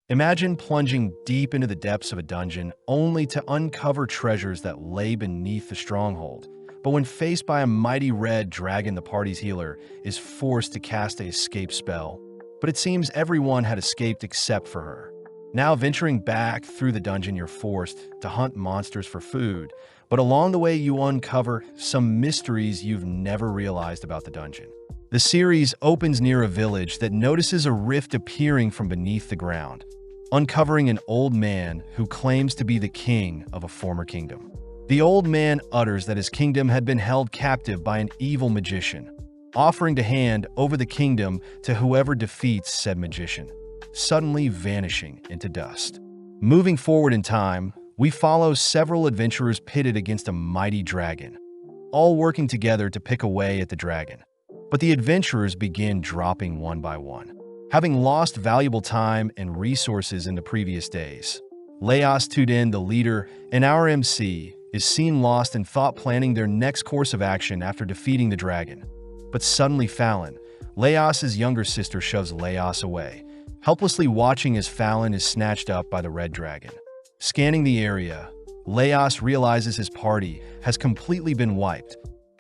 Imagine plunging deep into the depths of a dungeon only to uncover treasures that lay beneath the stronghold. But when faced by a mighty red dragon, the party's healer is forced to cast a escape spell. But it seems everyone had escaped except for her. Now venturing back through the dungeon, you're forced to hunt monsters for food. But along the way, you uncover some mysteries you've never realized about the dungeon. The series opens near a village that notices a rift appearing from beneath the ground, uncovering an old man who claims to be the king of a former kingdom. The old man utters that his kingdom had been held captive by an evil magician, offering to hand over the kingdom to whoever defeats said magician, suddenly vanishing into dust. Moving forward in time, we follow several adventurers pitted against a mighty dragon, all working together to pick away at the dragon. But the adventurers begin dropping one by one, having lost valuable time and resources in the previous days. Laos Tudin, the leader and our MC, is seen lost in thought, planning their next course of action after defeating the dragon. But suddenly Fallon, Laos's younger sister, shoves Laos away, helplessly watching as Fallon is snatched up by the red dragon. Scanning the area, Laos realizes his party has completely been wiped,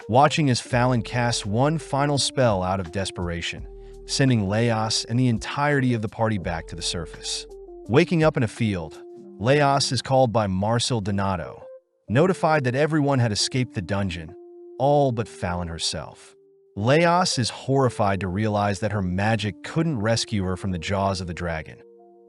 watching as Fallon casts one final spell out of desperation, sending Laos and the entirety of the party back to the surface. Waking up in a field, Laos is called by Marcel Donato, notified that everyone had escaped the dungeon, all but Fallon herself. Laos is horrified to realize that her magic couldn't rescue her from the jaws of the dragon,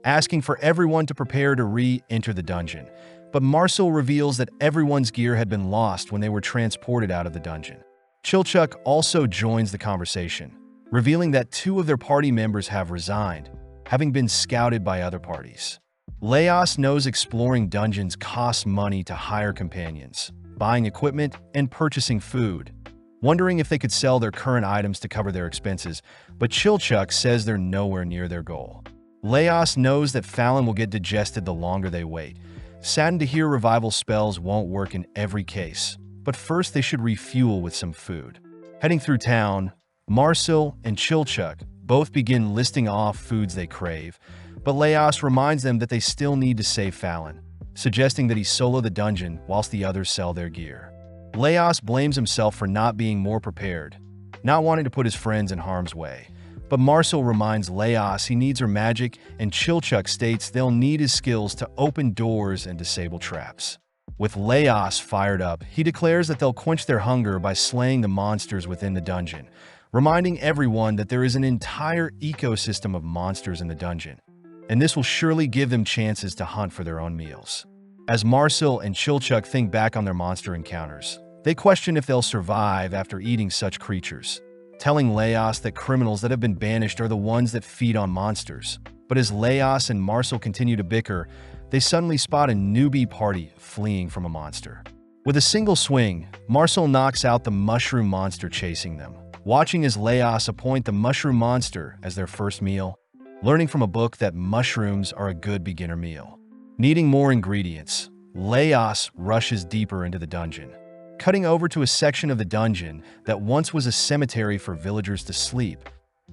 asking for everyone to prepare to re-enter the dungeon. But Marcel reveals that everyone's gear had been lost when they were transported out of the dungeon. Chilchuk also joins the conversation, revealing that two of their party members have resigned, having been scouted by other parties. Laos knows exploring dungeons costs money to hire companions, buying equipment, and purchasing food, wondering if they could sell their current items to cover their expenses, but Chilchuk says they're nowhere near their goal. Laos knows that Fallon will get digested the longer they wait, saddened to hear revival spells won't work in every case, but first they should refuel with some food. Heading through town, Marcel and Chilchuk both begin listing off foods they crave, but Laos reminds them that they still need to save Fallon, suggesting that he solo the dungeon whilst the others sell their gear. Laos blames himself for not being more prepared, not wanting to put his friends in harm's way. But Marcel reminds Laos he needs her magic, and Chilchuk states they'll need his skills to open doors and disable traps. With Laos fired up, he declares that they'll quench their hunger by slaying the monsters within the dungeon, reminding everyone that there is an entire ecosystem of monsters in the dungeon, and this will surely give them chances to hunt for their own meals. As Marcel and Chilchuk think back on their monster encounters, they question if they'll survive after eating such creatures, telling Laos that criminals that have been banished are the ones that feed on monsters. But as Laos and Marcel continue to bicker, they suddenly spot a newbie party fleeing from a monster. With a single swing, Marcel knocks out the mushroom monster chasing them, watching as Laos appoint the mushroom monster as their first meal, learning from a book that mushrooms are a good beginner meal. Needing more ingredients, Laos rushes deeper into the dungeon, cutting over to a section of the dungeon that once was a cemetery for villagers to sleep,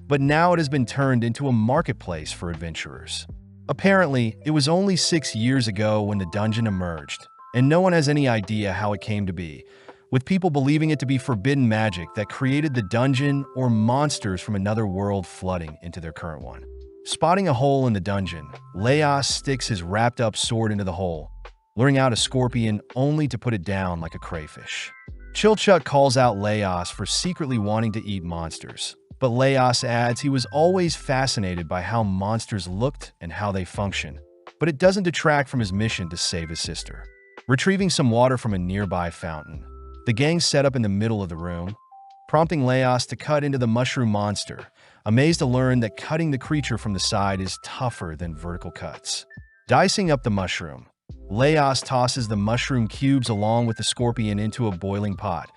but now it has been turned into a marketplace for adventurers. Apparently, it was only 6 years ago when the dungeon emerged, and no one has any idea how it came to be, with people believing it to be forbidden magic that created the dungeon or monsters from another world flooding into their current one. Spotting a hole in the dungeon, Laos sticks his wrapped-up sword into the hole, luring out a scorpion only to put it down like a crayfish. Chilchuk calls out Laos for secretly wanting to eat monsters, but Laos adds he was always fascinated by how monsters looked and how they function, but it doesn't detract from his mission to save his sister. Retrieving some water from a nearby fountain, the gang set up in the middle of the room, prompting Laos to cut into the mushroom monster, amazed to learn that cutting the creature from the side is tougher than vertical cuts. Dicing up the mushroom, Laos tosses the mushroom cubes along with the scorpion into a boiling pot,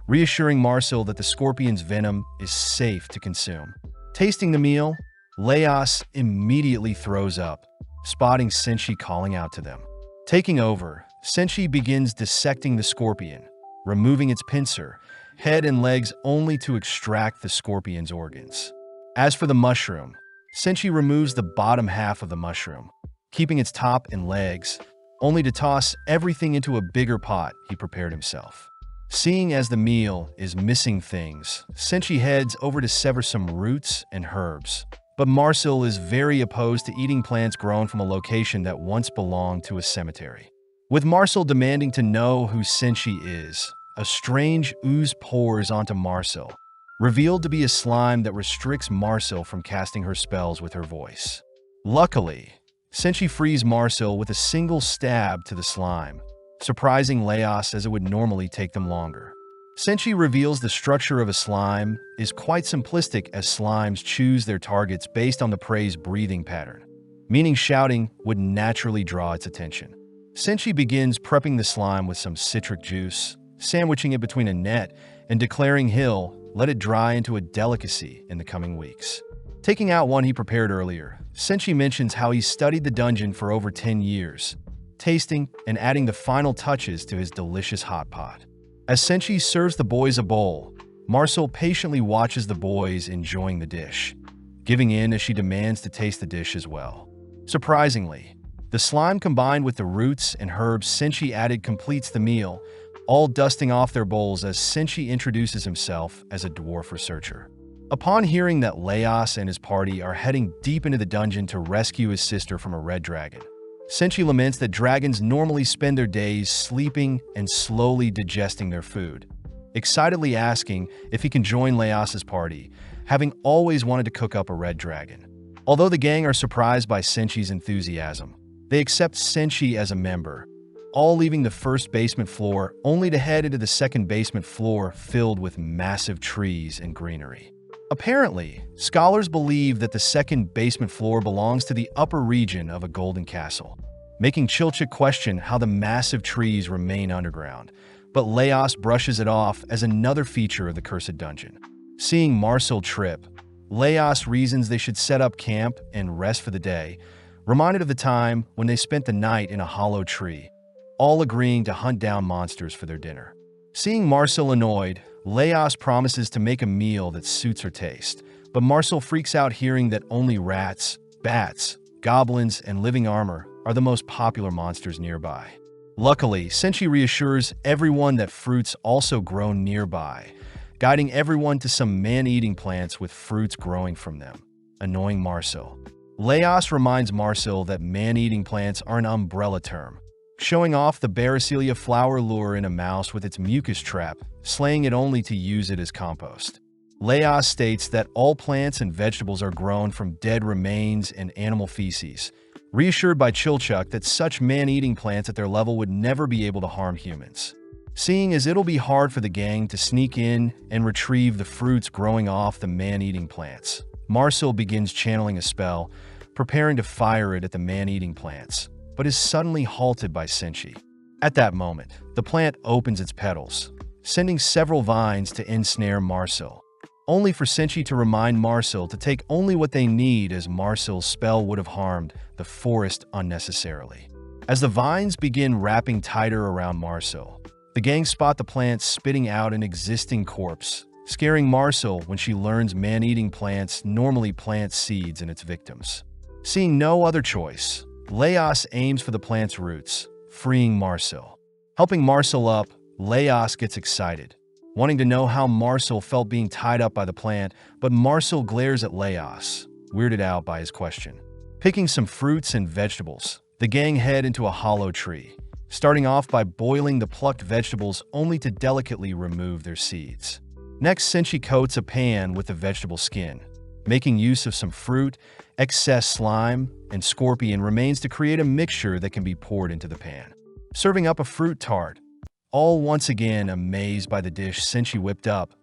reassuring Marcel that the scorpion's venom is safe to consume. Tasting the meal, Laos immediately throws up, spotting Senshi calling out to them. Taking over, Senshi begins dissecting the scorpion, removing its pincer, head and legs only to extract the scorpion's organs. As for the mushroom, Senshi removes the bottom half of the mushroom, keeping its top and legs, only to toss everything into a bigger pot he prepared himself. Seeing as the meal is missing things, Senshi heads over to sever some roots and herbs. But Marcel is very opposed to eating plants grown from a location that once belonged to a cemetery. With Marcel demanding to know who Senshi is, a strange ooze pours onto Marcel, revealed to be a slime that restricts Marcel from casting her spells with her voice. Luckily, Senshi frees Marcel with a single stab to the slime, surprising Leos as it would normally take them longer. Senshi reveals the structure of a slime is quite simplistic, as slimes choose their targets based on the prey's breathing pattern, meaning shouting would naturally draw its attention. Senshi begins prepping the slime with some citric juice, sandwiching it between a net, and declaring he'll let it dry into a delicacy in the coming weeks. Taking out one he prepared earlier, Senshi mentions how he studied the dungeon for over 10 years, tasting and adding the final touches to his delicious hot pot. As Senshi serves the boys a bowl, Marcel patiently watches the boys enjoying the dish, giving in as she demands to taste the dish as well. Surprisingly, the slime combined with the roots and herbs Senshi added completes the meal, all dusting off their bowls as Senshi introduces himself as a dwarf researcher. Upon hearing that Leos and his party are heading deep into the dungeon to rescue his sister from a red dragon, Senshi laments that dragons normally spend their days sleeping and slowly digesting their food, excitedly asking if he can join Leos's party, having always wanted to cook up a red dragon. Although the gang are surprised by Senshi's enthusiasm, they accept Senshi as a member, all leaving the first basement floor only to head into the second basement floor filled with massive trees and greenery. Apparently, scholars believe that the second basement floor belongs to the upper region of a golden castle, making Chilchik question how the massive trees remain underground, but Leos brushes it off as another feature of the cursed dungeon. Seeing Marcel trip, Leos reasons they should set up camp and rest for the day, reminded of the time when they spent the night in a hollow tree, all agreeing to hunt down monsters for their dinner. Seeing Marcel annoyed, Leos promises to make a meal that suits her taste, but Marcel freaks out hearing that only rats, bats, goblins, and living armor are the most popular monsters nearby. Luckily, Senshi reassures everyone that fruits also grow nearby, guiding everyone to some man-eating plants with fruits growing from them, annoying Marcel. Leos reminds Marcel that man-eating plants are an umbrella term, showing off the Baracelia flower lure in a mouse with its mucus trap, slaying it only to use it as compost. Leos states that all plants and vegetables are grown from dead remains and animal feces, reassured by Chilchuk that such man-eating plants at their level would never be able to harm humans. Seeing as it'll be hard for the gang to sneak in and retrieve the fruits growing off the man-eating plants, Marcel begins channeling a spell, preparing to fire it at the man-eating plants, but is suddenly halted by Senshi. At that moment, the plant opens its petals, sending several vines to ensnare Marcel, only for Senshi to remind Marcel to take only what they need, as Marcel's spell would have harmed the forest unnecessarily. As the vines begin wrapping tighter around Marcel, the gang spot the plant spitting out an existing corpse, scaring Marcel when she learns man-eating plants normally plant seeds in its victims. Seeing no other choice, Leos aims for the plant's roots, freeing Marcel. Helping Marcel up, Leos gets excited, wanting to know how Marcel felt being tied up by the plant, but Marcel glares at Leos, weirded out by his question. Picking some fruits and vegetables, the gang head into a hollow tree, starting off by boiling the plucked vegetables only to delicately remove their seeds. Next, Senshi coats a pan with the vegetable skin, making use of some fruit, excess slime, and scorpion remains to create a mixture that can be poured into the pan. Serving up a fruit tart, all once again amazed by the dish Senshi whipped up,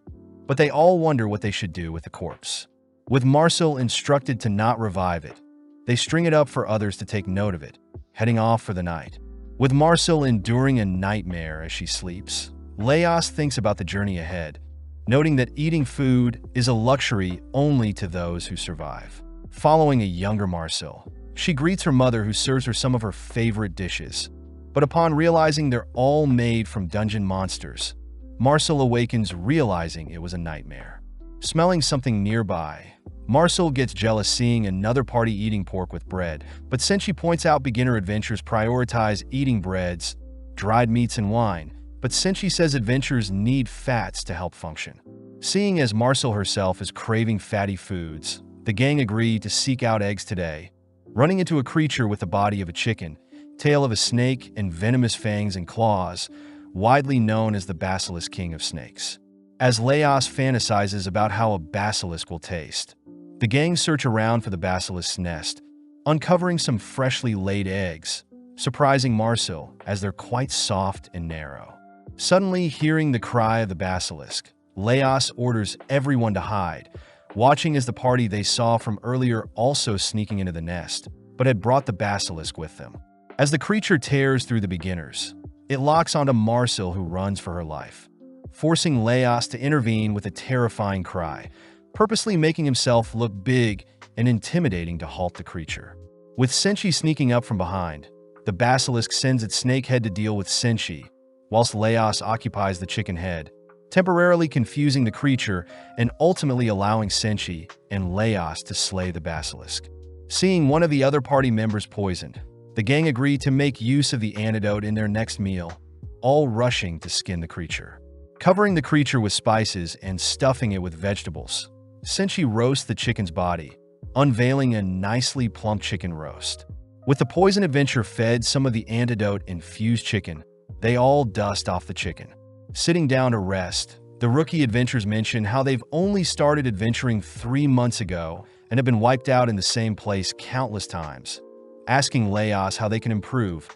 but they all wonder what they should do with the corpse. With Marcel instructed to not revive it, they string it up for others to take note of it, heading off for the night. With Marcel enduring a nightmare as she sleeps, Leos thinks about the journey ahead, noting that eating food is a luxury only to those who survive. Following a younger Marcel, she greets her mother, who serves her some of her favorite dishes. But upon realizing they're all made from dungeon monsters, Marcel awakens, realizing it was a nightmare. Smelling something nearby, Marcel gets jealous seeing another party eating pork with bread, but Senshi points out beginner adventurers prioritize eating breads, dried meats, and wine, but Senshi says adventurers need fats to help function. Seeing as Marcel herself is craving fatty foods, the gang agree to seek out eggs today, running into a creature with the body of a chicken, tail of a snake, and venomous fangs and claws, widely known as the Basilisk King of Snakes. As Leos fantasizes about how a basilisk will taste, the gang search around for the basilisk's nest, uncovering some freshly laid eggs, surprising Marcel as they're quite soft and narrow. Suddenly, hearing the cry of the basilisk, Leos orders everyone to hide, watching as the party they saw from earlier also sneaking into the nest, but had brought the basilisk with them. As the creature tears through the beginners, it locks onto Marcel, who runs for her life, forcing Leos to intervene with a terrifying cry, purposely making himself look big and intimidating to halt the creature. With Senshi sneaking up from behind, the basilisk sends its snake head to deal with Senshi, whilst Leos occupies the chicken head, temporarily confusing the creature and ultimately allowing Senshi and Leos to slay the basilisk. Seeing one of the other party members poisoned, the gang agree to make use of the antidote in their next meal, all rushing to skin the creature. Covering the creature with spices and stuffing it with vegetables, Senshi roasts the chicken's body, unveiling a nicely plump chicken roast. With the poison adventure fed some of the antidote-infused chicken, they all dust off the chicken. Sitting down to rest, the rookie adventurers mention how they've only started adventuring 3 months ago and have been wiped out in the same place countless times, asking Leos how they can improve,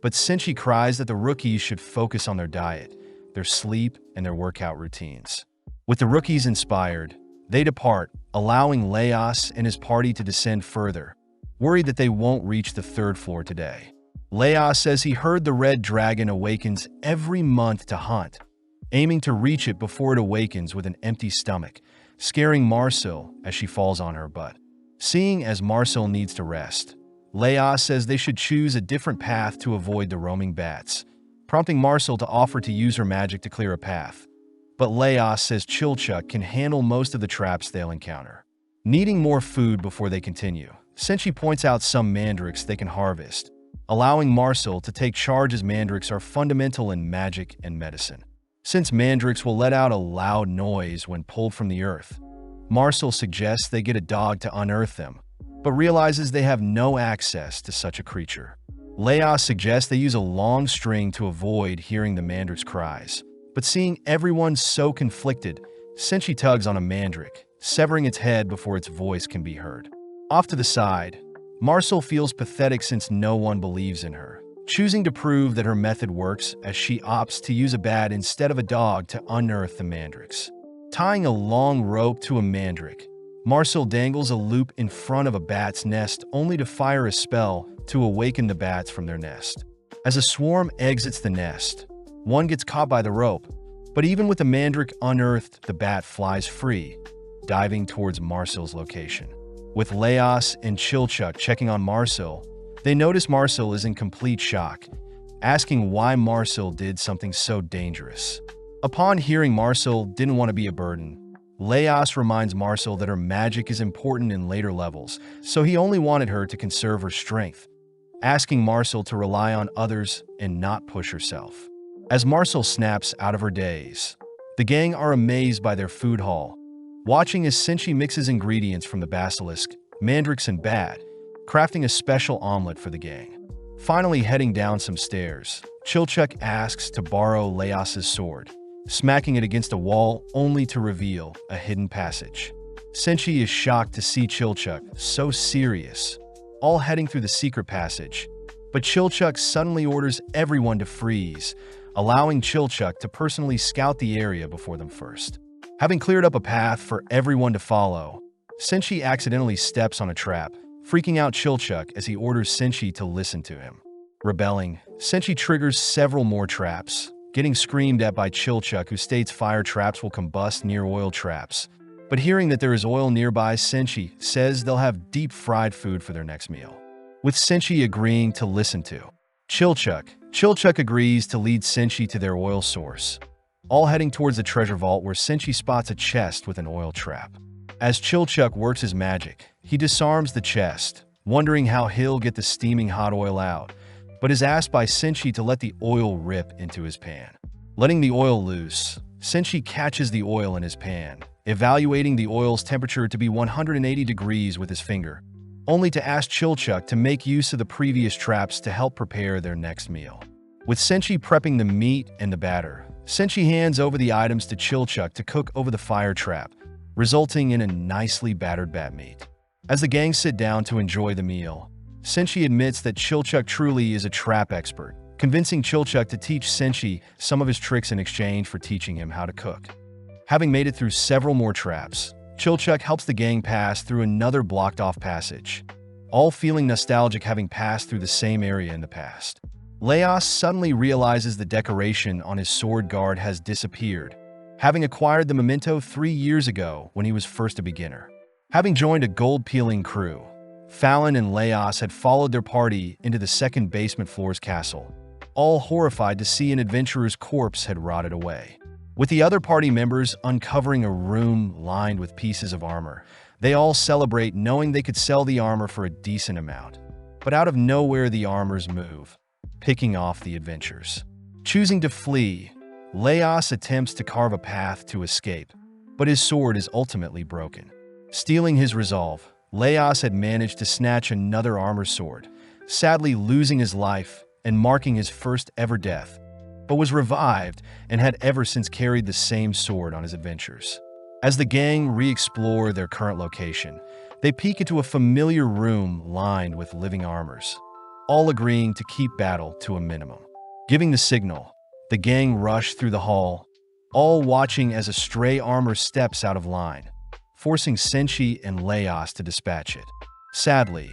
but Senshi cries that the rookies should focus on their diet, their sleep, and their workout routines. With the rookies inspired, they depart, allowing Leos and his party to descend further, worried that they won't reach the 3rd floor today. Leos says he heard the red dragon awakens every month to hunt, aiming to reach it before it awakens with an empty stomach, scaring Marcel as she falls on her butt. Seeing as Marcel needs to rest, Leos says they should choose a different path to avoid the roaming bats, prompting Marcel to offer to use her magic to clear a path. But Leos says Chilchuck can handle most of the traps they'll encounter. Needing more food before they continue, Senshi points out some mandrakes they can harvest, allowing Marcel to take charge as mandrakes are fundamental in magic and medicine. Since mandrakes will let out a loud noise when pulled from the earth, Marcel suggests they get a dog to unearth them, but realizes they have no access to such a creature. Leos suggests they use a long string to avoid hearing the mandrake's cries, but seeing everyone so conflicted, Senshi tugs on a mandrake, severing its head before its voice can be heard. Off to the side, Marcel feels pathetic since no one believes in her, choosing to prove that her method works as she opts to use a bat instead of a dog to unearth the mandrakes. Tying a long rope to a mandrake, Marcel dangles a loop in front of a bat's nest only to fire a spell to awaken the bats from their nest. As a swarm exits the nest, one gets caught by the rope, but even with the mandrake unearthed, the bat flies free, diving towards Marcel's location. With Leos and Chilchuck checking on Marcel, they notice Marcel is in complete shock, asking why Marcel did something so dangerous. Upon hearing Marcel didn't want to be a burden, Leos reminds Marcel that her magic is important in later levels, so he only wanted her to conserve her strength, asking Marcel to rely on others and not push herself. As Marcel snaps out of her daze, the gang are amazed by their food haul, watching as Senshi mixes ingredients from the basilisk, mandrakes, and bat, crafting a special omelet for the gang. Finally heading down some stairs, Chilchuck asks to borrow Leos's sword, smacking it against a wall only to reveal a hidden passage. Senshi is shocked to see Chilchuck so serious, all heading through the secret passage, but Chilchuck suddenly orders everyone to freeze, allowing Chilchuck to personally scout the area before them first. Having cleared up a path for everyone to follow, Senshi accidentally steps on a trap, freaking out Chilchuck as he orders Senshi to listen to him. Rebelling, Senshi triggers several more traps, getting screamed at by Chilchuck, who states fire traps will combust near oil traps. But hearing that there is oil nearby, Senshi says they'll have deep-fried food for their next meal. With Senshi agreeing to listen to Chilchuck agrees to lead Senshi to their oil source, all heading towards the treasure vault where Senshi spots a chest with an oil trap. As Chilchuck works his magic, he disarms the chest, wondering how he'll get the steaming hot oil out, but is asked by Senshi to let the oil rip into his pan. Letting the oil loose, Senshi catches the oil in his pan, evaluating the oil's temperature to be 180 degrees with his finger, only to ask Chilchuck to make use of the previous traps to help prepare their next meal. With Senshi prepping the meat and the batter, Senshi hands over the items to Chilchuck to cook over the fire trap, resulting in a nicely battered bat meat. As the gang sit down to enjoy the meal, Senshi admits that Chilchuck truly is a trap expert, convincing Chilchuck to teach Senshi some of his tricks in exchange for teaching him how to cook. Having made it through several more traps, Chilchuck helps the gang pass through another blocked-off passage, all feeling nostalgic having passed through the same area in the past. Leos suddenly realizes the decoration on his sword guard has disappeared, having acquired the memento 3 years ago when he was first a beginner. Having joined a gold-peeling crew, Fallon and Leos had followed their party into the second basement floor's castle, all horrified to see an adventurer's corpse had rotted away. With the other party members uncovering a room lined with pieces of armor, they all celebrate knowing they could sell the armor for a decent amount. But out of nowhere the armors move, picking off the adventurers. Choosing to flee, Leos attempts to carve a path to escape, but his sword is ultimately broken. Stealing his resolve, Leos had managed to snatch another armor sword, sadly losing his life and marking his first ever death, but was revived and had ever since carried the same sword on his adventures. As the gang re-explore their current location, they peek into a familiar room lined with living armors, all agreeing to keep battle to a minimum. Giving the signal, the gang rush through the hall, all watching as a stray armor steps out of line, forcing Senshi and Leos to dispatch it. Sadly,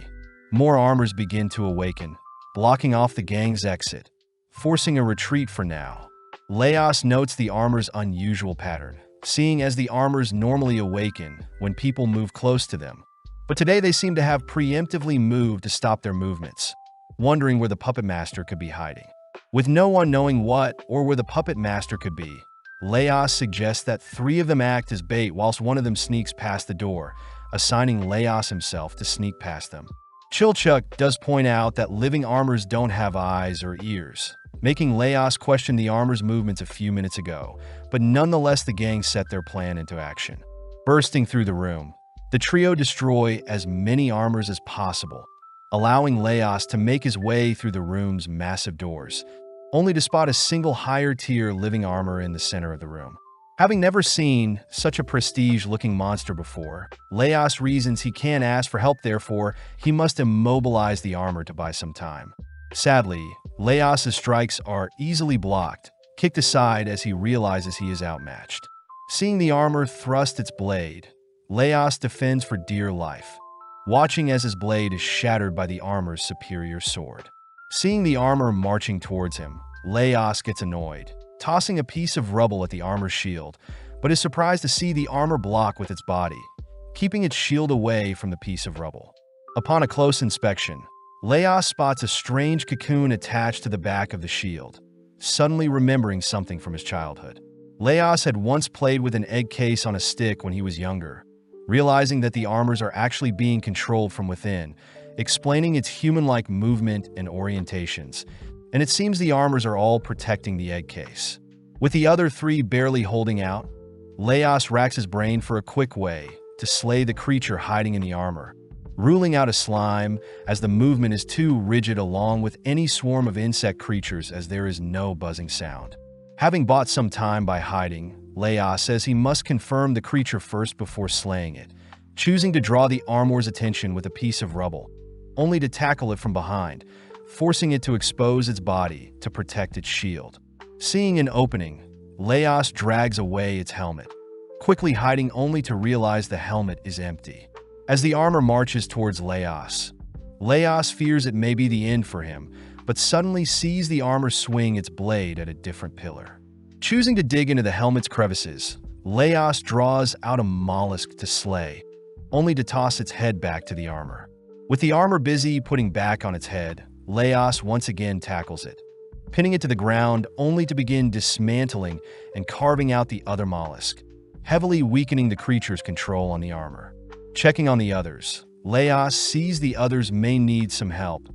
more armors begin to awaken, blocking off the gang's exit, forcing a retreat for now. Leos notes the armor's unusual pattern, seeing as the armors normally awaken when people move close to them. But today they seem to have preemptively moved to stop their movements, wondering where the puppet master could be hiding. With no one knowing what or where the puppet master could be, Leos suggests that 3 of them act as bait whilst one of them sneaks past the door, assigning Leos himself to sneak past them. Chilchuck does point out that living armors don't have eyes or ears, making Leos question the armor's movements a few minutes ago, but nonetheless the gang set their plan into action. Bursting through the room, the trio destroy as many armors as possible, allowing Leos to make his way through the room's massive doors, only to spot a single higher-tier living armor in the center of the room. Having never seen such a prestige-looking monster before, Leos reasons he can't ask for help, therefore he must immobilize the armor to buy some time. Sadly, Leos' strikes are easily blocked, kicked aside as he realizes he is outmatched. Seeing the armor thrust its blade, Leos defends for dear life, watching as his blade is shattered by the armor's superior sword. Seeing the armor marching towards him, Leos gets annoyed, tossing a piece of rubble at the armor's shield, but is surprised to see the armor block with its body, keeping its shield away from the piece of rubble. Upon a close inspection, Leos spots a strange cocoon attached to the back of the shield, suddenly remembering something from his childhood. Leos had once played with an egg case on a stick when he was younger, realizing that the armors are actually being controlled from within, explaining its human-like movement and orientations, and it seems the armors are all protecting the egg case. With the other 3 barely holding out, Leos racks his brain for a quick way to slay the creature hiding in the armor, ruling out a slime as the movement is too rigid along with any swarm of insect creatures as there is no buzzing sound. Having bought some time by hiding, Leos says he must confirm the creature first before slaying it, choosing to draw the armor's attention with a piece of rubble, only to tackle it from behind, forcing it to expose its body to protect its shield. Seeing an opening, Leos drags away its helmet, quickly hiding only to realize the helmet is empty. As the armor marches towards Leos, Leos fears it may be the end for him, but suddenly sees the armor swing its blade at a different pillar. Choosing to dig into the helmet's crevices, Leos draws out a mollusk to slay, only to toss its head back to the armor. With the armor busy putting back on its head, Leos once again tackles it, pinning it to the ground only to begin dismantling and carving out the other mollusk, heavily weakening the creature's control on the armor. Checking on the others, Leos sees the others may need some help,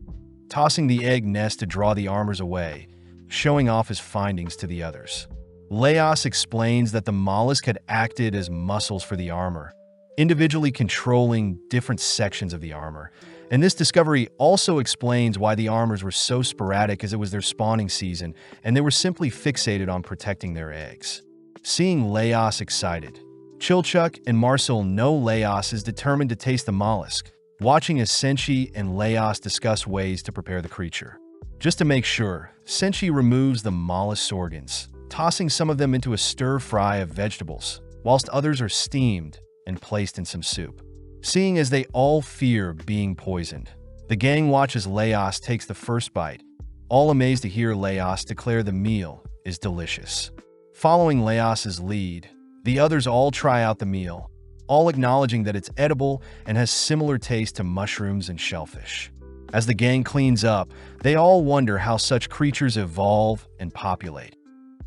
tossing the egg nest to draw the armors away, showing off his findings to the others. Leos explains that the mollusk had acted as muscles for the armor, individually controlling different sections of the armor. And this discovery also explains why the armors were so sporadic, as it was their spawning season, and they were simply fixated on protecting their eggs. Seeing Leos excited, Chilchuck and Marcel know Leos is determined to taste the mollusk, watching as Senshi and Leos discuss ways to prepare the creature. Just to make sure, Senshi removes the mollusk's organs, tossing some of them into a stir-fry of vegetables, whilst others are steamed and placed in some soup. Seeing as they all fear being poisoned, the gang watches Leos takes the first bite, all amazed to hear Leos declare the meal is delicious. Following Leos's lead, the others all try out the meal, all acknowledging that it's edible and has similar taste to mushrooms and shellfish. As the gang cleans up, they all wonder how such creatures evolve and populate,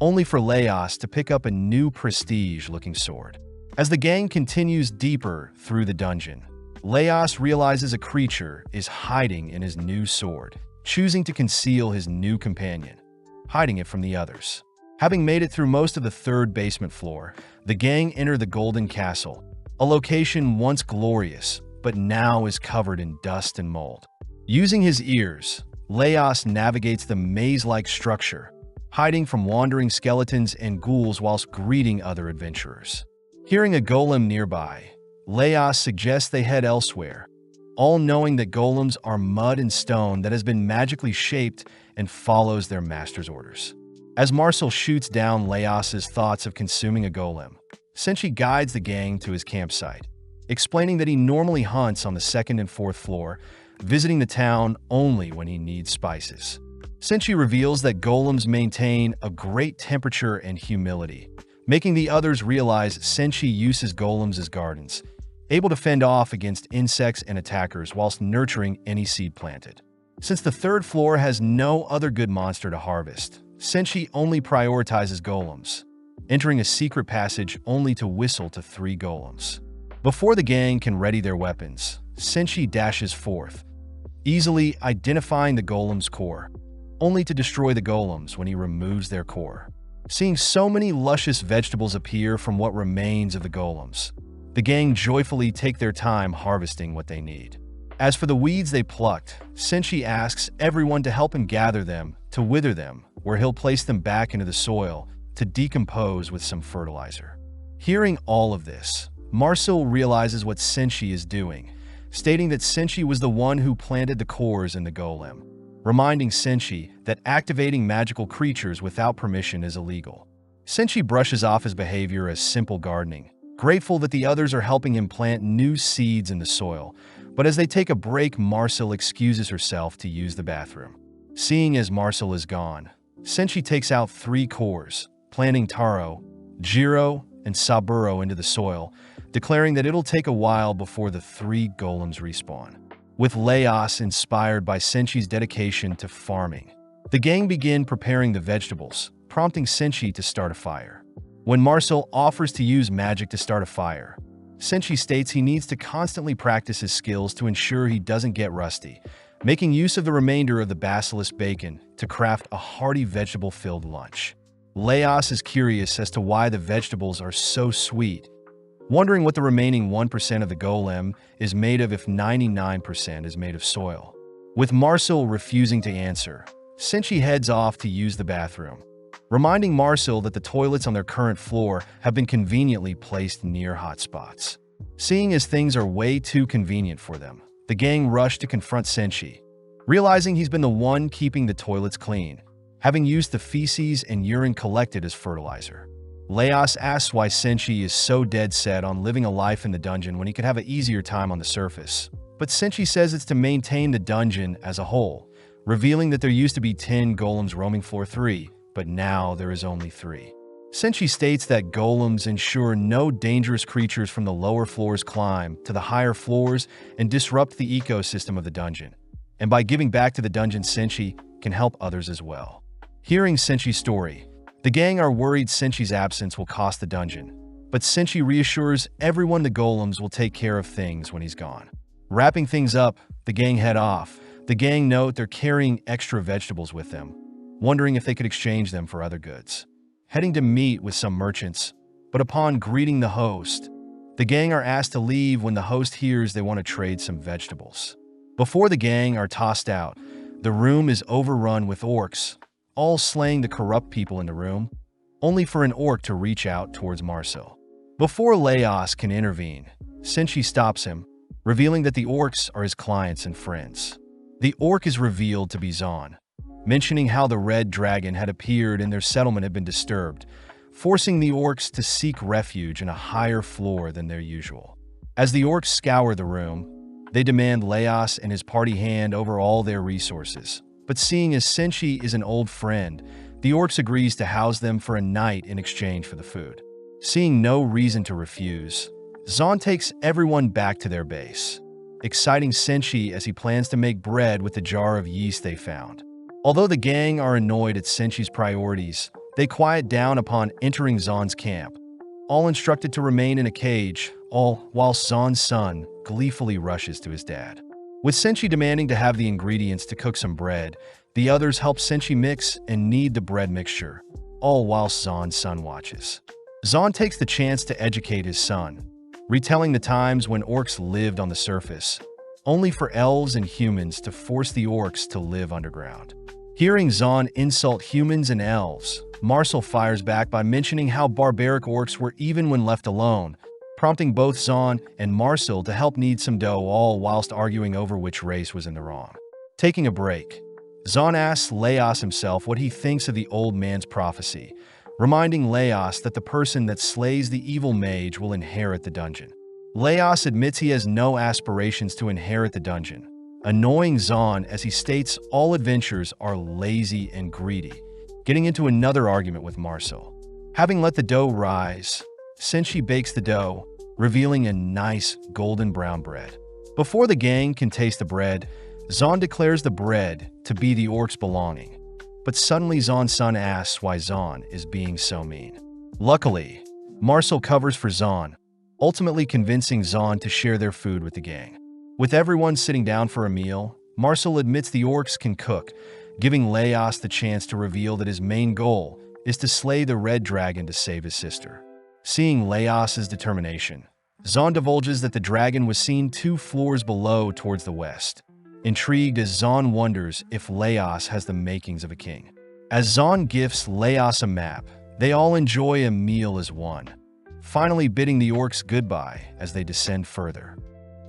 only for Leos to pick up a new prestige-looking sword. As the gang continues deeper through the dungeon, Leos realizes a creature is hiding in his new sword, choosing to conceal his new companion, hiding it from the others. Having made it through most of the third basement floor, the gang enter the Golden Castle, a location once glorious, but now is covered in dust and mold. Using his ears, Leos navigates the maze-like structure, hiding from wandering skeletons and ghouls whilst greeting other adventurers. Hearing a golem nearby, Leos suggests they head elsewhere, all knowing that golems are mud and stone that has been magically shaped and follows their master's orders. As Marcel shoots down Leos's thoughts of consuming a golem, Senshi guides the gang to his campsite, explaining that he normally hunts on the second and fourth floor, visiting the town only when he needs spices. Senshi reveals that golems maintain a great temperature and humility, making the others realize Senshi uses golems as gardens, able to fend off against insects and attackers whilst nurturing any seed planted. Since the third floor has no other good monster to harvest, Senshi only prioritizes golems, entering a secret passage only to whistle to 3 golems. Before the gang can ready their weapons, Senshi dashes forth, easily identifying the golem's core, only to destroy the golems when he removes their core. Seeing so many luscious vegetables appear from what remains of the golems, the gang joyfully take their time harvesting what they need. As for the weeds they plucked, Senshi asks everyone to help him gather them, to wither them, where he'll place them back into the soil to decompose with some fertilizer. Hearing all of this, Marcel realizes what Senshi is doing, stating that Senshi was the one who planted the cores in the golem, reminding Senshi that activating magical creatures without permission is illegal. Senshi brushes off his behavior as simple gardening, grateful that the others are helping him plant new seeds in the soil, but as they take a break, Marcel excuses herself to use the bathroom. Seeing as Marcel is gone, Senshi takes out 3 cores, planting Taro, Jiro, and Saburo into the soil, declaring that it'll take a while before the 3 golems respawn. With Leos inspired by Senshi's dedication to farming, the gang begin preparing the vegetables, prompting Senshi to start a fire. When Marcel offers to use magic to start a fire, Senshi states he needs to constantly practice his skills to ensure he doesn't get rusty, making use of the remainder of the basilisk bacon to craft a hearty vegetable-filled lunch. Leos is curious as to why the vegetables are so sweet, wondering what the remaining 1% of the golem is made of if 99% is made of soil. With Marcel refusing to answer, Senshi heads off to use the bathroom, reminding Marcel that the toilets on their current floor have been conveniently placed near hotspots. Seeing as things are way too convenient for them, the gang rush to confront Senshi, realizing he's been the one keeping the toilets clean, having used the feces and urine collected as fertilizer. Leos asks why Senshi is so dead set on living a life in the dungeon when he could have an easier time on the surface, but Senshi says it's to maintain the dungeon as a whole, revealing that there used to be 10 golems roaming floor 3, but now there is only 3. Senshi states that golems ensure no dangerous creatures from the lower floors climb to the higher floors and disrupt the ecosystem of the dungeon, and by giving back to the dungeon, Senshi can help others as well. Hearing Senchi's story, the gang are worried Senchi's absence will cost the dungeon, but Senchi reassures everyone the golems will take care of things when he's gone. Wrapping things up, the gang head off. The gang note they're carrying extra vegetables with them, wondering if they could exchange them for other goods. Heading to meet with some merchants, but upon greeting the host, the gang are asked to leave when the host hears they want to trade some vegetables. Before the gang are tossed out, the room is overrun with orcs, all slaying the corrupt people in the room, only for an orc to reach out towards Marcel. Before Laos can intervene, Senchi stops him, revealing that the orcs are his clients and friends. The orc is revealed to be Zon, mentioning how the red dragon had appeared and their settlement had been disturbed, forcing the orcs to seek refuge in a higher floor than their usual. As the orcs scour the room, they demand Laos and his party hand over all their resources. But seeing as Senchi is an old friend, the orcs agrees to house them for a night in exchange for the food. Seeing no reason to refuse, Zon takes everyone back to their base, exciting Senchi as he plans to make bread with the jar of yeast they found. Although the gang are annoyed at Senchi's priorities, they quiet down upon entering Zon's camp, all instructed to remain in a cage, all whilst Zon's son gleefully rushes to his dad. With Senchi demanding to have the ingredients to cook some bread, the others help Senchi mix and knead the bread mixture, all whilst Zon's son watches. Zon takes the chance to educate his son, retelling the times when orcs lived on the surface, only for elves and humans to force the orcs to live underground. Hearing Zon insult humans and elves, Marcel fires back by mentioning how barbaric orcs were even when left alone, prompting both Zon and Marcel to help knead some dough, all whilst arguing over which race was in the wrong. Taking a break, Zon asks Laos himself what he thinks of the old man's prophecy, reminding Laos that the person that slays the evil mage will inherit the dungeon. Laos admits he has no aspirations to inherit the dungeon, annoying Zon as he states all adventurers are lazy and greedy, getting into another argument with Marcel. Having let the dough rise, Senchi bakes the dough, revealing a nice golden brown bread. Before the gang can taste the bread, Zon declares the bread to be the orc's belonging. But suddenly Zon's son asks why Zon is being so mean. Luckily, Marcel covers for Zon, ultimately convincing Zon to share their food with the gang. With everyone sitting down for a meal, Marcel admits the orcs can cook, giving Laos the chance to reveal that his main goal is to slay the red dragon to save his sister. Seeing Laos's determination, Zon divulges that the dragon was seen 2 floors below towards the west, intrigued as Zon wonders if Laos has the makings of a king. As Zon gifts Laos a map, they all enjoy a meal as one, finally bidding the orcs goodbye as they descend further.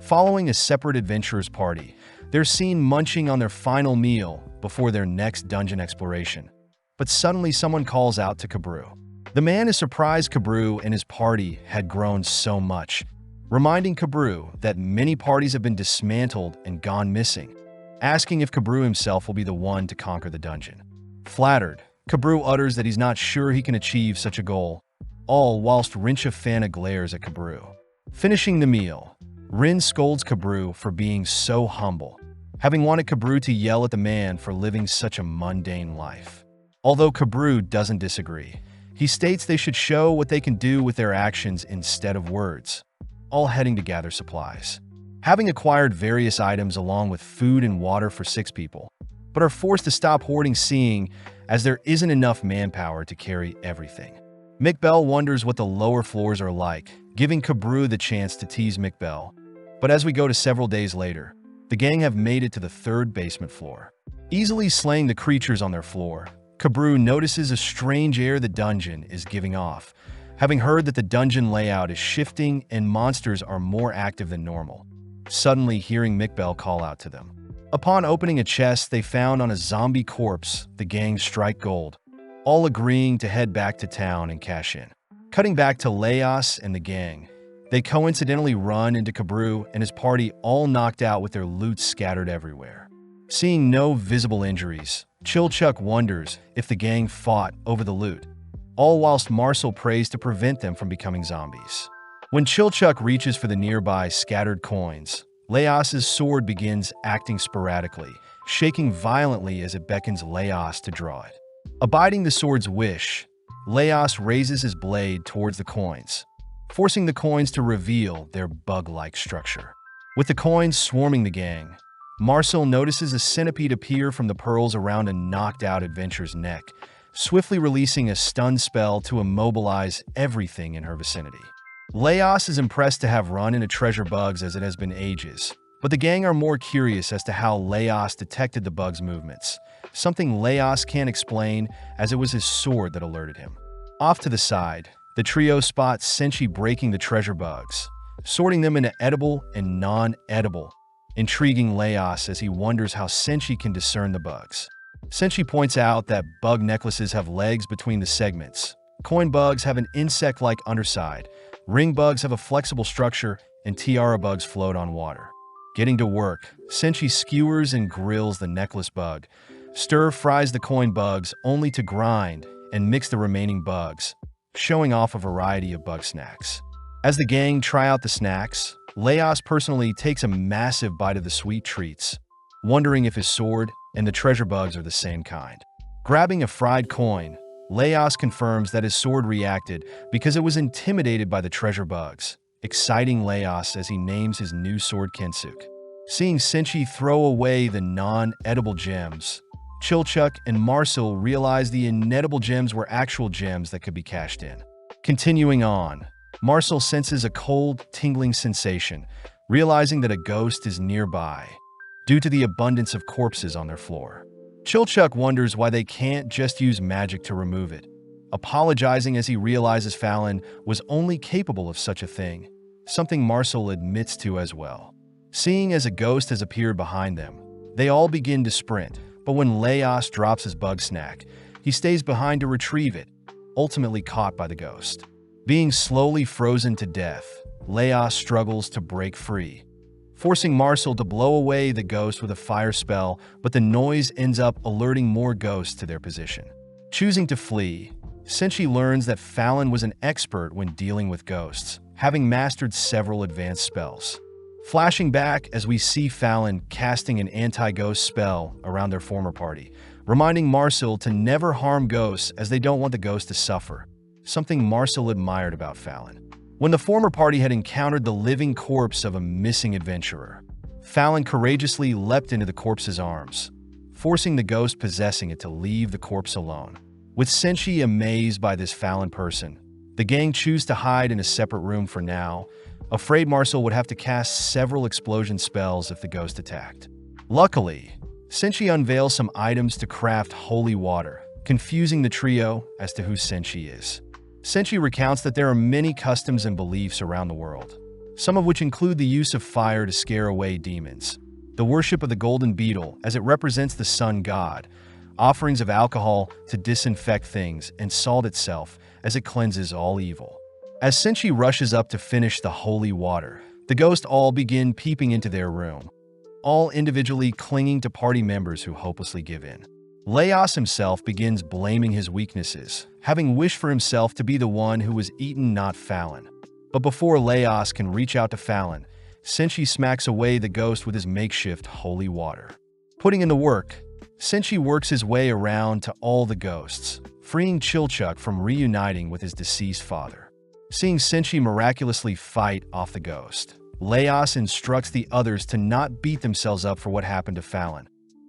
Following a separate adventurers party, they're seen munching on their final meal before their next dungeon exploration. But suddenly someone calls out to Kabru. The man is surprised Kabru and his party had grown so much, reminding Kabru that many parties have been dismantled and gone missing, asking if Kabru himself will be the one to conquer the dungeon. Flattered, Kabru utters that he's not sure he can achieve such a goal, all whilst Rincha glares at Kabru. Finishing the meal, Rin scolds Kabru for being so humble, having wanted Kabru to yell at the man for living such a mundane life. Although Kabru doesn't disagree, he states they should show what they can do with their actions instead of words, all heading to gather supplies. Having acquired various items along with food and water for 6 people, but are forced to stop hoarding seeing as there isn't enough manpower to carry everything. McBell wonders what the lower floors are like, giving Kabru the chance to tease McBell. But as we go to several days later, the gang have made it to the 3rd basement floor. Easily slaying the creatures on their floor, Kabru notices a strange air the dungeon is giving off, having heard that the dungeon layout is shifting and monsters are more active than normal. Suddenly hearing McBell call out to them. Upon opening a chest they found on a zombie corpse, the gang strike gold, all agreeing to head back to town and cash in. Cutting back to Laos and the gang, they coincidentally run into Kabru and his party all knocked out with their loot scattered everywhere. Seeing no visible injuries, Chilchuck wonders if the gang fought over the loot, all whilst Marcel prays to prevent them from becoming zombies. When Chilchuck reaches for the nearby scattered coins, Laos's sword begins acting sporadically, shaking violently as it beckons Laos to draw it. Abiding the sword's wish, Laos raises his blade towards the coins, forcing the coins to reveal their bug-like structure. With the coins swarming the gang, Marcel notices a centipede appear from the pearls around a knocked-out adventurer's neck, swiftly releasing a stun spell to immobilize everything in her vicinity. Laos is impressed to have run into treasure bugs as it has been ages, but the gang are more curious as to how Laos detected the bug's movements, something Laos can't explain as it was his sword that alerted him. Off to the side, the trio spots Senshi breaking the treasure bugs, sorting them into edible and non-edible, intriguing Laos as he wonders how Senshi can discern the bugs. Senshi points out that bug necklaces have legs between the segments, coin bugs have an insect-like underside, ring bugs have a flexible structure, and tiara bugs float on water. Getting to work, Senshi skewers and grills the necklace bug, stir-fries the coin bugs only to grind and mix the remaining bugs, showing off a variety of bug snacks. As the gang try out the snacks, Laos personally takes a massive bite of the sweet treats, wondering if his sword and the treasure bugs are the same kind. Grabbing a fried coin, Laos confirms that his sword reacted because it was intimidated by the treasure bugs, exciting Laos as he names his new sword Kensuk. Seeing Senshi throw away the non-edible gems, Chilchuck and Marcel realize the inedible gems were actual gems that could be cashed in. Continuing on, Marcel senses a cold, tingling sensation, realizing that a ghost is nearby, due to the abundance of corpses on their floor. Chilchuck wonders why they can't just use magic to remove it, apologizing as he realizes Fallon was only capable of such a thing, something Marcel admits to as well. Seeing as a ghost has appeared behind them, they all begin to sprint, but when Laos drops his bug snack, he stays behind to retrieve it, ultimately caught by the ghost. Being slowly frozen to death, Laos struggles to break free, forcing Marcel to blow away the ghost with a fire spell, but the noise ends up alerting more ghosts to their position. Choosing to flee, Senshi learns that Fallon was an expert when dealing with ghosts, having mastered several advanced spells. Flashing back as we see Fallon casting an anti-ghost spell around their former party, reminding Marcel to never harm ghosts as they don't want the ghost to suffer, something Marcel admired about Fallon. When the former party had encountered the living corpse of a missing adventurer, Fallon courageously leapt into the corpse's arms, forcing the ghost possessing it to leave the corpse alone. With Senshi amazed by this Fallon person, the gang choose to hide in a separate room for now, afraid Marcel would have to cast several explosion spells if the ghost attacked. Luckily, Senshi unveils some items to craft holy water, confusing the trio as to who Senshi is. Senshi recounts that there are many customs and beliefs around the world, some of which include the use of fire to scare away demons, the worship of the golden beetle as it represents the sun god, offerings of alcohol to disinfect things, and salt itself as it cleanses all evil. As Senshi rushes up to finish the holy water, the ghosts all begin peeping into their room, all individually clinging to party members who hopelessly give in. Laos himself begins blaming his weaknesses, having wished for himself to be the one who was eaten, not Fallon. But before Laos can reach out to Fallon, Senshi smacks away the ghost with his makeshift holy water. Putting in the work, Senshi works his way around to all the ghosts, freeing Chilchuck from reuniting with his deceased father. Seeing Senshi miraculously fight off the ghost, Laos instructs the others to not beat themselves up for what happened to Fallon,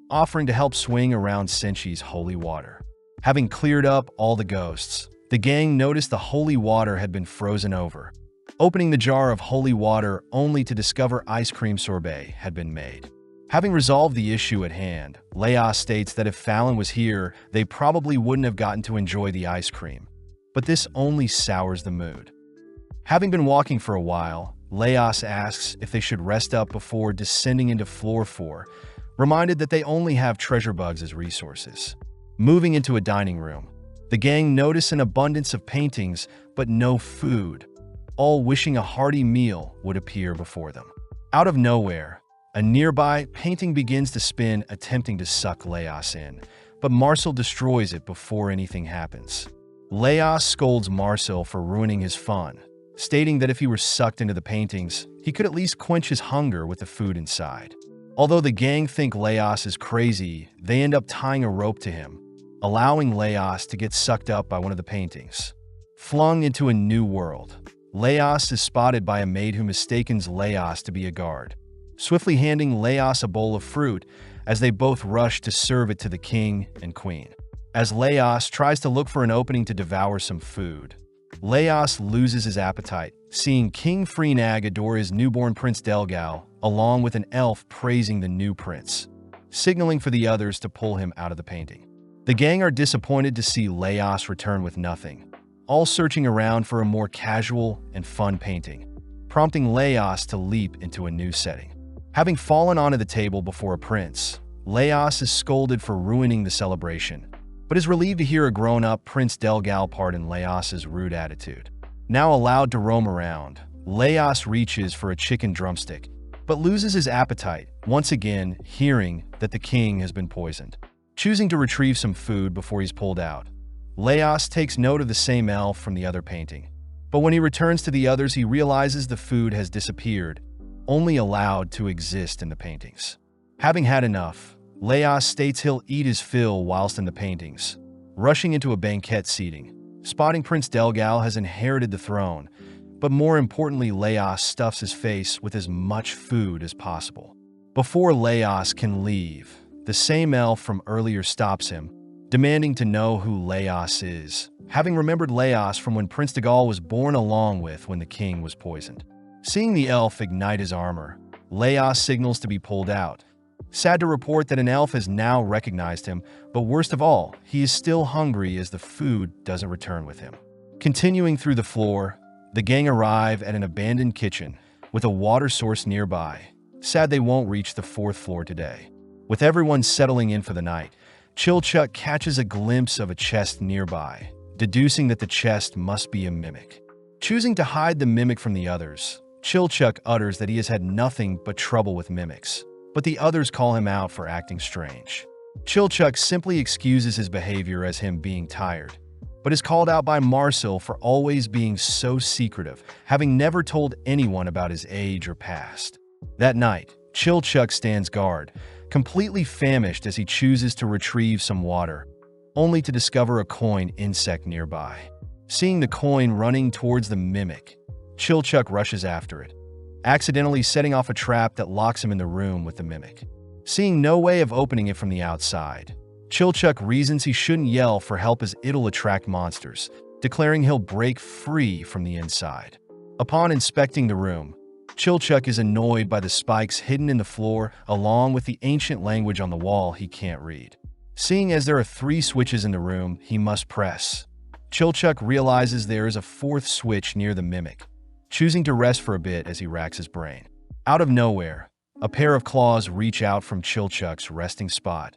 offering to help swing around Senshi's holy water. Having cleared up all the ghosts, the gang noticed the holy water had been frozen over, opening the jar of holy water only to discover ice cream sorbet had been made. Having resolved the issue at hand, Laos states that if Fallon was here, they probably wouldn't have gotten to enjoy the ice cream, but this only sours the mood. Having been walking for a while, Laos asks if they should rest up before descending into floor 4, reminded that they only have treasure bugs as resources. Moving into a dining room, the gang notice an abundance of paintings, but no food, all wishing a hearty meal would appear before them. Out of nowhere, a nearby painting begins to spin, attempting to suck Laos in, but Marcel destroys it before anything happens. Laos scolds Marcel for ruining his fun, stating that if he were sucked into the paintings, he could at least quench his hunger with the food inside. Although the gang think Laos is crazy, they end up tying a rope to him, allowing Laos to get sucked up by one of the paintings. Flung into a new world, Laos is spotted by a maid who mistakes Laos to be a guard, swiftly handing Laos a bowl of fruit as they both rush to serve it to the king and queen. As Laos tries to look for an opening to devour some food, Laos loses his appetite, seeing King Freenag adore his newborn Prince Delgal, along with an elf praising the new prince, signaling for the others to pull him out of the painting. The gang are disappointed to see Laos return with nothing, all searching around for a more casual and fun painting, prompting Laos to leap into a new setting. Having fallen onto the table before a prince, Laos is scolded for ruining the celebration, but is relieved to hear a grown-up Prince Delgal pardon Laos's rude attitude. Now allowed to roam around, Laos reaches for a chicken drumstick, but loses his appetite, once again hearing that the king has been poisoned. Choosing to retrieve some food before he's pulled out, Laos takes note of the same elf from the other painting. But when he returns to the others, he realizes the food has disappeared, only allowed to exist in the paintings. Having had enough, Laos states he'll eat his fill whilst in the paintings, rushing into a banquet seating. Spotting Prince Delgal has inherited the throne, but more importantly, Laos stuffs his face with as much food as possible. Before Laos can leave, the same elf from earlier stops him, demanding to know who Laos is, having remembered Laos from when Prince Delgal was born along with when the king was poisoned. Seeing the elf ignite his armor, Laos signals to be pulled out. Sad to report that an elf has now recognized him, but worst of all, he is still hungry as the food doesn't return with him. Continuing through the floor, the gang arrive at an abandoned kitchen with a water source nearby. Sad they won't reach the 4th floor today. With everyone settling in for the night, Chilchuck catches a glimpse of a chest nearby, deducing that the chest must be a mimic. Choosing to hide the mimic from the others, Chilchuck utters that he has had nothing but trouble with mimics, but the others call him out for acting strange. Chilchuck simply excuses his behavior as him being tired, but is called out by Marcel for always being so secretive, having never told anyone about his age or past. That night, Chilchuck stands guard, completely famished as he chooses to retrieve some water, only to discover a coin insect nearby. Seeing the coin running towards the mimic, Chilchuck rushes after it, accidentally setting off a trap that locks him in the room with the mimic. Seeing no way of opening it from the outside, Chilchuck reasons he shouldn't yell for help as it'll attract monsters, declaring he'll break free from the inside. Upon inspecting the room, Chilchuck is annoyed by the spikes hidden in the floor along with the ancient language on the wall he can't read. Seeing as there are 3 switches in the room he must press, Chilchuck realizes there is a 4th switch near the mimic, choosing to rest for a bit as he racks his brain. Out of nowhere, a pair of claws reach out from Chilchuck's resting spot,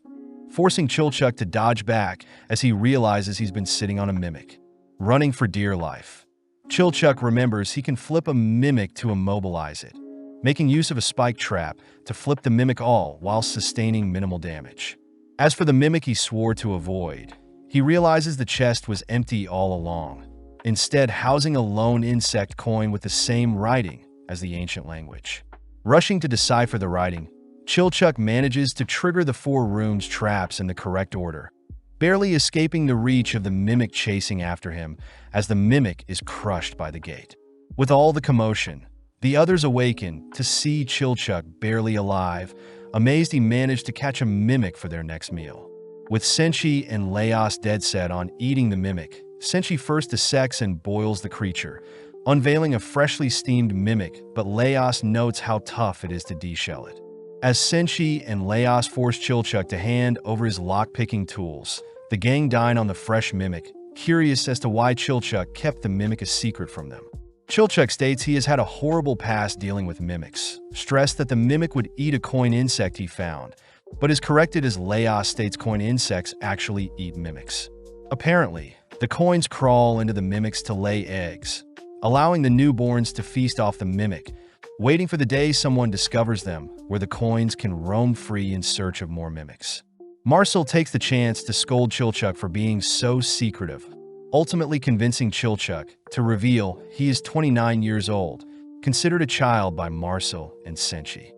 forcing Chilchuck to dodge back as he realizes he's been sitting on a mimic, running for dear life. Chilchuck remembers he can flip a mimic to immobilize it, making use of a spike trap to flip the mimic all while sustaining minimal damage. As for the mimic he swore to avoid, he realizes the chest was empty all along, instead housing a lone insect coin with the same writing as the ancient language. Rushing to decipher the writing, Chilchuck manages to trigger the 4 rooms' traps in the correct order, barely escaping the reach of the mimic chasing after him as the mimic is crushed by the gate. With all the commotion, the others awaken to see Chilchuck barely alive, amazed he managed to catch a mimic for their next meal. With Senshi and Laos dead set on eating the mimic, Senshi first dissects and boils the creature, unveiling a freshly steamed mimic, but Laos notes how tough it is to deshell it. As Senshi and Laos force Chilchuck to hand over his lock-picking tools, the gang dine on the fresh mimic, curious as to why Chilchuck kept the mimic a secret from them. Chilchuck states he has had a horrible past dealing with mimics, stressed that the mimic would eat a coin insect he found, but is corrected as Laos states coin insects actually eat mimics. Apparently, the coins crawl into the mimics to lay eggs, allowing the newborns to feast off the mimic, waiting for the day someone discovers them, where the coins can roam free in search of more mimics. Marcel takes the chance to scold Chilchuck for being so secretive, ultimately convincing Chilchuck to reveal he is 29 years old, considered a child by Marcel and Senshi.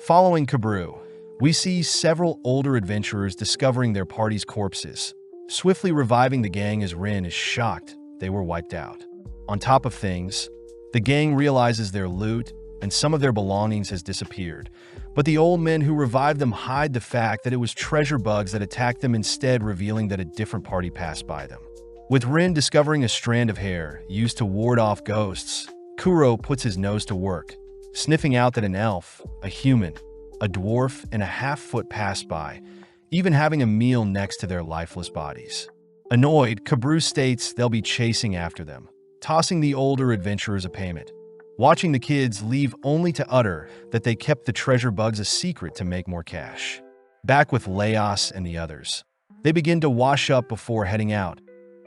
Following Kabru, we see several older adventurers discovering their party's corpses, swiftly reviving the gang as Rin is shocked they were wiped out. On top of things, the gang realizes their loot and some of their belongings has disappeared, but the old men who revived them hide the fact that it was treasure bugs that attacked them, instead revealing that a different party passed by them. With Rin discovering a strand of hair used to ward off ghosts, Kuro puts his nose to work, sniffing out that an elf, a human, a dwarf, and a half-foot passed by, even having a meal next to their lifeless bodies. Annoyed, Kabru states they'll be chasing after them, tossing the older adventurers a payment. Watching the kids leave only to utter that they kept the treasure bugs a secret to make more cash. Back with Leos and the others, they begin to wash up before heading out,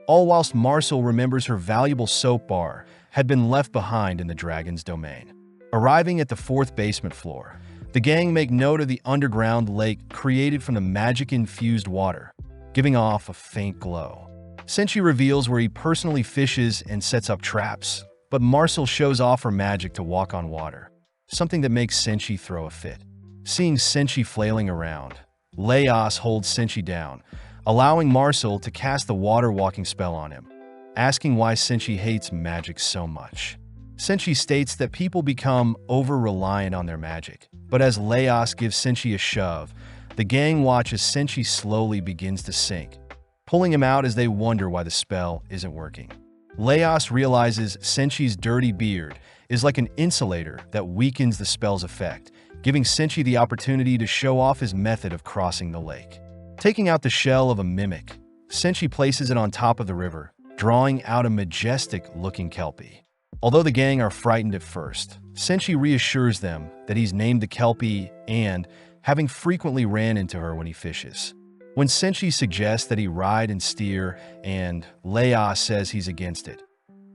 all whilst Marcel remembers her valuable soap bar had been left behind in the dragon's domain. Arriving at the 4th basement floor, the gang make note of the underground lake created from the magic-infused water, giving off a faint glow. Senshi reveals where he personally fishes and sets up traps, but Marcel shows off her magic to walk on water, something that makes Senshi throw a fit. Seeing Senshi flailing around, Leos holds Senshi down, allowing Marcel to cast the water walking spell on him, asking why Senshi hates magic so much. Senshi states that people become over-reliant on their magic, but as Leos gives Senshi a shove, the gang watches Senshi slowly begins to sink, pulling him out as they wonder why the spell isn't working. Leos realizes Senshi's dirty beard is like an insulator that weakens the spell's effect, giving Senshi the opportunity to show off his method of crossing the lake. Taking out the shell of a mimic, Senshi places it on top of the river, drawing out a majestic-looking kelpie. Although the gang are frightened at first, Senshi reassures them that he's named the kelpie and, having frequently ran into her when he fishes. When Senshi suggests that he ride and steer, and Leos says he's against it,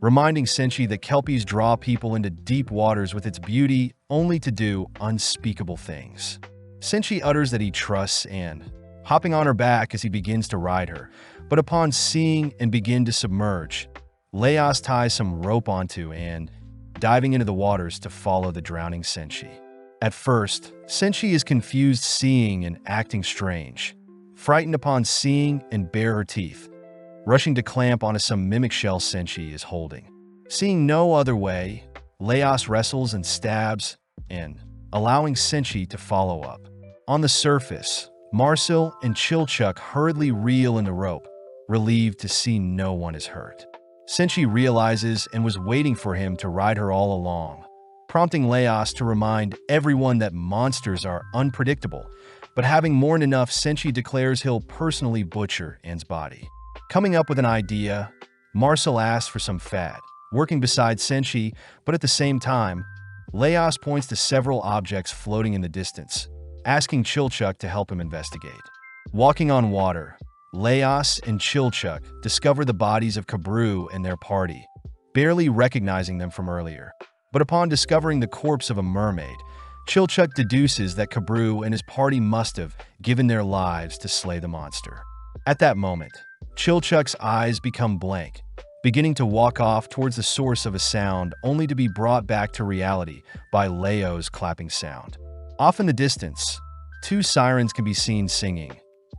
reminding Senshi that kelpies draw people into deep waters with its beauty only to do unspeakable things. Senshi utters that he trusts and, hopping on her back as he begins to ride her, but upon seeing and begin to submerge, Leos ties some rope onto and, diving into the waters to follow the drowning Senshi. At first, Senshi is confused, seeing and acting strange, frightened upon seeing and bare her teeth, rushing to clamp onto some mimic shell Senshi is holding. Seeing no other way, Leos wrestles and stabs, and allowing Senshi to follow up. On the surface, Marcel and Chilchuck hurriedly reel in the rope, relieved to see no one is hurt. Senshi realizes and was waiting for him to ride her all along, prompting Leos to remind everyone that monsters are unpredictable, but having more than enough, Senshi declares he'll personally butcher Anne's body. Coming up with an idea, Marcel asks for some fat, working beside Senshi, but at the same time, Leos points to several objects floating in the distance, asking Chilchuck to help him investigate. Walking on water, Leos and Chilchuck discover the bodies of Kabru and their party, barely recognizing them from earlier. But upon discovering the corpse of a mermaid, Chilchuck deduces that Kabru and his party must have given their lives to slay the monster. At that moment, Chilchuck's eyes become blank, beginning to walk off towards the source of a sound only to be brought back to reality by Leo's clapping sound. Off in the distance, 2 sirens can be seen singing.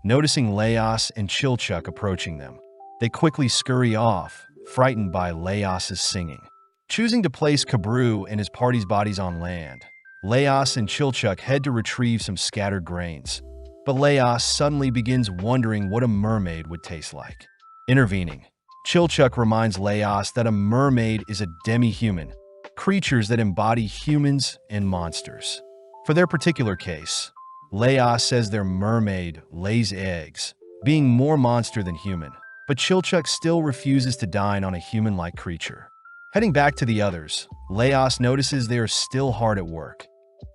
Noticing Leos and Chilchuck approaching them, they quickly scurry off, frightened by Leos's singing. Choosing to place Kabru and his party's bodies on land, Leos and Chilchuck head to retrieve some scattered grains, but Leos suddenly begins wondering what a mermaid would taste like. Intervening, Chilchuck reminds Leos that a mermaid is a demi-human, creatures that embody humans and monsters. For their particular case, Leos says their mermaid lays eggs, being more monster than human, but Chilchuck still refuses to dine on a human-like creature. Heading back to the others, Leos notices they are still hard at work,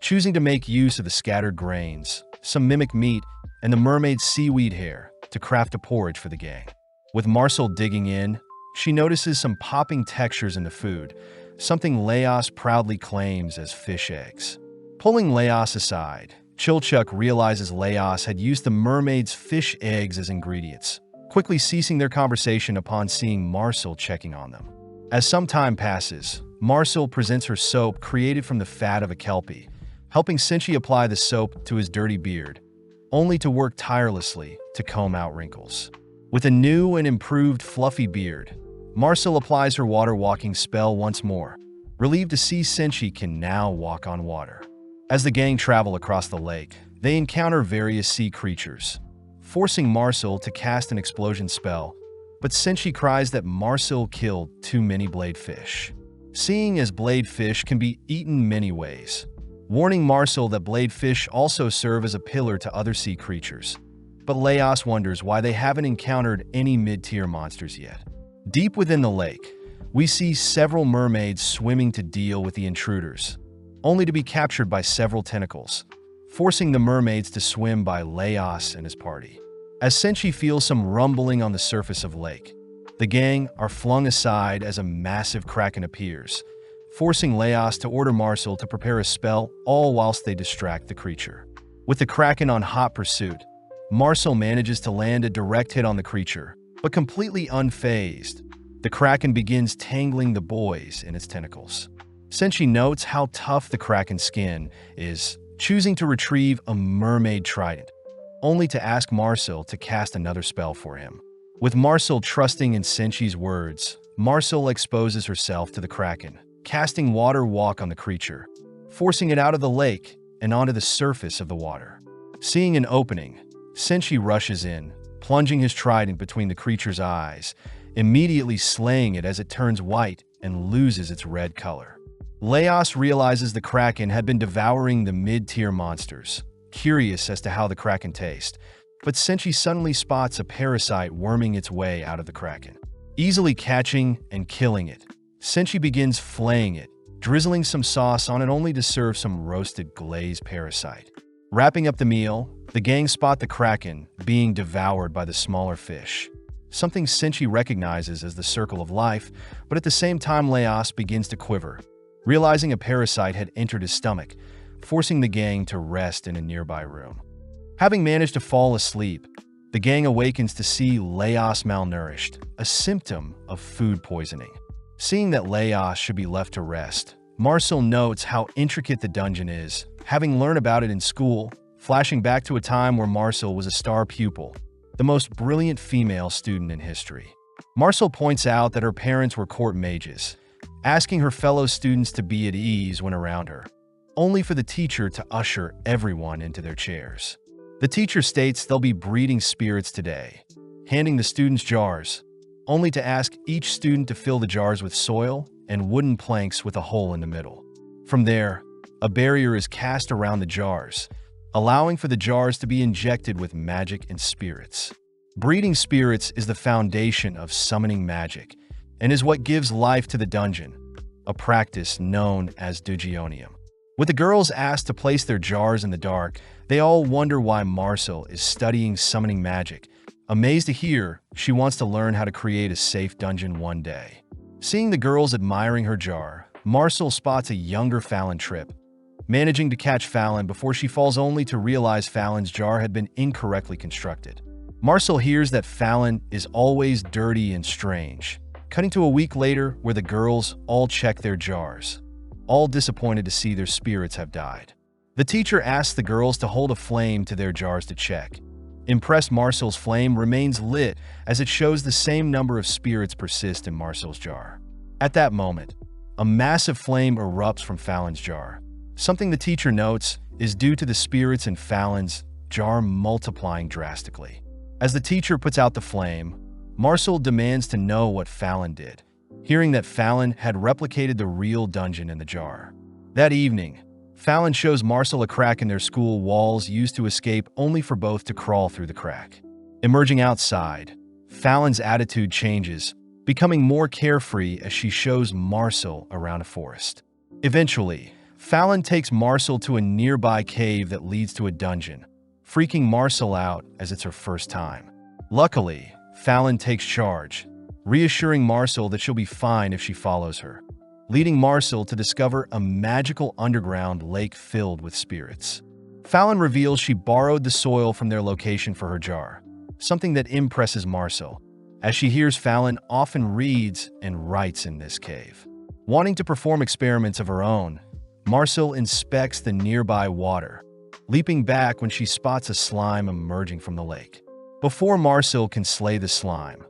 choosing to make use of the scattered grains, some mimic meat, and the mermaid's seaweed hair to craft a porridge for the gang. With Marcel digging in, she notices some popping textures in the food, something Leos proudly claims as fish eggs. Pulling Leos aside, Chilchuck realizes Leos had used the mermaid's fish eggs as ingredients, quickly ceasing their conversation upon seeing Marcel checking on them. As some time passes, Marcel presents her soap created from the fat of a kelpie, helping Senshi apply the soap to his dirty beard, only to work tirelessly to comb out wrinkles. With a new and improved fluffy beard, Marcel applies her water-walking spell once more, relieved to see Senshi can now walk on water. As the gang travel across the lake, they encounter various sea creatures, forcing Marcel to cast an explosion spell, but Senshi cries that Marcel killed too many bladefish. Seeing as bladefish can be eaten many ways, warning Marcel that bladefish also serve as a pillar to other sea creatures. But Leos wonders why they haven't encountered any mid-tier monsters yet. Deep within the lake, we see several mermaids swimming to deal with the intruders, only to be captured by several tentacles, forcing the mermaids to swim by Leos and his party. As Senshi feels some rumbling on the surface of the lake, the gang are flung aside as a massive kraken appears, forcing Leos to order Marcel to prepare a spell, all whilst they distract the creature. With the kraken on hot pursuit, Marcel manages to land a direct hit on the creature, but completely unfazed, the kraken begins tangling the boys in its tentacles. Senshi notes how tough the kraken's skin is, choosing to retrieve a mermaid trident, only to ask Marcel to cast another spell for him. With Marcel trusting in Senshi's words, Marcel exposes herself to the kraken, casting water walk on the creature, forcing it out of the lake and onto the surface of the water. Seeing an opening, Senshi rushes in, plunging his trident between the creature's eyes, immediately slaying it as it turns white and loses its red color. Leos realizes the kraken had been devouring the mid-tier monsters, curious as to how the kraken tastes, but Senshi suddenly spots a parasite worming its way out of the kraken. Easily catching and killing it, Senshi begins flaying it, drizzling some sauce on it only to serve some roasted glazed parasite. Wrapping up the meal, the gang spot the kraken being devoured by the smaller fish, something Senshi recognizes as the circle of life, but at the same time Leos begins to quiver, realizing a parasite had entered his stomach, forcing the gang to rest in a nearby room. Having managed to fall asleep, the gang awakens to see Leos malnourished, a symptom of food poisoning. Seeing that Leos should be left to rest, Marcel notes how intricate the dungeon is, having learned about it in school, flashing back to a time where Marcel was a star pupil, the most brilliant female student in history. Marcel points out that her parents were court mages, asking her fellow students to be at ease when around her, only for the teacher to usher everyone into their chairs. The teacher states they'll be breeding spirits today, handing the students jars, only to ask each student to fill the jars with soil and wooden planks with a hole in the middle. From there, a barrier is cast around the jars, allowing for the jars to be injected with magic and spirits. Breeding spirits is the foundation of summoning magic and is what gives life to the dungeon, a practice known as Dugionium. With the girls asked to place their jars in the dark, they all wonder why Marcel is studying summoning magic, amazed to hear she wants to learn how to create a safe dungeon one day. Seeing the girls admiring her jar, Marcel spots a younger Fallon trip, managing to catch Fallon before she falls only to realize Fallon's jar had been incorrectly constructed. Marcel hears that Fallon is always dirty and strange, cutting to a week later where the girls all check their jars, all disappointed to see their spirits have died. The teacher asks the girls to hold a flame to their jars to check. Impressed, Marcel's flame remains lit as it shows the same number of spirits persist in Marcel's jar. At that moment, a massive flame erupts from Fallon's jar. Something the teacher notes is due to the spirits in Fallon's jar multiplying drastically. As the teacher puts out the flame, Marcel demands to know what Fallon did, hearing that Fallon had replicated the real dungeon in the jar. That evening, Fallon shows Marcel a crack in their school walls used to escape, only for both to crawl through the crack. Emerging outside, Fallon's attitude changes, becoming more carefree as she shows Marcel around a forest. Eventually, Fallon takes Marcel to a nearby cave that leads to a dungeon, freaking Marcel out as it's her first time. Luckily, Fallon takes charge, reassuring Marcel that she'll be fine if she follows her, leading Marcel to discover a magical underground lake filled with spirits. Fallon reveals she borrowed the soil from their location for her jar, something that impresses Marcel, as she hears Fallon often reads and writes in this cave. Wanting to perform experiments of her own, Marcel inspects the nearby water, leaping back when she spots a slime emerging from the lake. Before Marcel can slay the slime,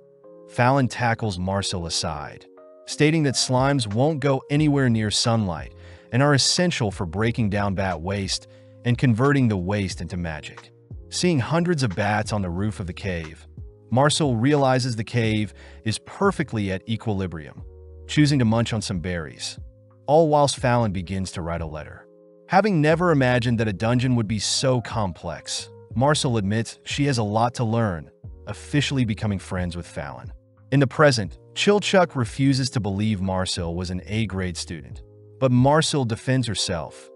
Fallon tackles Marcel aside, stating that slimes won't go anywhere near sunlight and are essential for breaking down bat waste and converting the waste into magic. Seeing hundreds of bats on the roof of the cave, Marcel realizes the cave is perfectly at equilibrium, choosing to munch on some berries, all whilst Fallon begins to write a letter. Having never imagined that a dungeon would be so complex, Marcel admits she has a lot to learn, officially becoming friends with Fallon. In the present, Chilchuck refuses to believe Marcel was an A-grade student, but Marcel defends herself,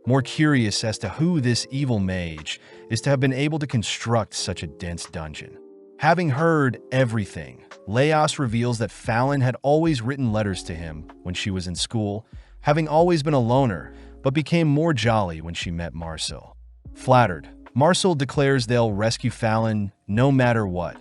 more curious as to who this evil mage is to have been able to construct such a dense dungeon. Having heard everything, Leos reveals that Fallon had always written letters to him when she was in school, having always been a loner, but became more jolly when she met Marcel. Flattered, Marcel declares they'll rescue Fallon no matter what,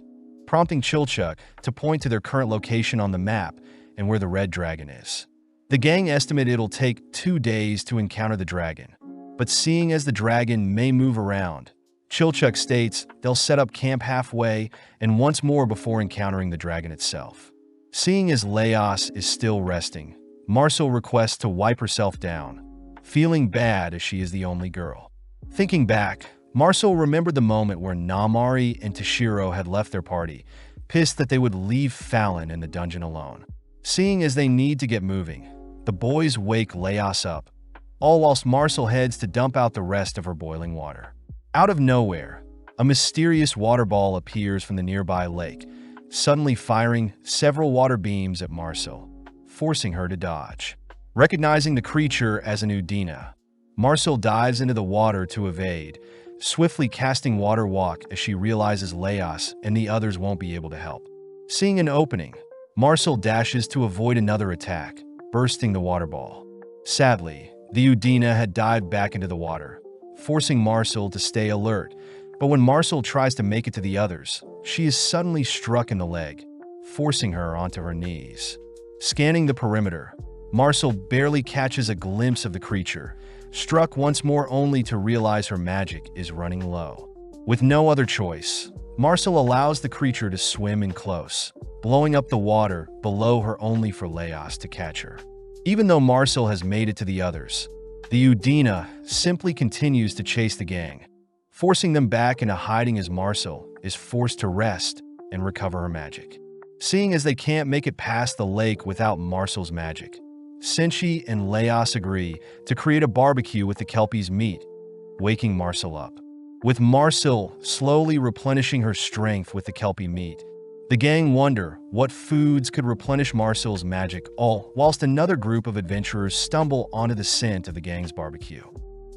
prompting Chilchuck to point to their current location on the map and where the red dragon is. The gang estimate it'll take 2 days to encounter the dragon, but seeing as the dragon may move around, Chilchuck states they'll set up camp halfway and once more before encountering the dragon itself. Seeing as Leos is still resting, Marcel requests to wipe herself down, feeling bad as she is the only girl. Thinking back, Marcel remembered the moment where Namari and Toshiro had left their party, pissed that they would leave Fallon in the dungeon alone. Seeing as they need to get moving, the boys wake Leos up, all whilst Marcel heads to dump out the rest of her boiling water. Out of nowhere, a mysterious water ball appears from the nearby lake, suddenly firing several water beams at Marcel, forcing her to dodge. Recognizing the creature as an Udina, Marcel dives into the water to evade, swiftly casting Water Walk as she realizes Leos and the others won't be able to help. Seeing an opening, Marcel dashes to avoid another attack, bursting the water ball. Sadly, the Udina had dived back into the water, forcing Marcel to stay alert, but when Marcel tries to make it to the others, she is suddenly struck in the leg, forcing her onto her knees. Scanning the perimeter, Marcel barely catches a glimpse of the creature, struck once more only to realize her magic is running low. With no other choice, Marcel allows the creature to swim in close, blowing up the water below her only for Leos to catch her. Even though Marcel has made it to the others, the Udina simply continues to chase the gang, forcing them back into hiding as Marcel is forced to rest and recover her magic. Seeing as they can't make it past the lake without Marcel's magic, Senshi and Leos agree to create a barbecue with the Kelpie's meat, waking Marcel up. With Marcel slowly replenishing her strength with the Kelpie meat, the gang wonder what foods could replenish Marcel's magic, all whilst another group of adventurers stumble onto the scent of the gang's barbecue.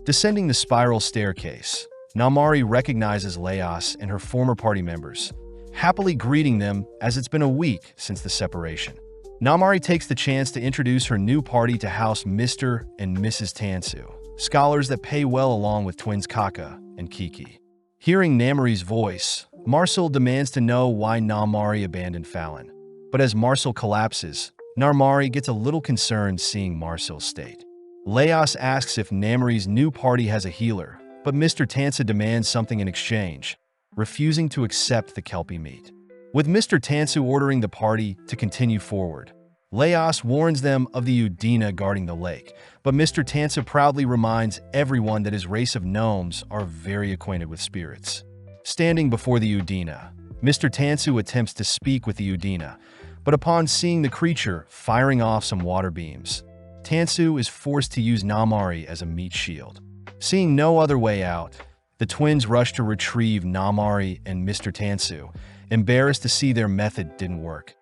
Descending the spiral staircase, Namari recognizes Leos and her former party members, happily greeting them as it's been a week since the separation. Namari takes the chance to introduce her new party to House Mr. and Mrs. Tansu, scholars that pay well along with twins Kaka and Kiki. Hearing Namari's voice, Marcel demands to know why Namari abandoned Fallon. But as Marcel collapses, Namari gets a little concerned seeing Marcel's state. Leos asks if Namari's new party has a healer, but Mr. Tansu demands something in exchange, refusing to accept the Kelpie meat. With Mr. Tansu ordering the party to continue forward, Leos warns them of the Udina guarding the lake, but Mr. Tansu proudly reminds everyone that his race of gnomes are very acquainted with spirits. Standing before the Udina, Mr. Tansu attempts to speak with the Udina, but upon seeing the creature firing off some water beams, Tansu is forced to use Namari as a meat shield. Seeing no other way out, the twins rush to retrieve Namari and Mr. Tansu, embarrassed to see their method didn't work,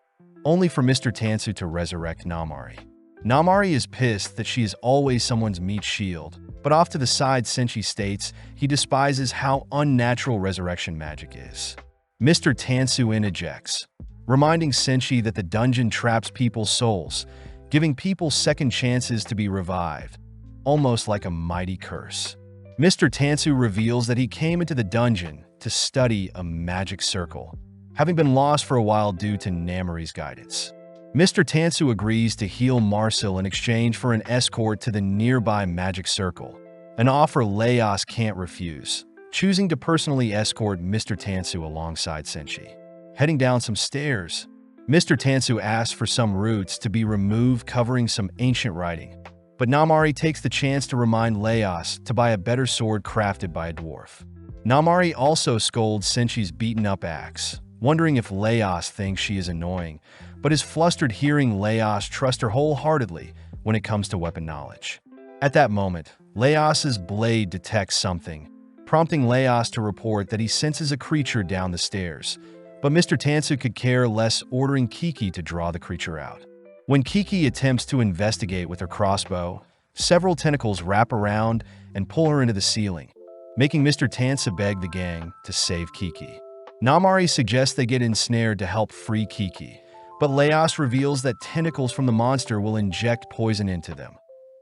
only for Mr. Tansu to resurrect Namari. Namari is pissed that she is always someone's meat shield, but off to the side Senshi states he despises how unnatural resurrection magic is. Mr. Tansu interjects, reminding Senshi that the dungeon traps people's souls, giving people second chances to be revived, almost like a mighty curse. Mr. Tansu reveals that he came into the dungeon to study a magic circle, having been lost for a while due to Namari's guidance. Mr. Tansu agrees to heal Marcel in exchange for an escort to the nearby magic circle, an offer Leos can't refuse, choosing to personally escort Mr. Tansu alongside Senshi. Heading down some stairs, Mr. Tansu asks for some roots to be removed covering some ancient writing, but Namari takes the chance to remind Leos to buy a better sword crafted by a dwarf. Namari also scolds Senshi's beaten-up axe, wondering if Leos thinks she is annoying, but is flustered hearing Leos trust her wholeheartedly when it comes to weapon knowledge. At that moment, Leos's blade detects something, prompting Leos to report that he senses a creature down the stairs, but Mr. Tansu could care less, ordering Kiki to draw the creature out. When Kiki attempts to investigate with her crossbow, several tentacles wrap around and pull her into the ceiling, making Mr. Tansu beg the gang to save Kiki. Namari suggests they get ensnared to help free Kiki, but Leos reveals that tentacles from the monster will inject poison into them,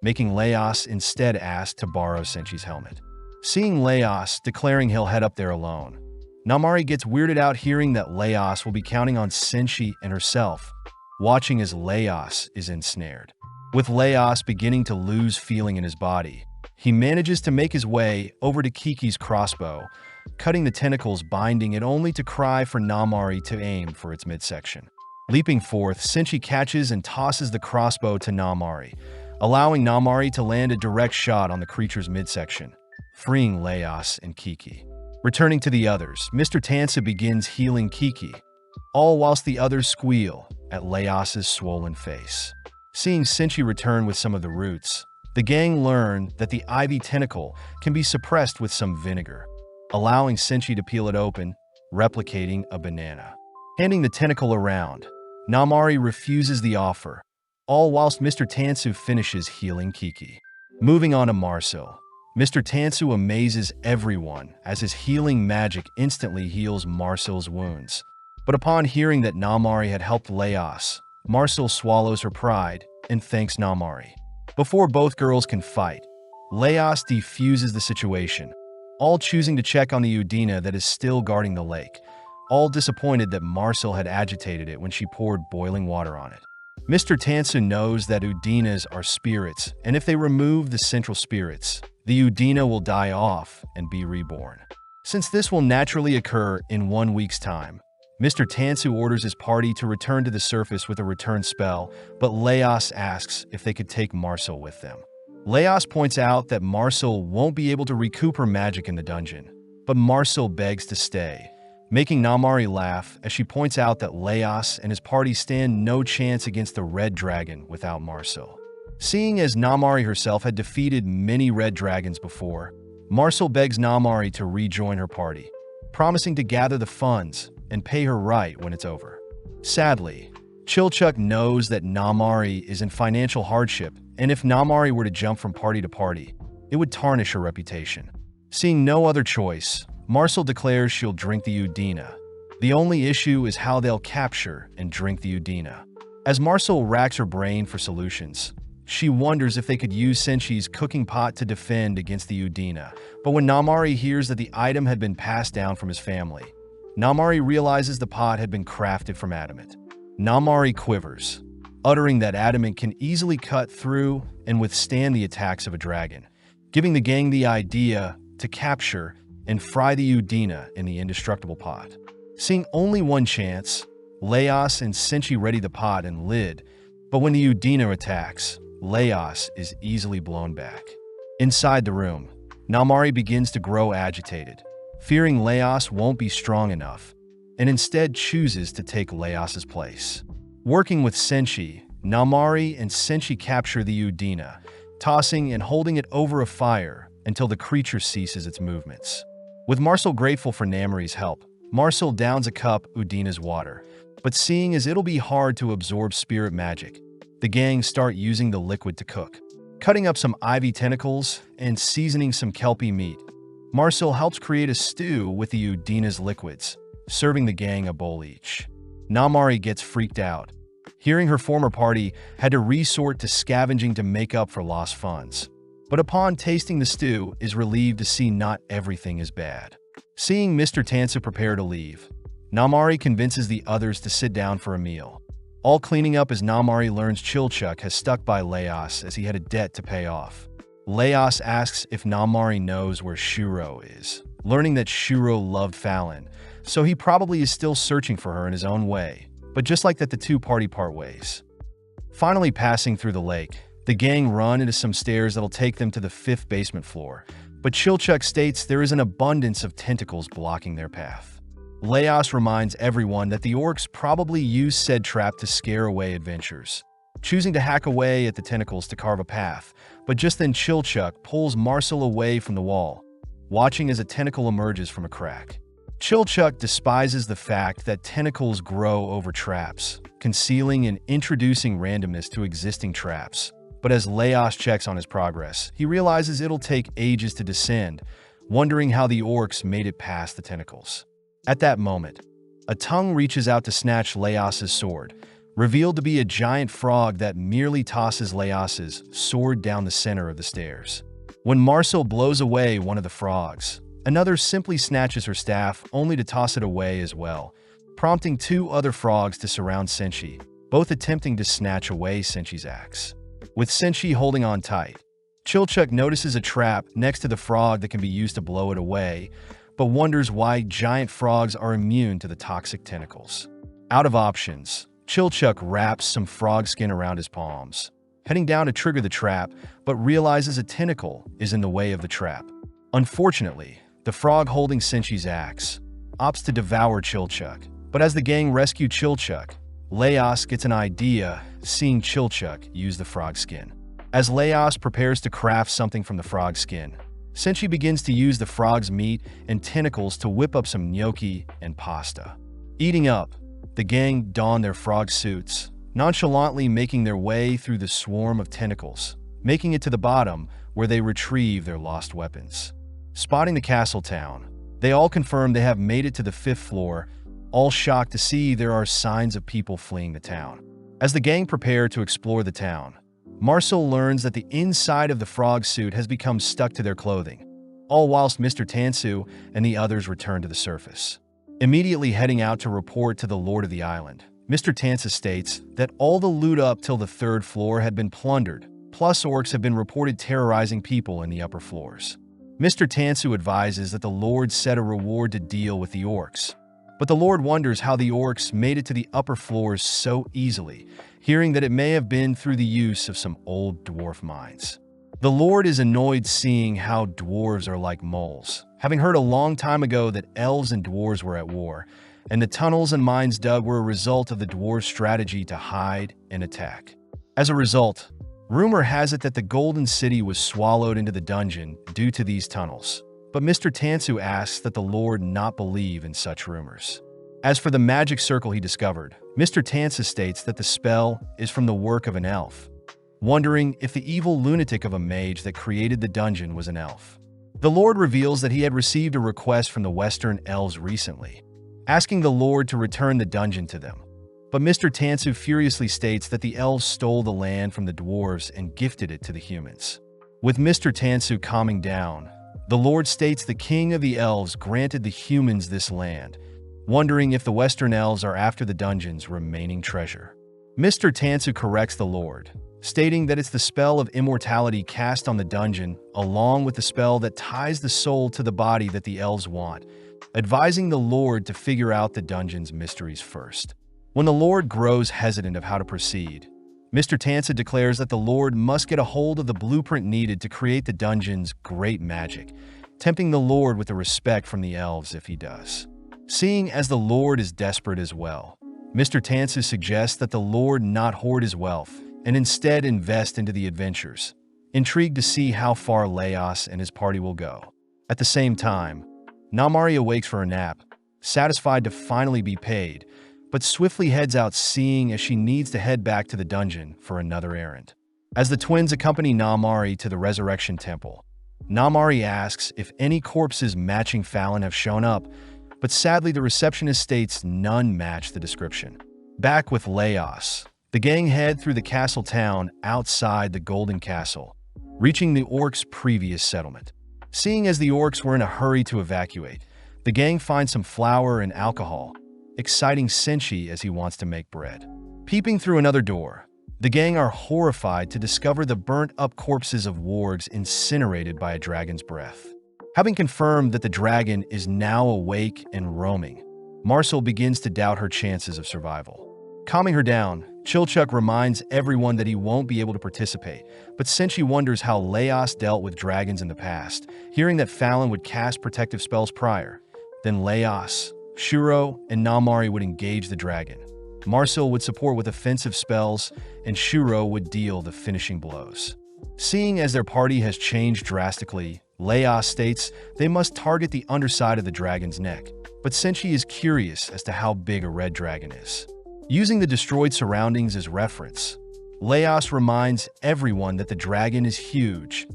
making Leos instead ask to borrow Senshi's helmet. Seeing Leos declaring he'll head up there alone, Namari gets weirded out hearing that Leos will be counting on Senshi and herself, watching as Leos is ensnared. With Leos beginning to lose feeling in his body, he manages to make his way over to Kiki's crossbow, cutting the tentacles binding it only to cry for Namari to aim for its midsection. Leaping forth, Senshi catches and tosses the crossbow to Namari, allowing Namari to land a direct shot on the creature's midsection, freeing Leos and Kiki. Returning to the others, Mr. Tansu begins healing Kiki, all whilst the others squeal at Leos's swollen face. Seeing Senshi return with some of the roots, the gang learn that the ivy tentacle can be suppressed with some vinegar, allowing Senshi to peel it open, replicating a banana. Handing the tentacle around, Namari refuses the offer, all whilst Mr. Tansu finishes healing Kiki. Moving on to Marcel, Mr. Tansu amazes everyone as his healing magic instantly heals Marcel's wounds. But upon hearing that Namari had helped Leos, Marcel swallows her pride and thanks Namari. Before both girls can fight, Leos defuses the situation, all choosing to check on the Udina that is still guarding the lake, all disappointed that Marcel had agitated it when she poured boiling water on it. Mr. Tansu knows that Udinas are spirits, and if they remove the central spirits, the Udina will die off and be reborn. Since this will naturally occur in 1 week's time, Mr. Tansu orders his party to return to the surface with a return spell, but Leos asks if they could take Marcel with them. Leos points out that Marcel won't be able to recoup her magic in the dungeon, but Marcel begs to stay, making Namari laugh as she points out that Leos and his party stand no chance against the Red Dragon without Marcel. Seeing as Namari herself had defeated many Red Dragons before, Marcel begs Namari to rejoin her party, promising to gather the funds and pay her right when it's over. Sadly, Chilchuck knows that Namari is in financial hardship, and if Namari were to jump from party to party, it would tarnish her reputation. Seeing no other choice, Marcel declares she'll drink the Udina. The only issue is how they'll capture and drink the Udina. As Marcel racks her brain for solutions, she wonders if they could use Senshi's cooking pot to defend against the Udina, but when Namari hears that the item had been passed down from his family, Namari realizes the pot had been crafted from adamant. Namari quivers, uttering that adamant can easily cut through and withstand the attacks of a dragon, giving the gang the idea to capture and fry the Udina in the indestructible pot. Seeing only one chance, Leos and Senshi ready the pot and lid, but when the Udina attacks, Leos is easily blown back. Inside the room, Namari begins to grow agitated, fearing Leos won't be strong enough, and instead chooses to take Leos's place. Working with Senshi, Namari and Senshi capture the Udina, tossing and holding it over a fire until the creature ceases its movements. With Marcel grateful for Namari's help, Marcel downs a cup Udina's water, but seeing as it'll be hard to absorb spirit magic, the gang start using the liquid to cook. Cutting up some ivy tentacles and seasoning some kelpie meat, Marcel helps create a stew with the Udina's liquids, serving the gang a bowl each. Namari gets freaked out, hearing her former party had to resort to scavenging to make up for lost funds. But upon tasting the stew, is relieved to see not everything is bad. Seeing Mr. Tansu prepare to leave, Namari convinces the others to sit down for a meal, all cleaning up as Namari learns Chilchuck has stuck by Leos as he had a debt to pay off. Leos asks if Namari knows where Shuro is, learning that Shuro loved Fallon, so he probably is still searching for her in his own way, but just like that the two party part ways. Finally passing through the lake, the gang run into some stairs that'll take them to the 5th basement floor, but Chilchuk states there is an abundance of tentacles blocking their path. Leos reminds everyone that the orcs probably used said trap to scare away adventurers, choosing to hack away at the tentacles to carve a path, but just then Chilchuk pulls Marcel away from the wall, watching as a tentacle emerges from a crack. Chilchuk despises the fact that tentacles grow over traps, concealing and introducing randomness to existing traps. But as Leos checks on his progress, he realizes it'll take ages to descend, wondering how the orcs made it past the tentacles. At that moment, a tongue reaches out to snatch Leos's sword, revealed to be a giant frog that merely tosses Leos's sword down the center of the stairs. When Marcel blows away one of the frogs, another simply snatches her staff only to toss it away as well, prompting 2 other frogs to surround Senshi, both attempting to snatch away Senshi's axe. With Senshi holding on tight, Chilchuk notices a trap next to the frog that can be used to blow it away, but wonders why giant frogs are immune to the toxic tentacles. Out of options, Chilchuk wraps some frog skin around his palms, heading down to trigger the trap, but realizes a tentacle is in the way of the trap. Unfortunately, the frog holding Senshi's axe opts to devour Chilchuk, but as the gang rescue Chilchuk, Leos gets an idea seeing Chilchuk use the frog skin. As Leos prepares to craft something from the frog skin, Senshi begins to use the frog's meat and tentacles to whip up some gnocchi and pasta. Eating up, the gang don their frog suits, nonchalantly making their way through the swarm of tentacles, making it to the bottom where they retrieve their lost weapons. Spotting the castle town, they all confirm they have made it to the 5th floor, all shocked to see there are signs of people fleeing the town. As the gang prepare to explore the town, Marcel learns that the inside of the frog suit has become stuck to their clothing, all whilst Mr. Tansu and the others return to the surface. Immediately heading out to report to the Lord of the Island, Mr. Tansu states that all the loot up till the 3rd floor had been plundered, plus orcs have been reported terrorizing people in the upper floors. Mr. Tansu advises that the Lord set a reward to deal with the orcs, but the Lord wonders how the orcs made it to the upper floors so easily, hearing that it may have been through the use of some old dwarf mines. The Lord is annoyed seeing how dwarves are like moles, having heard a long time ago that elves and dwarves were at war, and the tunnels and mines dug were a result of the dwarves' strategy to hide and attack. As a result, rumor has it that the Golden City was swallowed into the dungeon due to these tunnels. But Mr. Tansu asks that the Lord not believe in such rumors. As for the magic circle he discovered, Mr. Tansu states that the spell is from the work of an elf, wondering if the evil lunatic of a mage that created the dungeon was an elf. The Lord reveals that he had received a request from the Western elves recently, asking the Lord to return the dungeon to them. But Mr. Tansu furiously states that the elves stole the land from the dwarves and gifted it to the humans. With Mr. Tansu calming down, the Lord states the king of the elves granted the humans this land, wondering if the Western elves are after the dungeon's remaining treasure. Mr. Tansu corrects the Lord, stating that it's the spell of immortality cast on the dungeon, along with the spell that ties the soul to the body that the elves want, advising the Lord to figure out the dungeon's mysteries first. When the Lord grows hesitant of how to proceed, Mr. Tansu declares that the Lord must get a hold of the blueprint needed to create the dungeon's great magic, tempting the Lord with the respect from the elves if he does. Seeing as the Lord is desperate as well, Mr. Tansu suggests that the Lord not hoard his wealth and instead invest into the adventures, intrigued to see how far Leos and his party will go. At the same time, Namari awakes for a nap, satisfied to finally be paid, but swiftly heads out seeing as she needs to head back to the dungeon for another errand. As the twins accompany Namari to the Resurrection Temple, Namari asks if any corpses matching Fallon have shown up, but sadly the receptionist states none match the description. Back with Leos, the gang head through the castle town outside the Golden Castle, reaching the orcs' previous settlement. Seeing as the orcs were in a hurry to evacuate, the gang finds some flour and alcohol, exciting Senshi as he wants to make bread. Peeping through another door, The gang are horrified to discover the burnt-up corpses of wargs incinerated by a dragon's breath. Having confirmed that the dragon is now awake and roaming, Marcel begins to doubt her chances of survival. Calming her down, Chilchuck reminds everyone that he won't be able to participate, but Senshi wonders how Laos dealt with dragons in the past, hearing that Fallon would cast protective spells prior. Then Laos, Shuro, and Namari would engage the dragon. Marcel would support with offensive spells, and Shuro would deal the finishing blows. Seeing as their party has changed drastically, Laos states they must target the underside of the dragon's neck, but Senshi is curious as to how big a red dragon is. Using the destroyed surroundings as reference, Laos reminds everyone that the dragon is huge,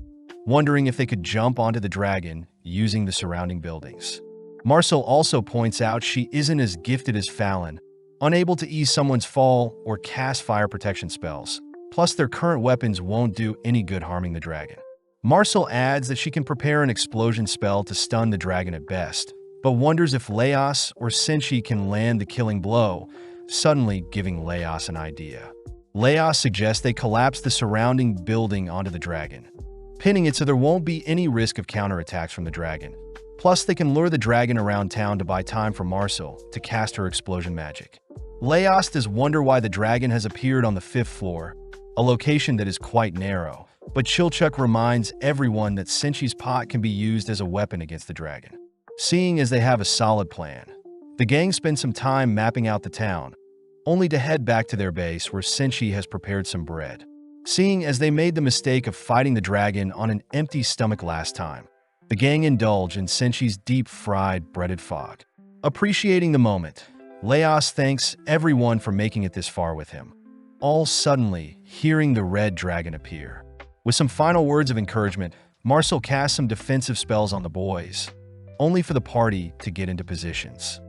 wondering if they could jump onto the dragon using the surrounding buildings. Marcel also points out she isn't as gifted as Fallon, unable to ease someone's fall or cast fire protection spells. Plus, their current weapons won't do any good harming the dragon. Marcel adds that she can prepare an explosion spell to stun the dragon at best, but wonders if Laos or Senshi can land the killing blow, suddenly giving Laos an idea. Laos suggests they collapse the surrounding building onto the dragon, pinning it so there won't be any risk of counterattacks from the dragon. Plus, they can lure the dragon around town to buy time for Marcel to cast her explosion magic. Laos does wonder why the dragon has appeared on the 5th floor, a location that is quite narrow, but Chilchuck reminds everyone that Senshi's pot can be used as a weapon against the dragon. Seeing as they have a solid plan, the gang spends some time mapping out the town, only to head back to their base where Senshi has prepared some bread. Seeing as they made the mistake of fighting the dragon on an empty stomach last time, the gang indulge in Senshi's deep-fried breaded fog. Appreciating the moment, Laos thanks everyone for making it this far with him, all suddenly hearing the red dragon appear. With some final words of encouragement, Marcel casts some defensive spells on the boys, only for the party to get into positions.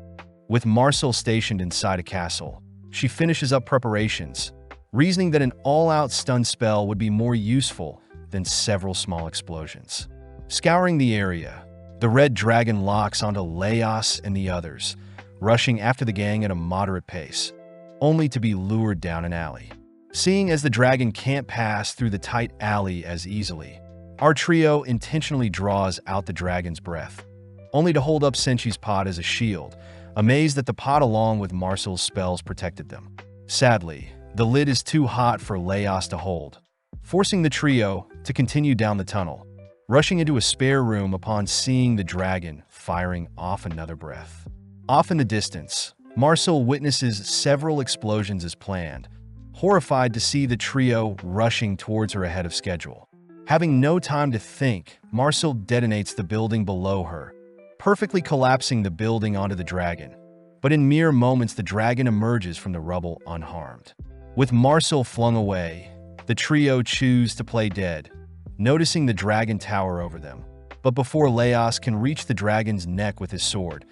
With Marcel stationed inside a castle, she finishes up preparations, reasoning that an all-out stun spell would be more useful than several small explosions. Scouring the area, the red dragon locks onto Laos and the others, rushing after the gang at a moderate pace, only to be lured down an alley. Seeing as the dragon can't pass through the tight alley as easily, our trio intentionally draws out the dragon's breath, only to hold up Senshi's pot as a shield, amazed that the pot along with Marcel's spells protected them. Sadly, the lid is too hot for Laos to hold, forcing the trio to continue down the tunnel, rushing into a spare room upon seeing the dragon firing off another breath. Off in the distance, Marcel witnesses several explosions as planned, horrified to see the trio rushing towards her ahead of schedule. Having no time to think, Marcel detonates the building below her, perfectly collapsing the building onto the dragon. But in mere moments, the dragon emerges from the rubble unharmed. With Marcel flung away, the trio choose to play dead, noticing the dragon tower over them. But before Laos can reach the dragon's neck with his sword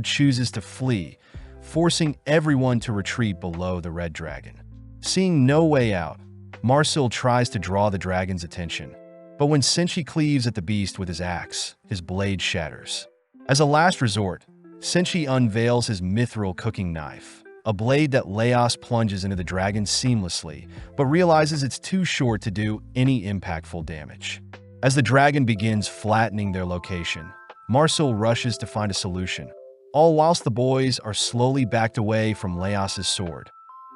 chooses to flee, forcing everyone to retreat below the red dragon. Seeing no way out, Marcel tries to draw the dragon's attention, but when Senshi cleaves at the beast with his axe, his blade shatters. As a last resort, Senshi unveils his mithril cooking knife, a blade that Laos plunges into the dragon seamlessly, but realizes it's too short to do any impactful damage. As the dragon begins flattening their location, Marcel rushes to find a solution, all whilst the boys are slowly backed away from Laos's sword,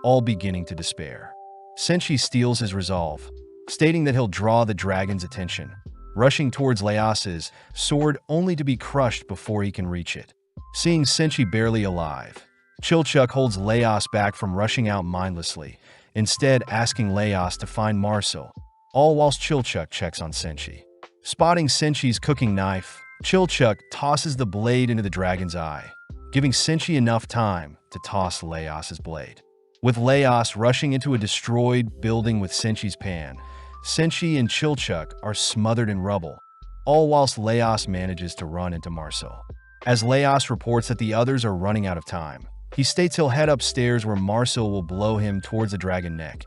all beginning to despair. Senshi steals his resolve, stating that he'll draw the dragon's attention, rushing towards Laos's sword only to be crushed before he can reach it. Seeing Senshi barely alive, Chilchuck holds Laos back from rushing out mindlessly, instead asking Laos to find Marcel, all whilst Chilchuck checks on Senshi. Spotting Senshi's cooking knife, Chilchuck tosses the blade into the dragon's eye, giving Senshi enough time to toss Laos's blade. With Laos rushing into a destroyed building with Senshi's pan, Senshi and Chilchuck are smothered in rubble, all whilst Laos manages to run into Marcel. As Laos reports that the others are running out of time, he states he'll head upstairs where Marcel will blow him towards the dragon neck,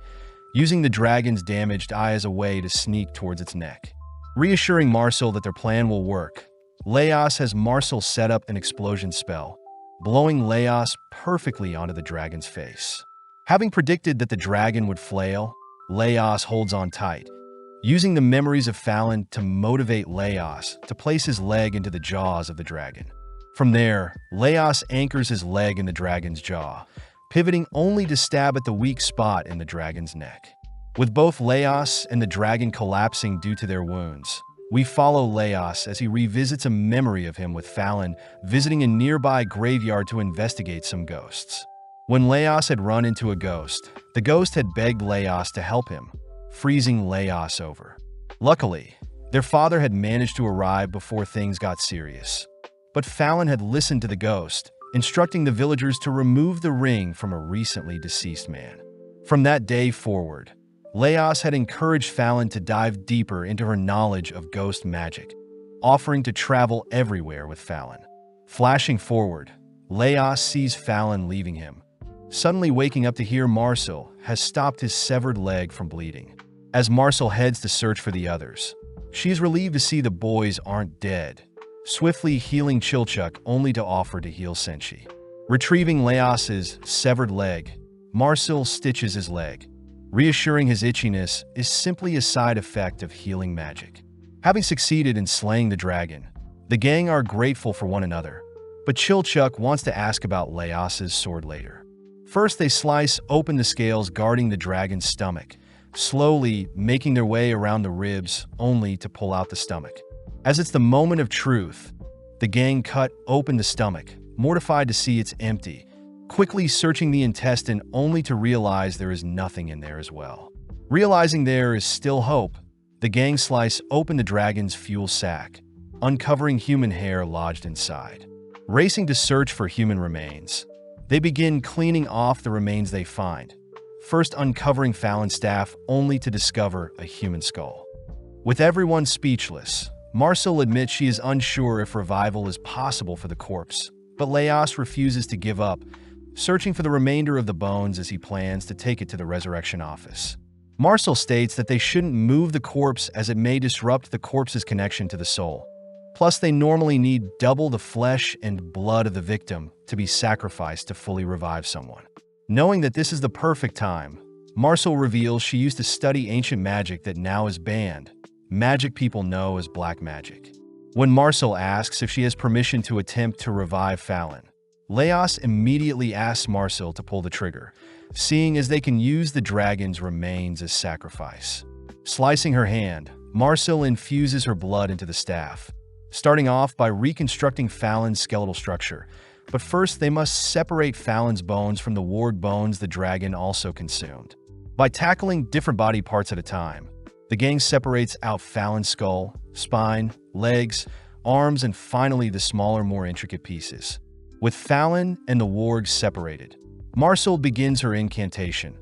using the dragon's damaged eye as a way to sneak towards its neck. Reassuring Marcel that their plan will work, Laos has Marcel set up an explosion spell, blowing Laos perfectly onto the dragon's face. Having predicted that the dragon would flail, Laos holds on tight, using the memories of Fallon to motivate Laos to place his leg into the jaws of the dragon. From there, Laos anchors his leg in the dragon's jaw, pivoting only to stab at the weak spot in the dragon's neck. With both Laos and the dragon collapsing due to their wounds, we follow Laos as he revisits a memory of him with Fallon visiting a nearby graveyard to investigate some ghosts. When Laos had run into a ghost, the ghost had begged Laos to help him, freezing Laos over. Luckily, their father had managed to arrive before things got serious. But Fallon had listened to the ghost, instructing the villagers to remove the ring from a recently deceased man. From that day forward, Laos had encouraged Fallon to dive deeper into her knowledge of ghost magic, offering to travel everywhere with Fallon. Flashing forward, Laos sees Fallon leaving him, suddenly waking up to hear Marcel has stopped his severed leg from bleeding. As Marcel heads to search for the others, she is relieved to see the boys aren't dead, swiftly healing Chilchuck only to offer to heal Senshi. Retrieving Laos's severed leg, Marcel stitches his leg, reassuring his itchiness is simply a side effect of healing magic. Having succeeded in slaying the dragon, the gang are grateful for one another, but Chilchuck wants to ask about Laos's sword later. First, they slice open the scales guarding the dragon's stomach, slowly making their way around the ribs only to pull out the stomach. As it's the moment of truth, the gang cut open the stomach, mortified to see it's empty, quickly searching the intestine only to realize there is nothing in there as well. Realizing there is still hope, the gang slice open the dragon's fuel sack, uncovering human hair lodged inside. Racing to search for human remains, they begin cleaning off the remains they find, first uncovering Fallon's staff only to discover a human skull. With everyone speechless, Marcel admits she is unsure if revival is possible for the corpse, but Laos refuses to give up, searching for the remainder of the bones as he plans to take it to the resurrection office. Marcel states that they shouldn't move the corpse as it may disrupt the corpse's connection to the soul. Plus, they normally need double the flesh and blood of the victim to be sacrificed to fully revive someone. Knowing that this is the perfect time, Marcel reveals she used to study ancient magic that now is banned, magic people know as black magic. When Marcel asks if she has permission to attempt to revive Fallon, Laos immediately asks Marcel to pull the trigger, seeing as they can use the dragon's remains as sacrifice. Slicing her hand, Marcel infuses her blood into the staff, starting off by reconstructing Fallon's skeletal structure. But first, they must separate Fallon's bones from the ward bones the dragon also consumed. By tackling different body parts at a time, the gang separates out Fallon's skull, spine, legs, arms, and finally the smaller, more intricate pieces. With Fallon and the wargs separated, Marcel begins her incantation,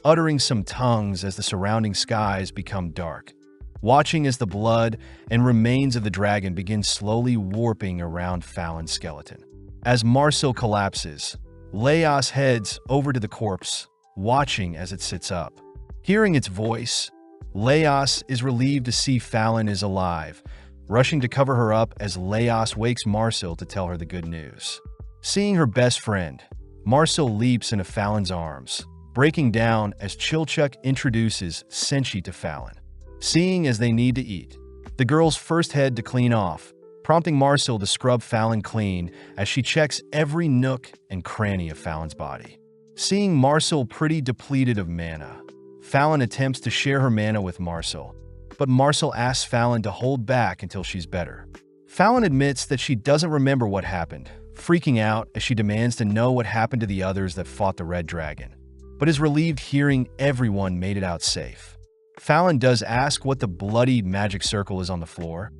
uttering some tongues as the surrounding skies become dark, watching as the blood and remains of the dragon begin slowly warping around Fallon's skeleton. As Marcel collapses, Laos heads over to the corpse, watching as it sits up. Hearing its voice, Laos is relieved to see Fallon is alive, rushing to cover her up as Laos wakes Marcel to tell her the good news. Seeing her best friend, Marcel leaps into Fallon's arms, breaking down as Chilchuck introduces Senshi to Fallon. Seeing as they need to eat, the girls first head to clean off, prompting Marcel to scrub Fallon clean as she checks every nook and cranny of Fallon's body. Seeing Marcel pretty depleted of mana, Fallon attempts to share her mana with Marcel, but Marcel asks Fallon to hold back until she's better. Fallon admits that she doesn't remember what happened, freaking out as she demands to know what happened to the others that fought the Red Dragon, but is relieved hearing everyone made it out safe. Fallon does ask what the bloody magic circle is on the floor,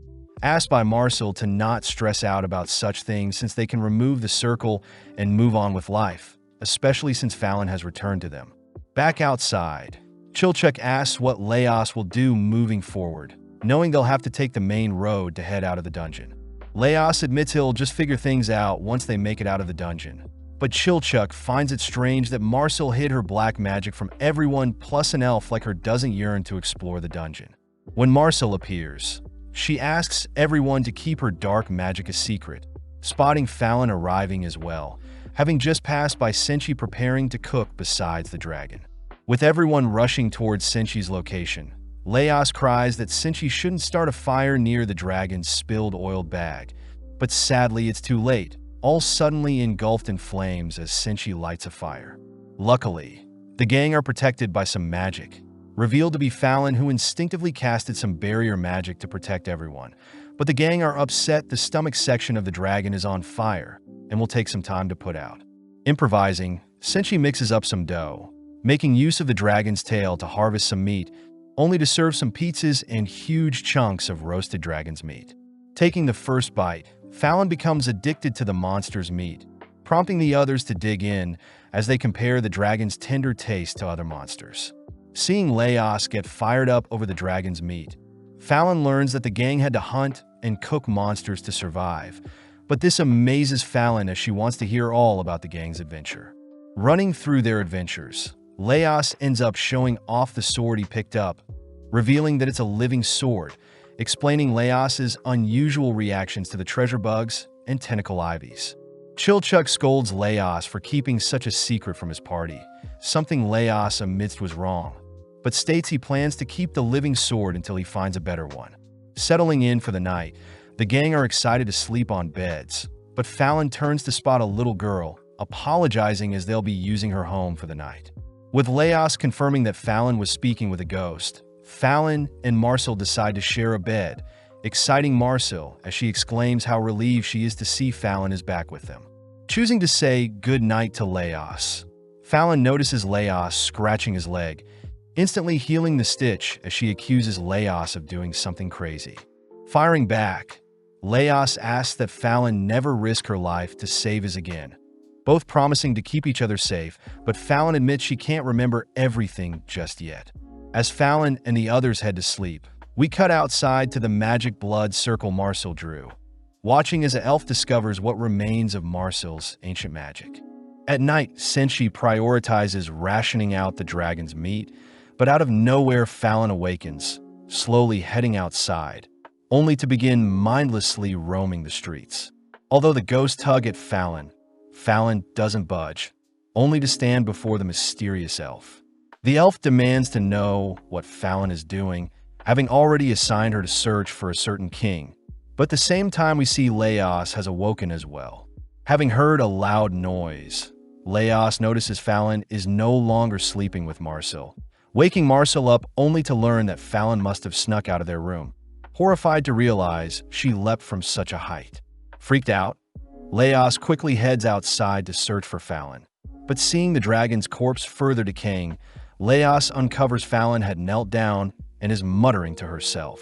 asked by Marcel to not stress out about such things since they can remove the circle and move on with life, especially since Fallon has returned to them. Back outside, Chilchuck asks what Laos will do moving forward, knowing they'll have to take the main road to head out of the dungeon. Laos admits he'll just figure things out once they make it out of the dungeon, but Chilchuck finds it strange that Marcel hid her black magic from everyone plus an elf like her doesn't yearn to explore the dungeon. When Marcel appears, she asks everyone to keep her dark magic a secret, spotting Fallon arriving as well, having just passed by Senshi preparing to cook beside the dragon. With everyone rushing towards Senshi's location, Leos cries that Senshi shouldn't start a fire near the dragon's spilled oiled bag, but sadly it's too late, all suddenly engulfed in flames as Senshi lights a fire. Luckily, the gang are protected by some magic, revealed to be Fallon, who instinctively casted some barrier magic to protect everyone. But the gang are upset the stomach section of the dragon is on fire and will take some time to put out. Improvising, Senshi mixes up some dough, making use of the dragon's tail to harvest some meat, only to serve some pizzas and huge chunks of roasted dragon's meat. Taking the first bite, Fallon becomes addicted to the monster's meat, prompting the others to dig in as they compare the dragon's tender taste to other monsters. Seeing Leos get fired up over the dragon's meat, Fallon learns that the gang had to hunt and cook monsters to survive, but this amazes Fallon as she wants to hear all about the gang's adventure. Running through their adventures, Leos ends up showing off the sword he picked up, revealing that it's a living sword, explaining Leos's unusual reactions to the treasure bugs and tentacle ivies. Chilchuck scolds Leos for keeping such a secret from his party, something Leos admits was wrong, but states he plans to keep the living sword until he finds a better one. Settling in for the night, the gang are excited to sleep on beds, but Fallon turns to spot a little girl, apologizing as they'll be using her home for the night. With Leos confirming that Fallon was speaking with a ghost, Fallon and Marcel decide to share a bed, exciting Marcel as she exclaims how relieved she is to see Fallon is back with them. Choosing to say good night to Leos, Fallon notices Leos scratching his leg, instantly healing the stitch as she accuses Leos of doing something crazy. Firing back, Leos asks that Fallon never risk her life to save his again, both promising to keep each other safe, but Fallon admits she can't remember everything just yet. As Fallon and the others head to sleep, we cut outside to the magic blood circle Marcel drew, watching as an elf discovers what remains of Marcel's ancient magic. At night, Senshi prioritizes rationing out the dragon's meat, but out of nowhere Fallon awakens, slowly heading outside, only to begin mindlessly roaming the streets. Although the ghosts tug at Fallon doesn't budge, only to stand before the mysterious elf. The elf demands to know what Fallon is doing, having already assigned her to search for a certain king. But at the same time, we see Leos has awoken as well. Having heard a loud noise, Leos notices Fallon is no longer sleeping with Marcel, waking Marcel up only to learn that Fallon must have snuck out of their room, horrified to realize she leapt from such a height. Freaked out, Leos quickly heads outside to search for Fallon, but seeing the dragon's corpse further decaying, Leos uncovers Fallon had knelt down and is muttering to herself.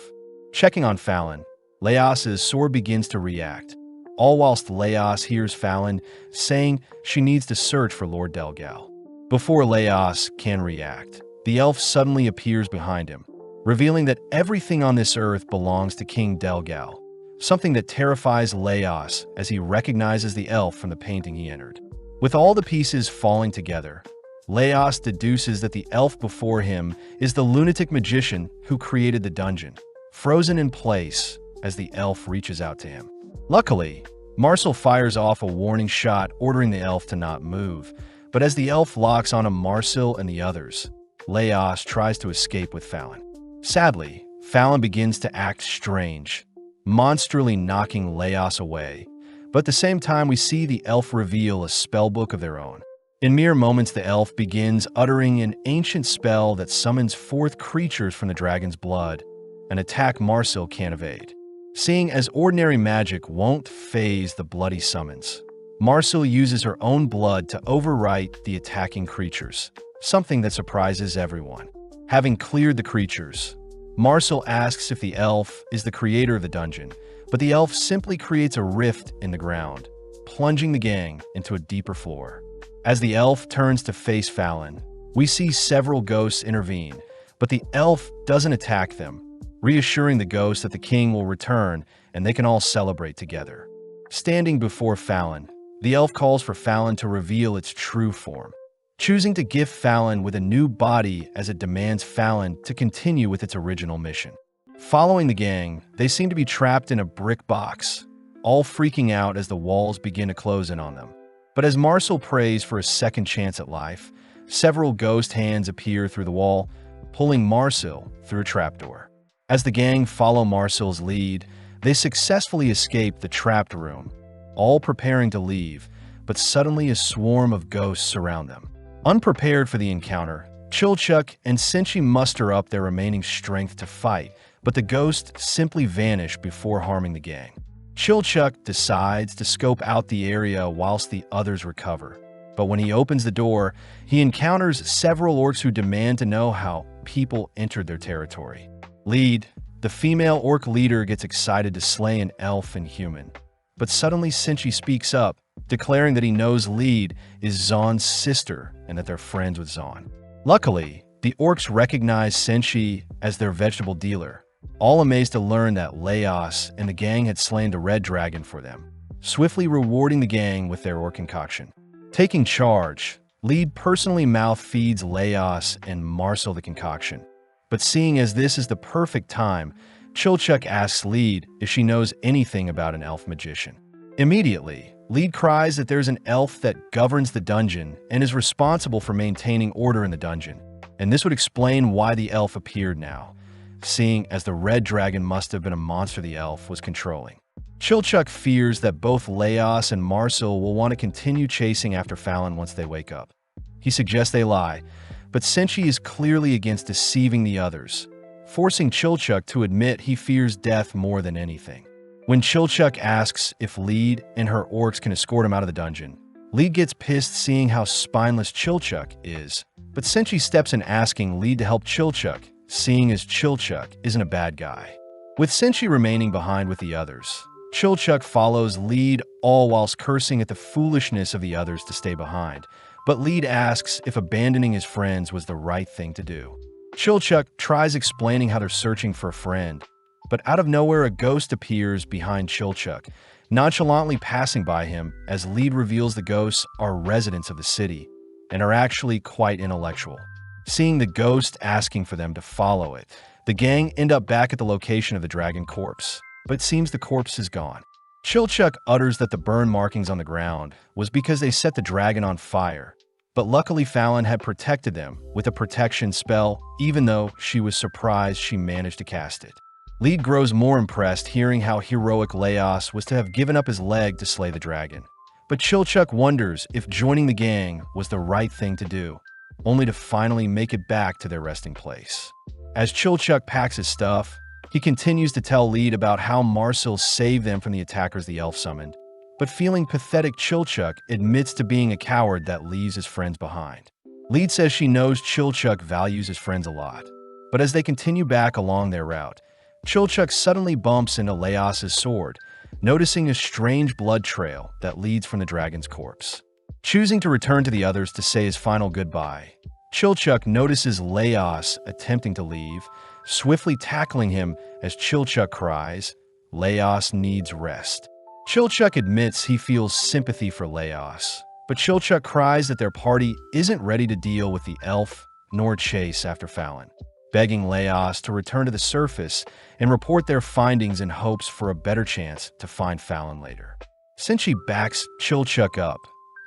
Checking on Fallon, Leos's sword begins to react, all whilst Leos hears Fallon saying she needs to search for Lord Delgal. Before Leos can react, the elf suddenly appears behind him, revealing that everything on this earth belongs to King Delgal, something that terrifies Leos as he recognizes the elf from the painting he entered. With all the pieces falling together, Leos deduces that the elf before him is the lunatic magician who created the dungeon, frozen in place as the elf reaches out to him. Luckily, Marcel fires off a warning shot ordering the elf to not move, but as the elf locks onto Marcel and the others, Leos tries to escape with Fallon. Sadly, Fallon begins to act strange, monstrally knocking Leos away, but at the same time we see the elf reveal a spellbook of their own. In mere moments, the elf begins uttering an ancient spell that summons forth creatures from the dragon's blood, an attack Marcel can't evade. Seeing as ordinary magic won't phase the bloody summons, Marcel uses her own blood to overwrite the attacking creatures, something that surprises everyone. Having cleared the creatures, Marcel asks if the elf is the creator of the dungeon, but the elf simply creates a rift in the ground, plunging the gang into a deeper floor. As the elf turns to face Fallon, we see several ghosts intervene, but the elf doesn't attack them, reassuring the ghosts that the king will return and they can all celebrate together. Standing before Fallon, the elf calls for Fallon to reveal its true form, choosing to gift Fallon with a new body as it demands Fallon to continue with its original mission. Following the gang, they seem to be trapped in a brick box, all freaking out as the walls begin to close in on them. But as Marcel prays for a second chance at life, several ghost hands appear through the wall, pulling Marcel through a trapdoor. As the gang follow Marcel's lead, they successfully escape the trapped room, all preparing to leave, but suddenly a swarm of ghosts surround them. Unprepared for the encounter, Chilchuck and Senshi muster up their remaining strength to fight, but the ghosts simply vanish before harming the gang. Chilchuck decides to scope out the area whilst the others recover. But when he opens the door, he encounters several orcs who demand to know how people entered their territory. Lead, the female orc leader, gets excited to slay an elf and human. But suddenly Senshi speaks up, declaring that he knows Lead is Zaun's sister and that they're friends with Zaun. Luckily, the orcs recognize Senshi as their vegetable dealer, all amazed to learn that Laos and the gang had slain the red dragon for them, swiftly rewarding the gang with their orc concoction. Taking charge, Lead personally mouth feeds Laos and Marcel the concoction. But seeing as this is the perfect time, Chilchuck asks Lead if she knows anything about an elf magician. Immediately, Lead cries that there's an elf that governs the dungeon and is responsible for maintaining order in the dungeon, and this would explain why the elf appeared now, seeing as the red dragon must have been a monster the elf was controlling. Chilchuck fears that both Laos and Marcel will want to continue chasing after Fallon once they wake up. He suggests they lie, but Senshi is clearly against deceiving the others, forcing Chilchuck to admit he fears death more than anything. When Chilchuck asks if Lead and her orcs can escort him out of the dungeon, Lead gets pissed seeing how spineless Chilchuck is, but Senshi steps in asking Lead to help Chilchuck, seeing as Chilchuck isn't a bad guy. With Senshi remaining behind with the others, Chilchuck follows Lead, all whilst cursing at the foolishness of the others to stay behind, but Lead asks if abandoning his friends was the right thing to do. Chilchuck tries explaining how they're searching for a friend, but out of nowhere a ghost appears behind Chilchuck, nonchalantly passing by him as Lead reveals the ghosts are residents of the city and are actually quite intellectual. Seeing the ghost asking for them to follow it, the gang end up back at the location of the dragon corpse, but it seems the corpse is gone. Chilchuck utters that the burn markings on the ground was because they set the dragon on fire, but luckily Fallon had protected them with a protection spell, even though she was surprised she managed to cast it. Lead grows more impressed hearing how heroic Laos was to have given up his leg to slay the dragon, but Chilchuck wonders if joining the gang was the right thing to do, only to finally make it back to their resting place. As Chilchuck packs his stuff, he continues to tell Lead about how Marcel saved them from the attackers the elf summoned, but feeling pathetic, Chilchuck admits to being a coward that leaves his friends behind. Lead says she knows Chilchuck values his friends a lot, but as they continue back along their route, Chilchuck suddenly bumps into Laos's sword, noticing a strange blood trail that leads from the dragon's corpse. Choosing to return to the others to say his final goodbye, Chilchuck notices Laos attempting to leave, swiftly tackling him as Chilchuck cries, "Laos needs rest." Chilchuck admits he feels sympathy for Laos, but Chilchuck cries that their party isn't ready to deal with the elf nor chase after Fallon, begging Laos to return to the surface and report their findings in hopes for a better chance to find Fallon later. Senshi backs Chilchuck up,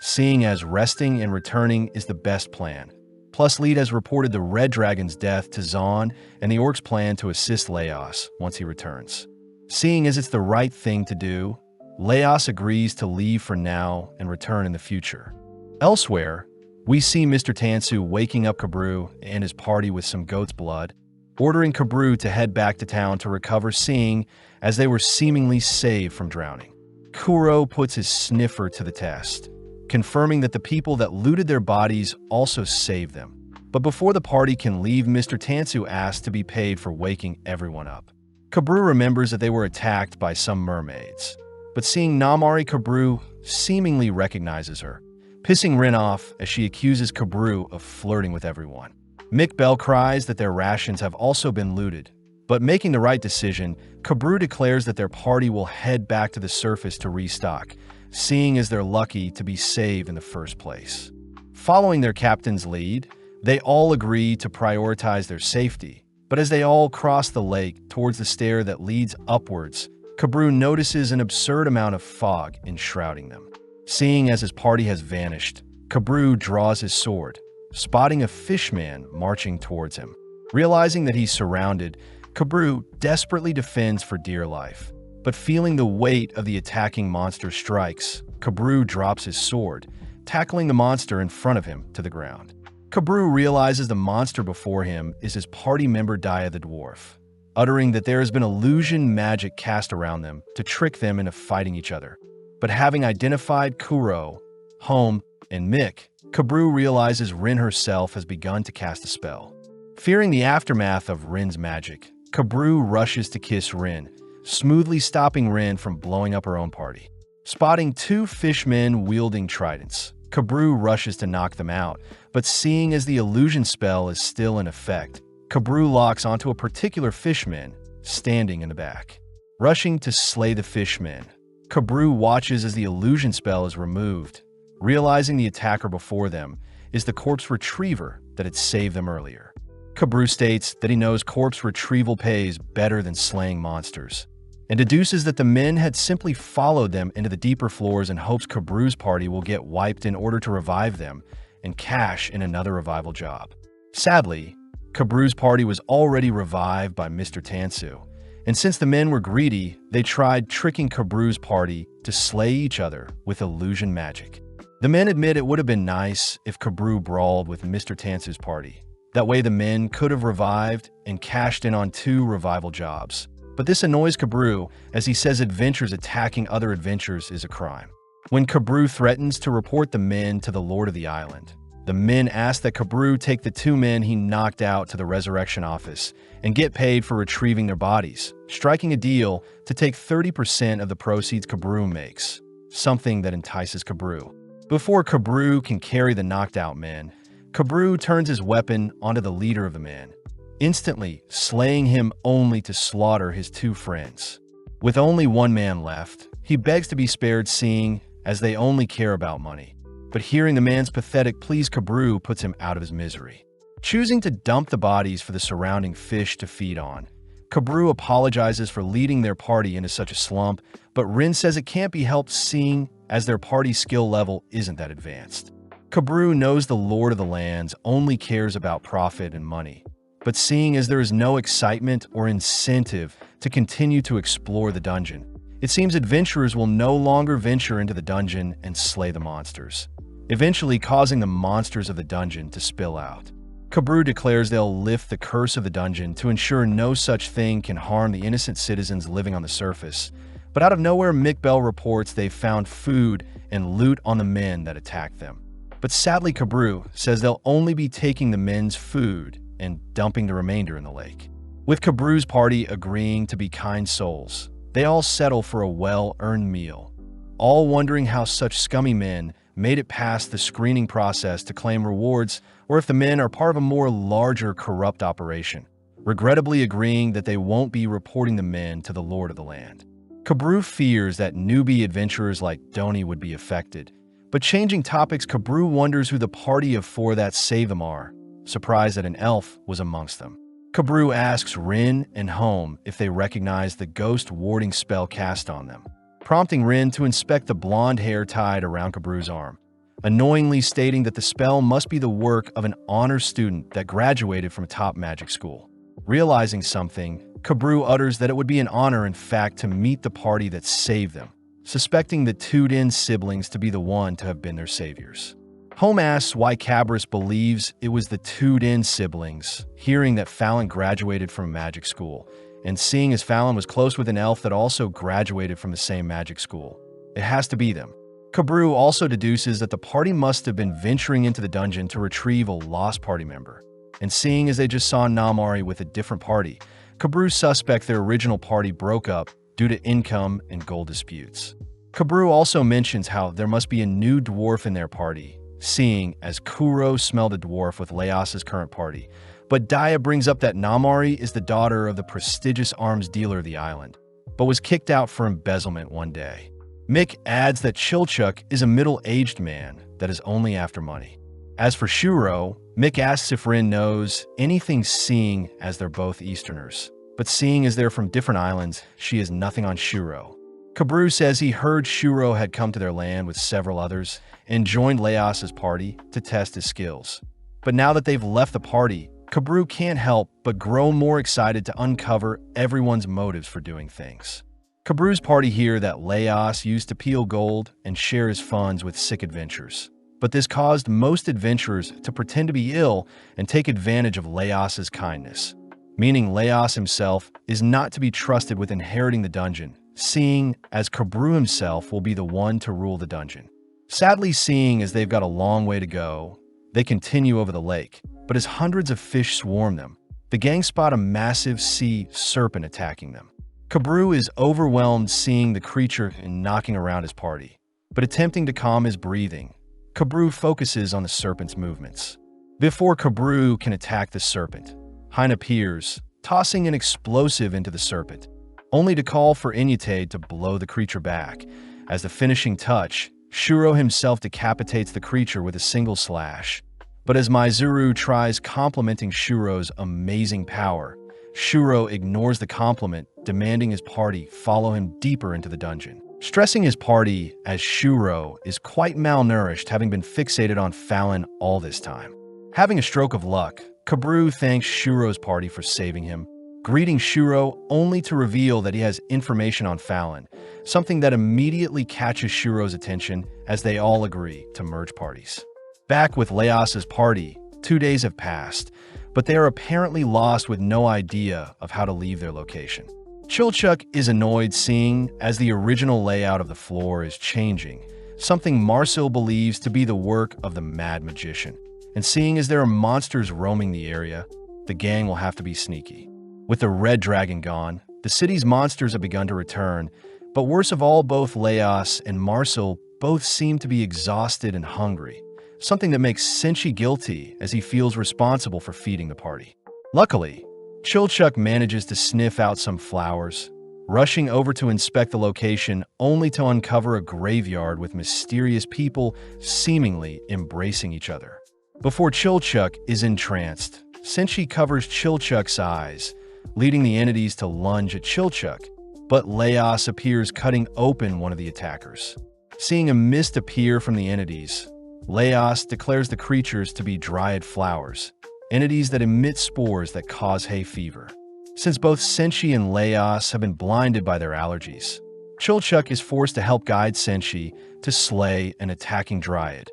seeing as resting and returning is the best plan. Plus, Lead has reported the red dragon's death to Zaun, and the orcs plan to assist Laos once he returns. Seeing as it's the right thing to do, Laos agrees to leave for now and return in the future. Elsewhere, we see Mr. Tansu waking up Kabru and his party with some goat's blood, ordering Kabru to head back to town to recover, seeing as they were seemingly saved from drowning. Kuro puts his sniffer to the test, confirming that the people that looted their bodies also saved them. But before the party can leave, Mr. Tansu asks to be paid for waking everyone up. Kabru remembers that they were attacked by some mermaids, but seeing Namari, Kabru seemingly recognizes her, pissing Rin off as she accuses Kabru of flirting with everyone. Mick Bell cries that their rations have also been looted, but making the right decision, Kabru declares that their party will head back to the surface to restock, seeing as they're lucky to be saved in the first place. Following their captain's lead, they all agree to prioritize their safety, but as they all cross the lake towards the stair that leads upwards, Kabru notices an absurd amount of fog enshrouding them. Seeing as his party has vanished, Kabru draws his sword, spotting a fishman marching towards him. Realizing that he's surrounded, Kabru desperately defends for dear life. But feeling the weight of the attacking monster strikes, Kabru drops his sword, tackling the monster in front of him to the ground. Kabru realizes the monster before him is his party member Dia the dwarf, uttering that there has been illusion magic cast around them to trick them into fighting each other. But having identified Kuro, Home, and Mick, Kabru realizes Rin herself has begun to cast a spell. Fearing the aftermath of Rin's magic, Kabru rushes to kiss Rin, smoothly stopping Rin from blowing up her own party. Spotting two fishmen wielding tridents, Kabru rushes to knock them out, but seeing as the illusion spell is still in effect, Kabru locks onto a particular fishman standing in the back. Rushing to slay the fishman, Kabru watches as the illusion spell is removed, realizing the attacker before them is the corpse retriever that had saved them earlier. Kabru states that he knows corpse retrieval pays better than slaying monsters, and deduces that the men had simply followed them into the deeper floors in hopes Kabru's party will get wiped in order to revive them and cash in another revival job. Sadly, Kabru's party was already revived by Mr. Tansu, and since the men were greedy, they tried tricking Kabru's party to slay each other with illusion magic. The men admit it would have been nice if Kabru brawled with Mr. Tansu's party. That way the men could have revived and cashed in on 2 revival jobs. But this annoys Kabru, as he says adventures attacking other adventures is a crime. When Kabru threatens to report the men to the Lord of the Island, the men ask that Kabru take the 2 men he knocked out to the resurrection office and get paid for retrieving their bodies, striking a deal to take 30% of the proceeds Kabru makes, something that entices Kabru. Before Kabru can carry the knocked out men, Kabru turns his weapon onto the leader of the men, instantly slaying him only to slaughter his 2 friends. With only 1 man left, he begs to be spared, seeing as they only care about money. But hearing the man's pathetic pleas, Kabru puts him out of his misery. Choosing to dump the bodies for the surrounding fish to feed on, Kabru apologizes for leading their party into such a slump, but Rin says it can't be helped seeing as their party skill level isn't that advanced. Kabru knows the Lord of the Lands only cares about profit and money, but seeing as there is no excitement or incentive to continue to explore the dungeon, it seems adventurers will no longer venture into the dungeon and slay the monsters, eventually causing the monsters of the dungeon to spill out. Kabru declares they'll lift the curse of the dungeon to ensure no such thing can harm the innocent citizens living on the surface, but out of nowhere Mick Bell reports they've found food and loot on the men that attacked them. But sadly, Kabru says they'll only be taking the men's food and dumping the remainder in the lake. With Kabru's party agreeing to be kind souls, they all settle for a well-earned meal, all wondering how such scummy men made it past the screening process to claim rewards, or if the men are part of a more larger corrupt operation, regrettably agreeing that they won't be reporting the men to the Lord of the Land. Kabru fears that newbie adventurers like Doni would be affected, but changing topics, Kabru wonders who the party of 4 that save them are, surprised that an elf was amongst them. Kabru asks Rin and Home if they recognize the ghost warding spell cast on them, prompting Rin to inspect the blonde hair tied around Kabru's arm, annoyingly stating that the spell must be the work of an honor student that graduated from a top magic school. Realizing something, Kabru utters that it would be an honor, in fact, to meet the party that saved them, suspecting the Tudin siblings to be the one to have been their saviors. Home asks why Cabris believes it was the Tudin siblings, hearing that Fallon graduated from a magic school, and seeing as Fallon was close with an elf that also graduated from the same magic school. It has to be them. Kabru also deduces that the party must have been venturing into the dungeon to retrieve a lost party member, and seeing as they just saw Namari with a different party, Kabru suspects their original party broke up due to income and goal disputes. Kabru also mentions how there must be a new dwarf in their party, seeing as Kuro smelled a dwarf with Leos's current party, but Dia brings up that Namari is the daughter of the prestigious arms dealer of the island, but was kicked out for embezzlement one day. Mick adds that Chilchuk is a middle-aged man that is only after money. As for Shuro, Mick asks if Rin knows anything, seeing as they're both Easterners, but seeing as they're from different islands, she has nothing on Shuro. Kabru says he heard Shuro had come to their land with several others and joined Leos's party to test his skills. But now that they've left the party, Kabru can't help but grow more excited to uncover everyone's motives for doing things. Kabru's party hear that Leos used to peel gold and share his funds with sick adventurers. But this caused most adventurers to pretend to be ill and take advantage of Leos's kindness, meaning Leos himself is not to be trusted with inheriting the dungeon, seeing as Kabru himself will be the one to rule the dungeon. Sadly, seeing as they've got a long way to go, they continue over the lake, but as hundreds of fish swarm them, the gang spot a massive sea serpent attacking them. Kabru is overwhelmed seeing the creature and knocking around his party, but attempting to calm his breathing, Kabru focuses on the serpent's movements. Before Kabru can attack the serpent, Hein appears, tossing an explosive into the serpent, only to call for Inyate to blow the creature back. As the finishing touch, Shuro himself decapitates the creature with a single slash. But as Maizuru tries complimenting Shuro's amazing power, Shuro ignores the compliment, demanding his party follow him deeper into the dungeon, stressing his party as Shuro is quite malnourished, having been fixated on Fallon all this time. Having a stroke of luck, Kabru thanks Shuro's party for saving him, greeting Shuro only to reveal that he has information on Fallon, something that immediately catches Shuro's attention as they all agree to merge parties. Back with Leos's party, 2 days have passed, but they are apparently lost with no idea of how to leave their location. Chilchuck is annoyed seeing as the original layout of the floor is changing, something Marcel believes to be the work of the Mad Magician. And seeing as there are monsters roaming the area, the gang will have to be sneaky. With the Red Dragon gone, the city's monsters have begun to return, but worst of all, both Leos and Marcel both seem to be exhausted and hungry, something that makes Senshi guilty as he feels responsible for feeding the party. Luckily, Chilchuck manages to sniff out some flowers, rushing over to inspect the location only to uncover a graveyard with mysterious people seemingly embracing each other. Before Chilchuck is entranced, Senshi covers Chilchuck's eyes, leading the entities to lunge at Chilchuck, but Leos appears cutting open one of the attackers. Seeing a mist appear from the entities, Leos declares the creatures to be dryad flowers, entities that emit spores that cause hay fever. Since both Senshi and Leos have been blinded by their allergies, Chilchuck is forced to help guide Senshi to slay an attacking dryad,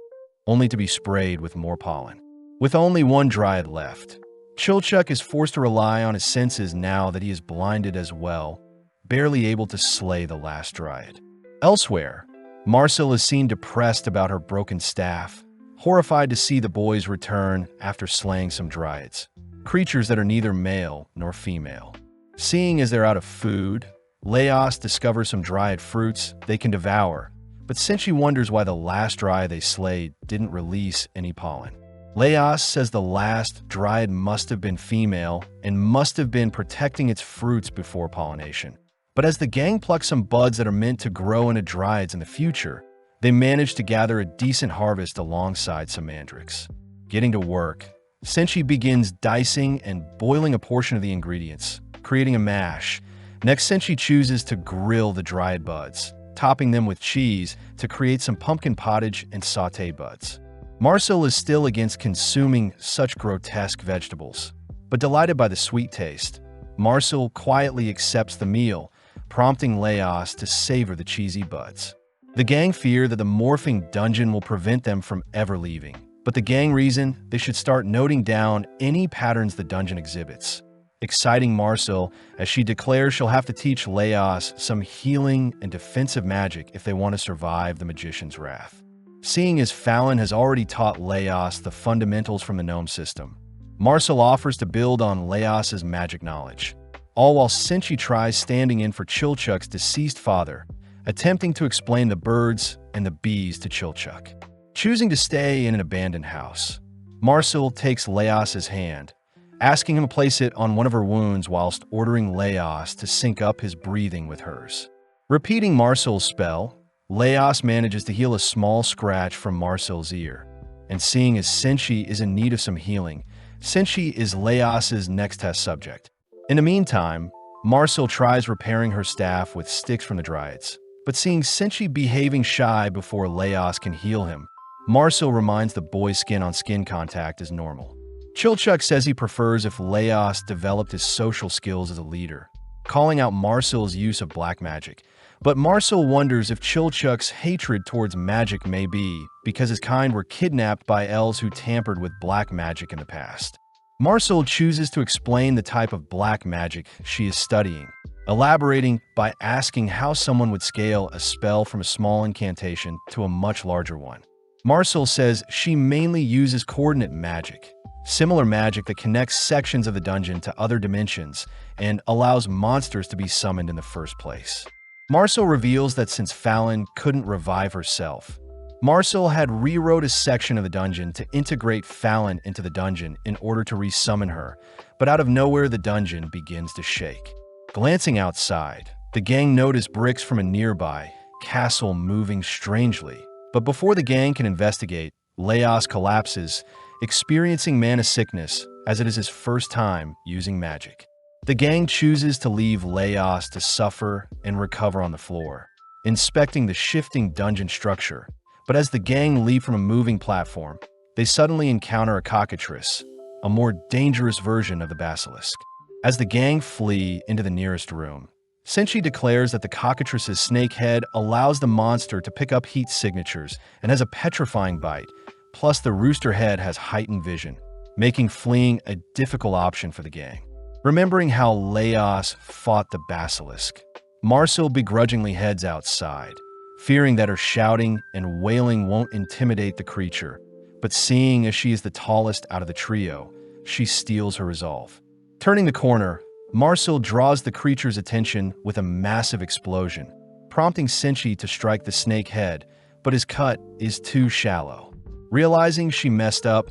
only to be sprayed with more pollen. With only one dryad left, Chilchuck is forced to rely on his senses now that he is blinded as well, barely able to slay the last dryad. Elsewhere, Marcel is seen depressed about her broken staff, horrified to see the boys return after slaying some dryads, creatures that are neither male nor female. Seeing as they're out of food, Leos discovers some dryad fruits they can devour, but Senshi wonders why the last dryad they slayed didn't release any pollen. Leos says the last dryad must have been female and must have been protecting its fruits before pollination. But as the gang plucks some buds that are meant to grow into dryads in the future, they manage to gather a decent harvest alongside some mandrakes. Getting to work, Senshi begins dicing and boiling a portion of the ingredients, creating a mash. Next, Senshi chooses to grill the dryad buds, topping them with cheese to create some pumpkin pottage and sauté buds. Marcel is still against consuming such grotesque vegetables, but delighted by the sweet taste, Marcel quietly accepts the meal, prompting Leos to savor the cheesy buds. The gang fear that the morphing dungeon will prevent them from ever leaving, but the gang reason they should start noting down any patterns the dungeon exhibits, exciting Marcel as she declares she'll have to teach Leos some healing and defensive magic if they want to survive the magician's wrath. Seeing as Fallon has already taught Leos the fundamentals from the gnome system, Marcel offers to build on Leos's magic knowledge, all while Senshi tries standing in for Chilchuck's deceased father, attempting to explain the birds and the bees to Chilchuck. Choosing to stay in an abandoned house, Marcel takes Leos's hand, asking him to place it on one of her wounds whilst ordering Leos to sync up his breathing with hers. Repeating Marcel's spell, Leos manages to heal a small scratch from Marcel's ear, and seeing as Senshi is in need of some healing, Senshi is Leos's next test subject. In the meantime, Marcel tries repairing her staff with sticks from the dryads, But seeing Senshi behaving shy before Leos can heal him, Marcel reminds the boy's skin-on-skin contact is normal. Chilchuk says he prefers if Leos developed his social skills as a leader, calling out Marcel's use of black magic. But Marcel wonders if Chilchuk's hatred towards magic may be because his kind were kidnapped by elves who tampered with black magic in the past. Marcel chooses to explain the type of black magic she is studying, elaborating by asking how someone would scale a spell from a small incantation to a much larger one. Marcel says she mainly uses coordinate magic, similar magic that connects sections of the dungeon to other dimensions and allows monsters to be summoned in the first place. Marcel reveals that since Fallon couldn't revive herself, Marcel had rewrote a section of the dungeon to integrate Fallon into the dungeon in order to resummon her, but out of nowhere the dungeon begins to shake. Glancing outside, the gang notice bricks from a nearby castle moving strangely. But before the gang can investigate, Leos collapses, experiencing mana sickness as it is his first time using magic. The gang chooses to leave Leos to suffer and recover on the floor, inspecting the shifting dungeon structure. But as the gang leave from a moving platform, they suddenly encounter a cockatrice, a more dangerous version of the basilisk. As the gang flee into the nearest room, Senshi declares that the cockatrice's snake head allows the monster to pick up heat signatures and has a petrifying bite, plus the rooster head has heightened vision, making fleeing a difficult option for the gang. Remembering how Leos fought the basilisk, Marcel begrudgingly heads outside, fearing that her shouting and wailing won't intimidate the creature, but seeing as she is the tallest out of the trio, she steals her resolve. Turning the corner, Marcel draws the creature's attention with a massive explosion, prompting Senshi to strike the snake head, but his cut is too shallow. Realizing she messed up,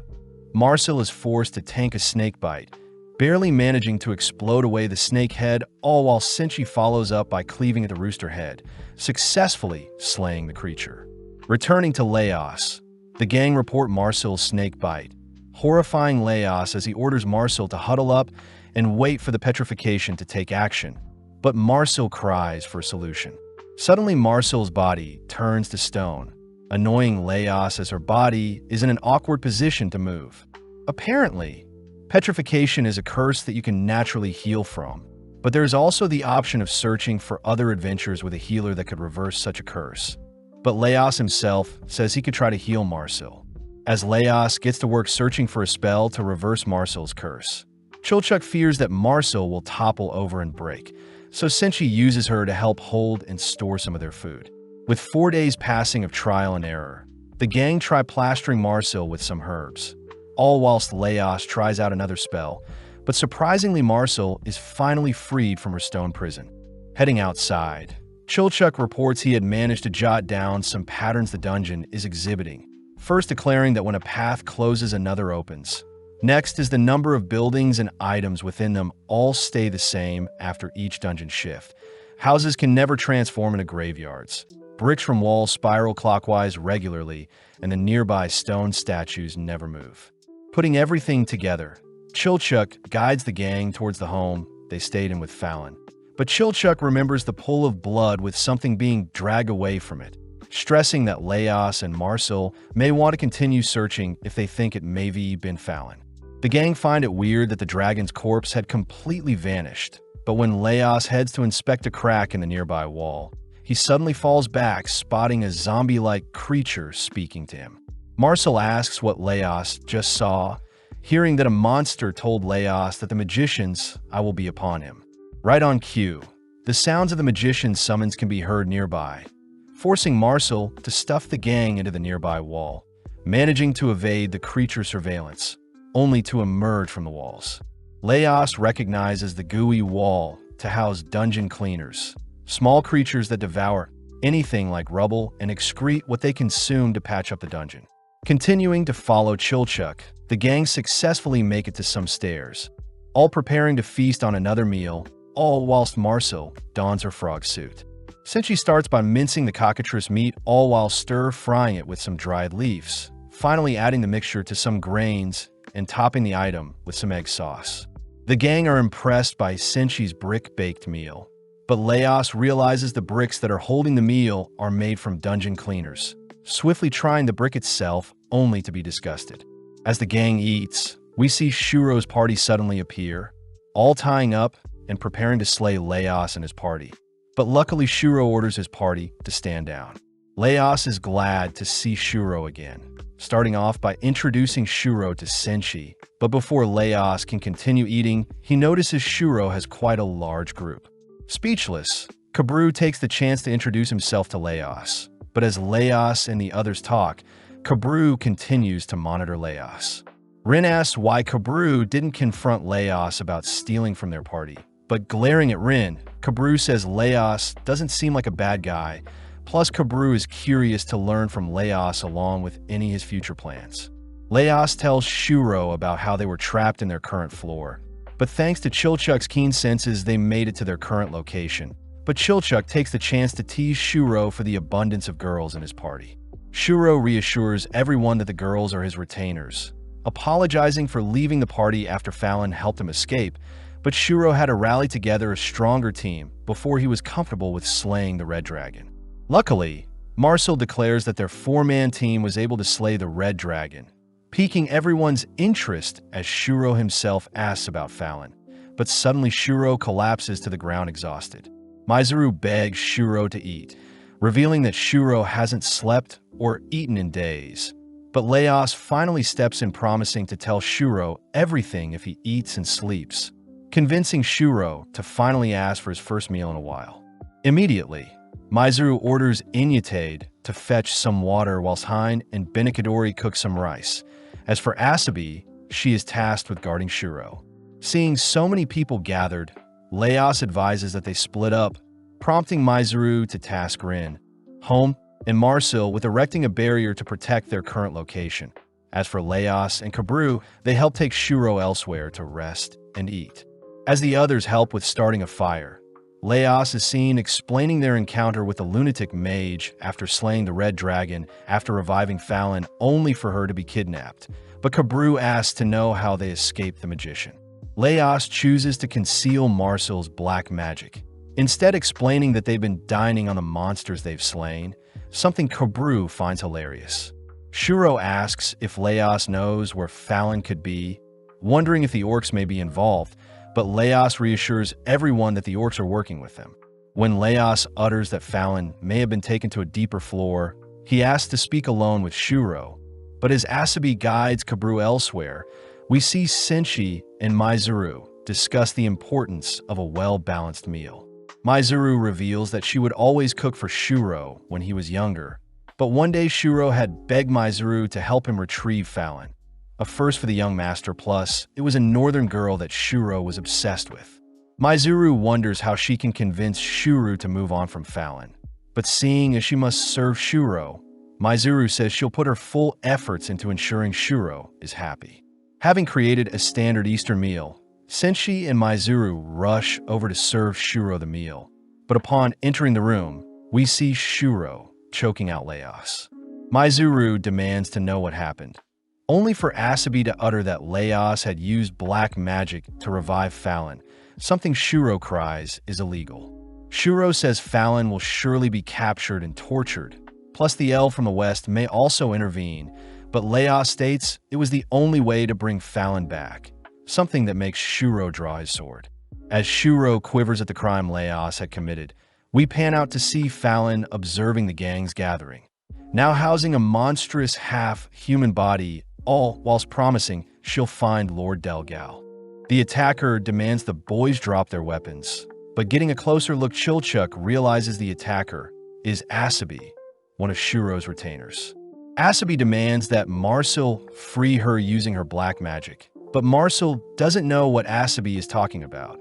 Marcel is forced to tank a snake bite, barely managing to explode away the snake head, all while Senshi follows up by cleaving at the rooster head, successfully slaying the creature. Returning to Leos, the gang report Marcel's snake bite, horrifying Leos as he orders Marcel to huddle up and wait for the petrification to take action. But Marcel cries for a solution. Suddenly, Marcel's body turns to stone, annoying Leos as her body is in an awkward position to move. Apparently, petrification is a curse that you can naturally heal from, but there is also the option of searching for other adventures with a healer that could reverse such a curse. But Leos himself says he could try to heal Marcel, as Leos gets to work searching for a spell to reverse Marcel's curse. Chilchuk fears that Marcel will topple over and break, so Senshi uses her to help hold and store some of their food. With 4 days passing of trial and error, the gang try plastering Marcel with some herbs, all whilst Leos tries out another spell, but surprisingly Marcel is finally freed from her stone prison. Heading outside, Chilchuk reports he had managed to jot down some patterns the dungeon is exhibiting, first declaring that when a path closes another opens. Next is the number of buildings and items within them all stay the same after each dungeon shift. Houses can never transform into graveyards. Bricks from walls spiral clockwise regularly, and the nearby stone statues never move. Putting everything together, Chilchuk guides the gang towards the home they stayed in with Fallon. But Chilchuk remembers the pull of blood with something being dragged away from it, stressing that Leos and Marcel may want to continue searching if they think it may have been Fallon. The gang find it weird that the dragon's corpse had completely vanished, but when Leos heads to inspect a crack in the nearby wall, he suddenly falls back, spotting a zombie-like creature speaking to him. Marcel asks what Leos just saw, hearing that a monster told Leos that the magician's eye will be upon him. Right on cue, the sounds of the magician's summons can be heard nearby, forcing Marcel to stuff the gang into the nearby wall, managing to evade the creature's surveillance, only to emerge from the walls. Leos recognizes the gooey wall to house dungeon cleaners, small creatures that devour anything like rubble and excrete what they consume to patch up the dungeon. Continuing to follow Chilchuk, the gang successfully make it to some stairs, all preparing to feast on another meal, all whilst Marcel dons her frog suit. Senshi starts by mincing the cockatrice meat, all while stir-frying it with some dried leaves, finally adding the mixture to some grains and topping the item with some egg sauce. The gang are impressed by Senshi's brick-baked meal, But Laos realizes the bricks that are holding the meal are made from dungeon cleaners, swiftly trying the brick itself only to be disgusted. As the gang eats, we see Shuro's party suddenly appear, all tying up and preparing to slay Laos and his party. But luckily Shuro orders his party to stand down. Laos is glad to see Shuro again, starting off by introducing Shuro to Senshi. But before Laos can continue eating, he notices Shuro has quite a large group. Speechless, Kabru takes the chance to introduce himself to Laos. But as Laos and the others talk, Kabru continues to monitor Laos. Rin asks why Kabru didn't confront Laos about stealing from their party. But glaring at Rin, Kabru says Laos doesn't seem like a bad guy, plus Kabru is curious to learn from Laos along with any of his future plans. Laos tells Shuro about how they were trapped in their current floor, but thanks to Chilchuk's keen senses, they made it to their current location. But Chilchuk takes the chance to tease Shuro for the abundance of girls in his party. Shuro reassures everyone that the girls are his retainers, apologizing for leaving the party after Fallon helped him escape, but Shuro had to rally together a stronger team before he was comfortable with slaying the Red Dragon. Luckily, Marcel declares that their four-man team was able to slay the Red Dragon, piquing everyone's interest as Shuro himself asks about Fallon. But suddenly Shuro collapses to the ground exhausted. Maizuru begs Shuro to eat, revealing that Shuro hasn't slept or eaten in days. But Laos finally steps in, promising to tell Shuro everything if he eats and sleeps, convincing Shuro to finally ask for his first meal in a while. Immediately, Maizuru orders Inyatade to fetch some water whilst Hein and Benikadori cook some rice. As for Asabi, she is tasked with guarding Shuro. Seeing so many people gathered, Laos advises that they split up, prompting Maizuru to task Rin, Home, and Marcel with erecting a barrier to protect their current location. As for Laos and Kabru, they help take Shuro elsewhere to rest and eat. As the others help with starting a fire, Laos is seen explaining their encounter with the lunatic mage after slaying the Red Dragon after reviving Fallon only for her to be kidnapped. But Kabru asks to know how they escaped the magician. Laos chooses to conceal Marcel's black magic, instead explaining that they've been dining on the monsters they've slain, something Kabru finds hilarious. Shuro asks if Laos knows where Fallon could be, wondering if the orcs may be involved, but Laos reassures everyone that the orcs are working with them. When Laos utters that Fallon may have been taken to a deeper floor, he asks to speak alone with Shuro. But as Asabi guides Kabru elsewhere, we see Senshi and Maizuru discuss the importance of a well-balanced meal. Maizuru reveals that she would always cook for Shuro when he was younger, but one day Shuro had begged Maizuru to help him retrieve Fallon. A first for the young master, plus it was a northern girl that Shuro was obsessed with. Maizuru wonders how she can convince Shuro to move on from Fallon. But seeing as she must serve Shuro, Maizuru says she'll put her full efforts into ensuring Shuro is happy. Having created a standard Eastern meal, Senshi and Maizuru rush over to serve Shuro the meal. But upon entering the room, we see Shuro choking out Laos. Maizuru demands to know what happened, only for Asabi to utter that Laos had used black magic to revive Fallon, something Shuro cries is illegal. Shuro says Fallon will surely be captured and tortured, plus the elf from the west may also intervene, but Laos states it was the only way to bring Fallon back, something that makes Shuro draw his sword. As Shuro quivers at the crime Laos had committed, we pan out to see Fallon observing the gang's gathering, now housing a monstrous half-human body, all whilst promising she'll find Lord Delgal. The attacker demands the boys drop their weapons, but getting a closer look, Chilchuk realizes the attacker is Asabi, one of Shuro's retainers. Asabi demands that Marcel free her using her black magic, but Marcel doesn't know what Asabi is talking about,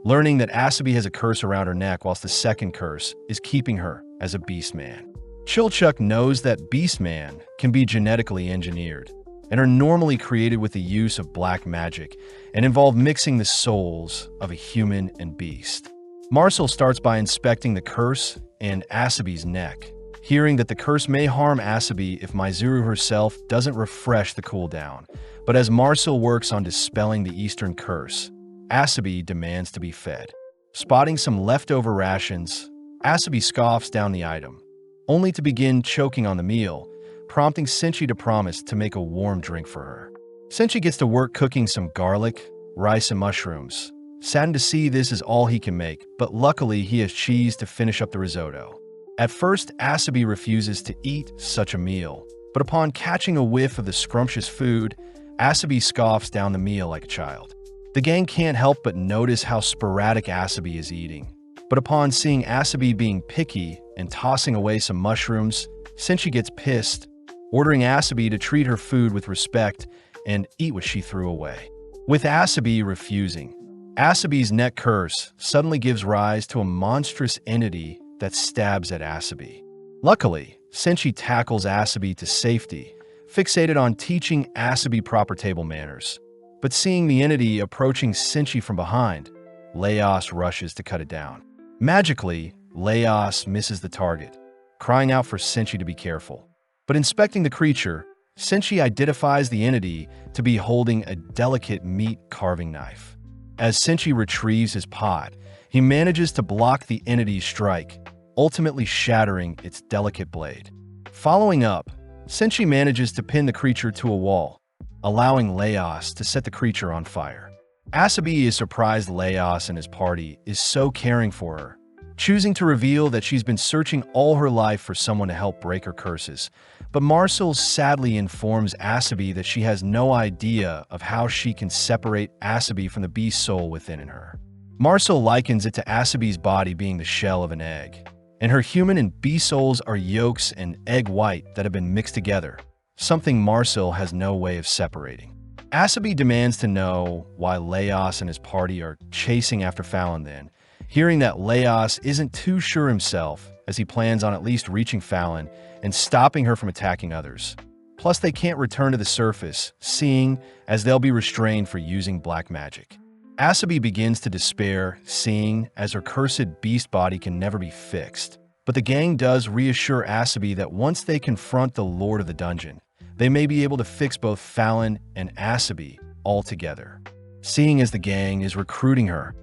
learning that Asabi has a curse around her neck whilst the second curse is keeping her as a Beastman. Chilchuk knows that Beastman can be genetically engineered and are normally created with the use of black magic and involve mixing the souls of a human and beast. Marcel starts by inspecting the curse and Asabi's neck, hearing that the curse may harm Asabi if Maizuru herself doesn't refresh the cooldown. But as Marcel works on dispelling the Eastern curse, Asabi demands to be fed. Spotting some leftover rations, Asabi scoffs down the item, only to begin choking on the meal, prompting Senshi to promise to make a warm drink for her. Senshi gets to work cooking some garlic, rice, and mushrooms. Saddened to see this is all he can make, but luckily he has cheese to finish up the risotto. At first, Asabi refuses to eat such a meal, but upon catching a whiff of the scrumptious food, Asabi scoffs down the meal like a child. The gang can't help but notice how sporadic Asabi is eating, but upon seeing Asabi being picky and tossing away some mushrooms, Senshi gets pissed, ordering Asabi to treat her food with respect and eat what she threw away. With Asabi refusing, Asabi's neck curse suddenly gives rise to a monstrous entity that stabs at Asabi. Luckily, Senshi tackles Asabi to safety, fixated on teaching Asabi proper table manners. But seeing the entity approaching Senshi from behind, Laos rushes to cut it down. Magically, Laos misses the target, crying out for Senshi to be careful. But inspecting the creature, Senshi identifies the entity to be holding a delicate meat carving knife. As Senshi retrieves his pot, he manages to block the entity's strike, ultimately shattering its delicate blade. Following up, Senshi manages to pin the creature to a wall, allowing Laos to set the creature on fire. Asabi is surprised Laos and his party is so caring for her, choosing to reveal that she's been searching all her life for someone to help break her curses. But Marcel sadly informs Asabi that she has no idea of how she can separate Asabi from the beast soul within her. Marcel likens it to Asabi's body being the shell of an egg, and her human and beast souls are yolks and egg white that have been mixed together, something Marcel has no way of separating. Asabi demands to know why Laos and his party are chasing after Fallon then, hearing that Laos isn't too sure himself as he plans on at least reaching Fallon and stopping her from attacking others. Plus, they can't return to the surface, seeing as they'll be restrained for using black magic. Asabi begins to despair, seeing as her cursed beast body can never be fixed. But the gang does reassure Asabi that once they confront the Lord of the Dungeon, they may be able to fix both Fallon and Asabi all together. Seeing as the gang is recruiting her,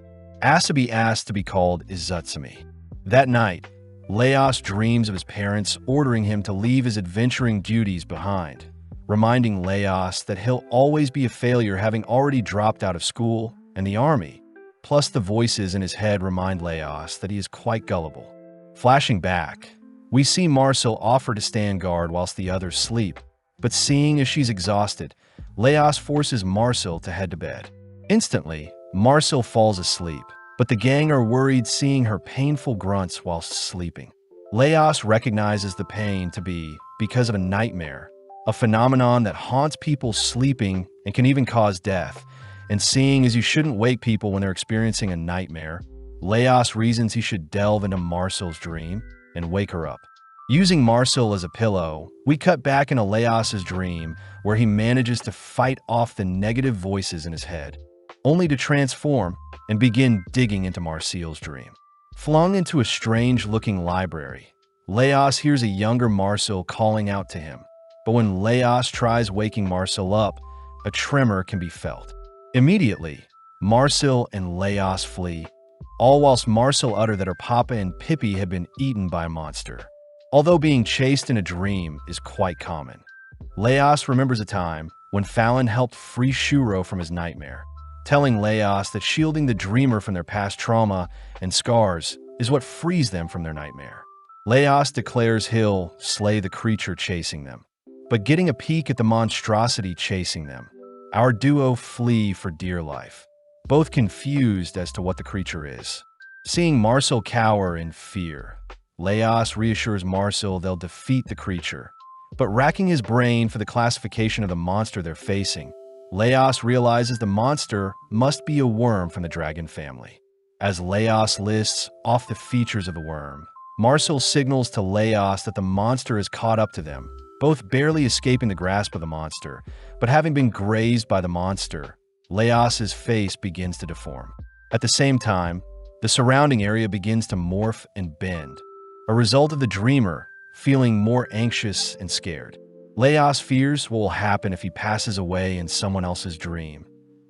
Asabi asks to be called Izutsumi. That night, Laos dreams of his parents ordering him to leave his adventuring duties behind, reminding Laos that he'll always be a failure having already dropped out of school and the army. Plus, the voices in his head remind Laos that he is quite gullible. Flashing back, we see Marcel offer to stand guard whilst the others sleep, but seeing as she's exhausted, Laos forces Marcel to head to bed. Instantly, Marcel falls asleep, but the gang are worried seeing her painful grunts whilst sleeping. Laos recognizes the pain to be because of a nightmare, a phenomenon that haunts people sleeping and can even cause death. And seeing as you shouldn't wake people when they're experiencing a nightmare, Laos reasons he should delve into Marcel's dream and wake her up. Using Marcel as a pillow, we cut back into Laos's dream where he manages to fight off the negative voices in his head, only to transform and begin digging into Marcel's dream. Flung into a strange-looking library, Laos hears a younger Marcel calling out to him, but when Laos tries waking Marcel up, a tremor can be felt. Immediately, Marcel and Laos flee, all whilst Marcel utter that her papa and Pippi had been eaten by a monster. Although being chased in a dream is quite common, Laos remembers a time when Fallon helped free Shuro from his nightmare, telling Laos that shielding the dreamer from their past trauma and scars is what frees them from their nightmare. Laos declares he'll slay the creature chasing them, but getting a peek at the monstrosity chasing them, our duo flee for dear life, both confused as to what the creature is. Seeing Marcel cower in fear, Laos reassures Marcel they'll defeat the creature, but racking his brain for the classification of the monster they're facing, Laos realizes the monster must be a worm from the dragon family. As Laos lists off the features of the worm, Marcel signals to Laos that the monster is caught up to them, both barely escaping the grasp of the monster, but having been grazed by the monster, Laos's face begins to deform. At the same time, the surrounding area begins to morph and bend, a result of the dreamer feeling more anxious and scared. Laos fears what will happen if he passes away in someone else's dream,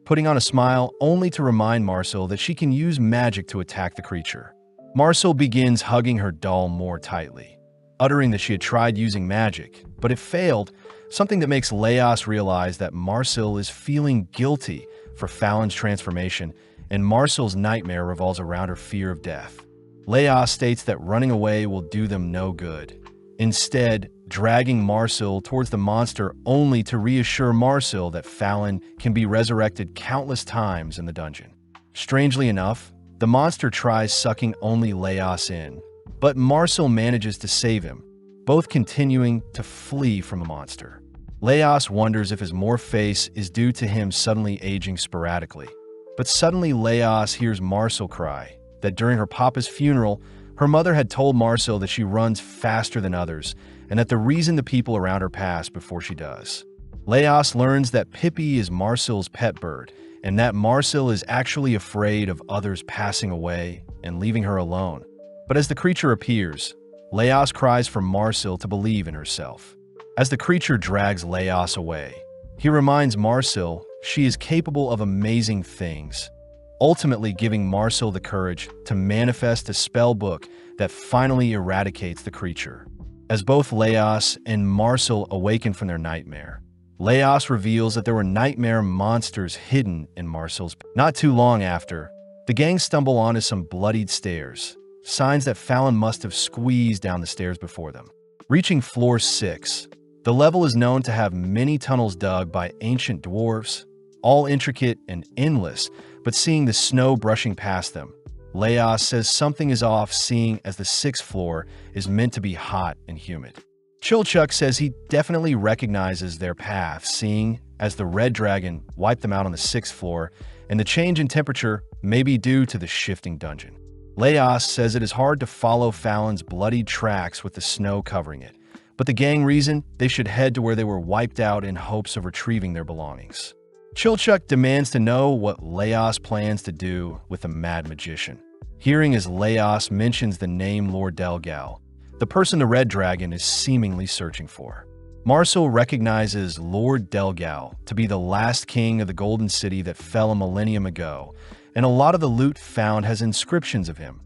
putting on a smile only to remind Marcel that she can use magic to attack the creature. Marcel begins hugging her doll more tightly, uttering that she had tried using magic, but it failed, something that makes Leos realize that Marcel is feeling guilty for Fallon's transformation, and Marcel's nightmare revolves around her fear of death. Leos states that running away will do them no good, instead dragging Marcel towards the monster only to reassure Marcel that Fallon can be resurrected countless times in the dungeon. Strangely enough, the monster tries sucking only Leos in, but Marcel manages to save him, both continuing to flee from the monster. Leos wonders if his morph face is due to him suddenly aging sporadically. But suddenly Leos hears Marcel cry that during her papa's funeral, her mother had told Marcel that she runs faster than others, and that the reason the people around her pass before she does. Leos learns that Pippi is Marcel's pet bird, and that Marcel is actually afraid of others passing away and leaving her alone. But as the creature appears, Leos cries for Marcel to believe in herself. As the creature drags Leos away, he reminds Marcel she is capable of amazing things, ultimately giving Marcel the courage to manifest a spell book that finally eradicates the creature. As both Leos and Marcel awaken from their nightmare, Leos reveals that there were nightmare monsters hidden in Marcel's. Not too long after, the gang stumble onto some bloodied stairs, signs that Fallon must have squeezed down the stairs before them. Reaching floor 6, the level is known to have many tunnels dug by ancient dwarves, all intricate and endless, but seeing the snow brushing past them, Leos says something is off, seeing as the 6th floor is meant to be hot and humid. Chilchuck says he definitely recognizes their path, seeing as the red dragon wiped them out on the 6th floor, and the change in temperature may be due to the shifting dungeon. Leos says it is hard to follow Fallon's bloodied tracks with the snow covering it, but the gang reason they should head to where they were wiped out in hopes of retrieving their belongings. Chilchuck demands to know what Leos plans to do with the Mad Magician. Hearing as Leos mentions the name Lord Delgal, the person the Red Dragon is seemingly searching for. Marcel recognizes Lord Delgal to be the last king of the Golden City that fell a millennium ago, and a lot of the loot found has inscriptions of him,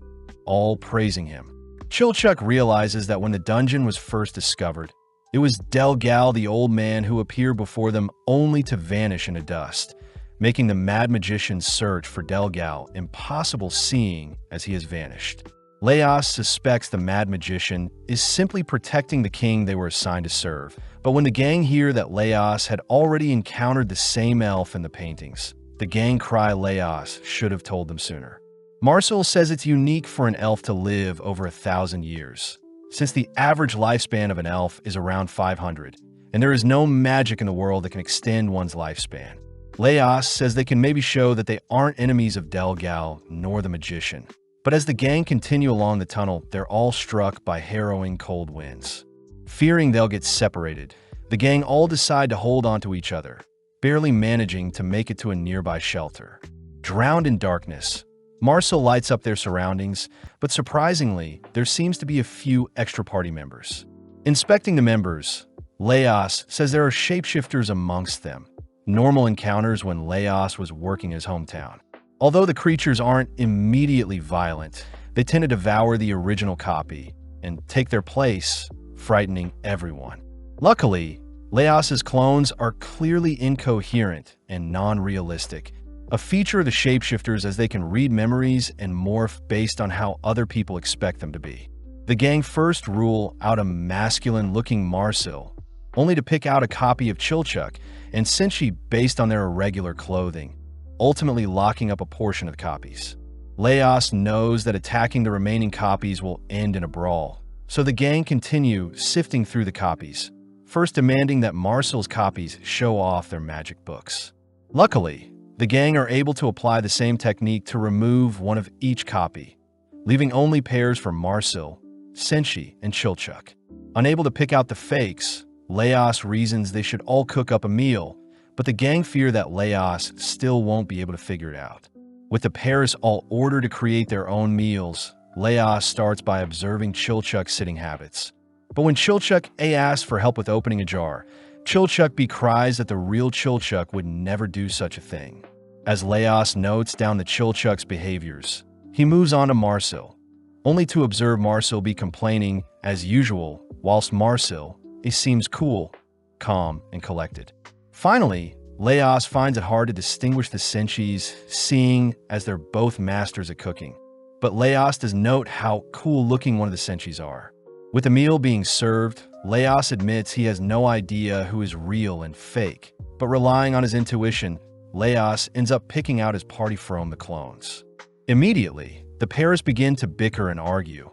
all praising him. Chilchuck realizes that when the dungeon was first discovered, it was Delgal, the old man, who appeared before them only to vanish into dust, making the Mad Magician's search for Delgal impossible, seeing as he has vanished. Leos suspects the Mad Magician is simply protecting the king they were assigned to serve, but when the gang hear that Leos had already encountered the same elf in the paintings, the gang cry Leos should have told them sooner. Marcel says it's unique for an elf to live over 1,000 years, since the average lifespan of an elf is around 500, and there is no magic in the world that can extend one's lifespan. Leos says they can maybe show that they aren't enemies of Delgal nor the magician. But as the gang continue along the tunnel, they're all struck by harrowing cold winds. Fearing they'll get separated, the gang all decide to hold onto each other, barely managing to make it to a nearby shelter. Drowned in darkness, Marcel lights up their surroundings, but surprisingly, there seems to be a few extra party members. Inspecting the members, Leos says there are shapeshifters amongst them, normal encounters when Leos was working his hometown. Although the creatures aren't immediately violent, they tend to devour the original copy and take their place, frightening everyone. Luckily, Leos's clones are clearly incoherent and non-realistic, a feature of the shapeshifters as they can read memories and morph based on how other people expect them to be. The gang first rule out a masculine-looking Marcel, only to pick out a copy of Chilchuck and Senshi based on their irregular clothing, ultimately locking up a portion of the copies. Leos knows that attacking the remaining copies will end in a brawl, so the gang continue sifting through the copies, first demanding that Marcel's copies show off their magic books. Luckily, the gang are able to apply the same technique to remove one of each copy, leaving only pairs for Marcel, Senshi, and Chilchuck. Unable to pick out the fakes, Leos reasons they should all cook up a meal, but the gang fear that Leos still won't be able to figure it out. With the pairs all ordered to create their own meals, Leos starts by observing Chilchuck's sitting habits. But when Chilchuck asks for help with opening a jar, Chilchuck cries that the real Chilchuck would never do such a thing. As Leos notes down the Chilchuk's behaviors, he moves on to Marcel, only to observe Marcel be complaining as usual, whilst Marcel seems cool, calm, and collected. Finally, Leos finds it hard to distinguish the Senshis, seeing as they're both masters at cooking. But Leos does note how cool-looking one of the Senshis are. With the meal being served, Leos admits he has no idea who is real and fake, but relying on his intuition, Leos ends up picking out his party from the clones. Immediately, the pairs begin to bicker and argue,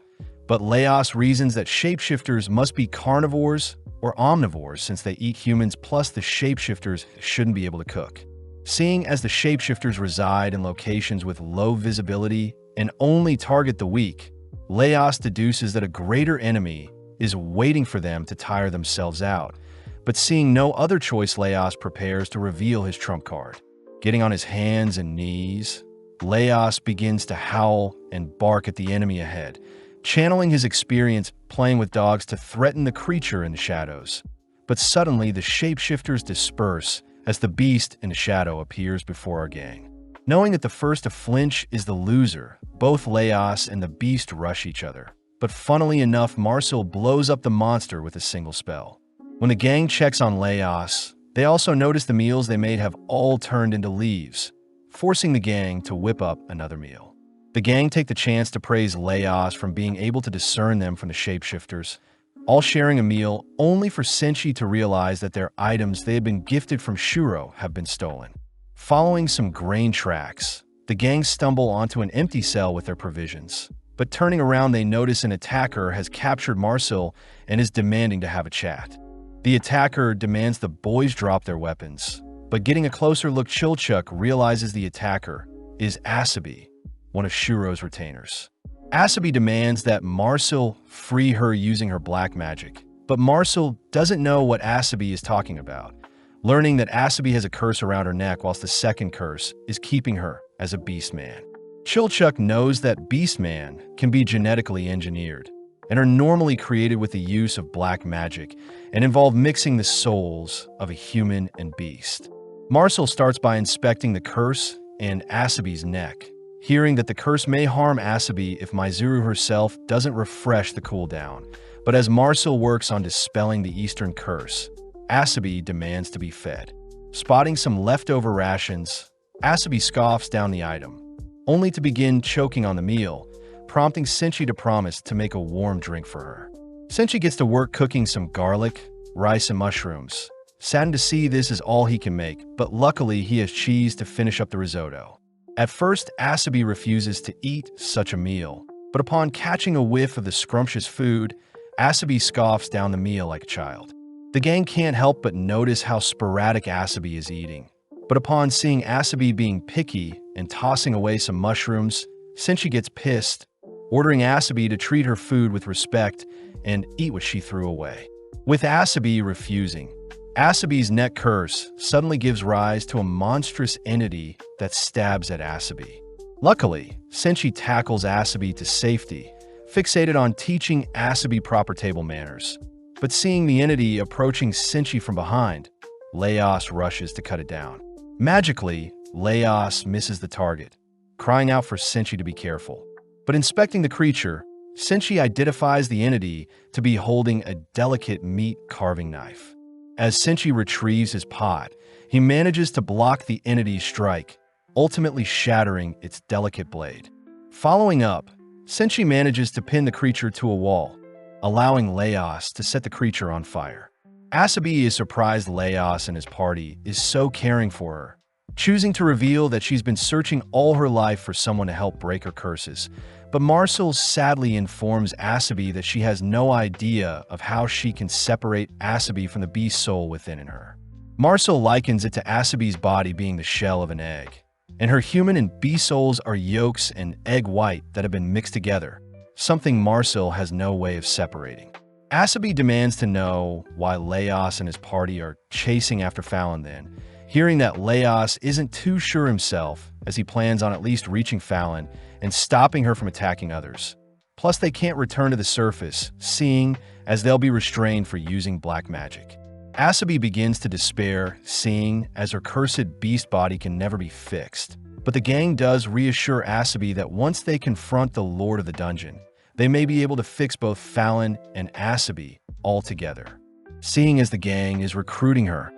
but Leos reasons that shapeshifters must be carnivores or omnivores since they eat humans, plus the shapeshifters shouldn't be able to cook. Seeing as the shapeshifters reside in locations with low visibility and only target the weak, Leos deduces that a greater enemy is waiting for them to tire themselves out. But seeing no other choice, Leos prepares to reveal his trump card. Getting on his hands and knees, Leos begins to howl and bark at the enemy ahead, channeling his experience playing with dogs to threaten the creature in the shadows. But suddenly, the shapeshifters disperse as the beast in the shadow appears before our gang. Knowing that the first to flinch is the loser, both Leos and the beast rush each other. But funnily enough, Marcel blows up the monster with a single spell. When the gang checks on Leos, they also notice the meals they made have all turned into leaves, forcing the gang to whip up another meal. The gang take the chance to praise Leos from being able to discern them from the shapeshifters, all sharing a meal only for Senshi to realize that their items they had been gifted from Shuro have been stolen. Following some grain tracks, the gang stumble onto an empty cell with their provisions. But turning around, they notice an attacker has captured Marcel and is demanding to have a chat. The attacker demands the boys drop their weapons, but getting a closer look, Chilchuk realizes the attacker is Asabi, one of Shuro's retainers. Asabi demands that Marcel free her using her black magic, but Marcel doesn't know what Asabi is talking about, learning that Asabi has a curse around her neck whilst the second curse is keeping her as a beastman. Chilchuk knows that beastman can be genetically engineered and are normally created with the use of black magic and involve mixing the souls of a human and beast. Marcel starts by inspecting the curse and Asabi's neck, hearing that the curse may harm Asabi if Maizuru herself doesn't refresh the cooldown. But as Marcel works on dispelling the Eastern curse, Asabi demands to be fed. Spotting some leftover rations, Asabi scoffs down the item, only to begin choking on the meal, prompting Senshi to promise to make a warm drink for her. Senshi gets to work cooking some garlic, rice, and mushrooms. Saddened to see this is all he can make, but luckily he has cheese to finish up the risotto. At first, Asabi refuses to eat such a meal, but upon catching a whiff of the scrumptious food, Asabi scoffs down the meal like a child. The gang can't help but notice how sporadic Asabi is eating. But upon seeing Asabi being picky and tossing away some mushrooms, Senshi gets pissed, ordering Asabi to treat her food with respect and eat what she threw away. With Asabi refusing, Asabi's neck curse suddenly gives rise to a monstrous entity that stabs at Asabi. Luckily, Senshi tackles Asabi to safety, fixated on teaching Asabi proper table manners. But seeing the entity approaching Senshi from behind, Leos rushes to cut it down. Magically, Leos misses the target, crying out for Senshi to be careful. But inspecting the creature, Senshi identifies the entity to be holding a delicate meat carving knife. As Senshi retrieves his pot, he manages to block the entity's strike, ultimately shattering its delicate blade. Following up, Senshi manages to pin the creature to a wall, allowing Leos to set the creature on fire. Asabi is surprised Leos and his party is so caring for her, choosing to reveal that she's been searching all her life for someone to help break her curses. But Marcel sadly informs Asabi that she has no idea of how she can separate Asabi from the beast soul within her. Marcel likens it to Asabi's body being the shell of an egg, and her human and beast souls are yolks and egg white that have been mixed together, something Marcel has no way of separating. Asabi demands to know why Leos and his party are chasing after Fallon then, hearing that Leos isn't too sure himself as he plans on at least reaching Fallon and stopping her from attacking others. Plus, they can't return to the surface, seeing as they'll be restrained for using black magic. Asabi begins to despair, seeing as her cursed beast body can never be fixed. But the gang does reassure Asabi that once they confront the Lord of the Dungeon, they may be able to fix both Fallon and Asabi altogether. Seeing as the gang is recruiting her,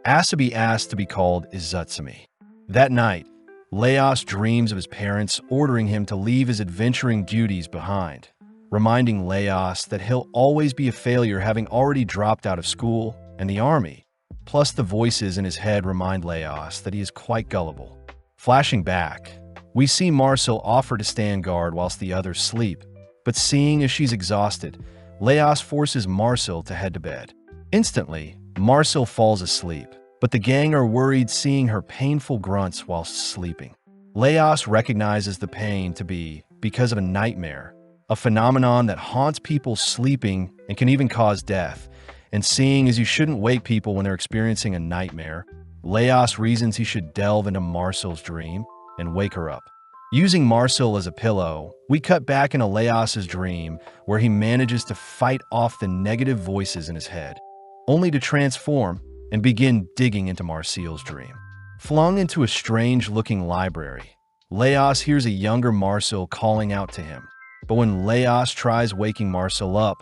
Asabi asks to be called Izutsumi. That night, Leos dreams of his parents ordering him to leave his adventuring duties behind, reminding Leos that he'll always be a failure having already dropped out of school and the army. Plus, the voices in his head remind Leos that he is quite gullible. Flashing back, we see Marcel offer to stand guard whilst the others sleep, but seeing as she's exhausted, Leos forces Marcel to head to bed. Instantly, Marcel falls asleep, but the gang are worried seeing her painful grunts whilst sleeping. Leos recognizes the pain to be because of a nightmare, a phenomenon that haunts people sleeping and can even cause death. And seeing as you shouldn't wake people when they're experiencing a nightmare, Leos reasons he should delve into Marcel's dream and wake her up. Using Marcel as a pillow, we cut back into Leos's dream where he manages to fight off the negative voices in his head, only to transform and begin digging into Marcel's dream. Flung into a strange-looking library, Leos hears a younger Marcel calling out to him. But when Leos tries waking Marcel up,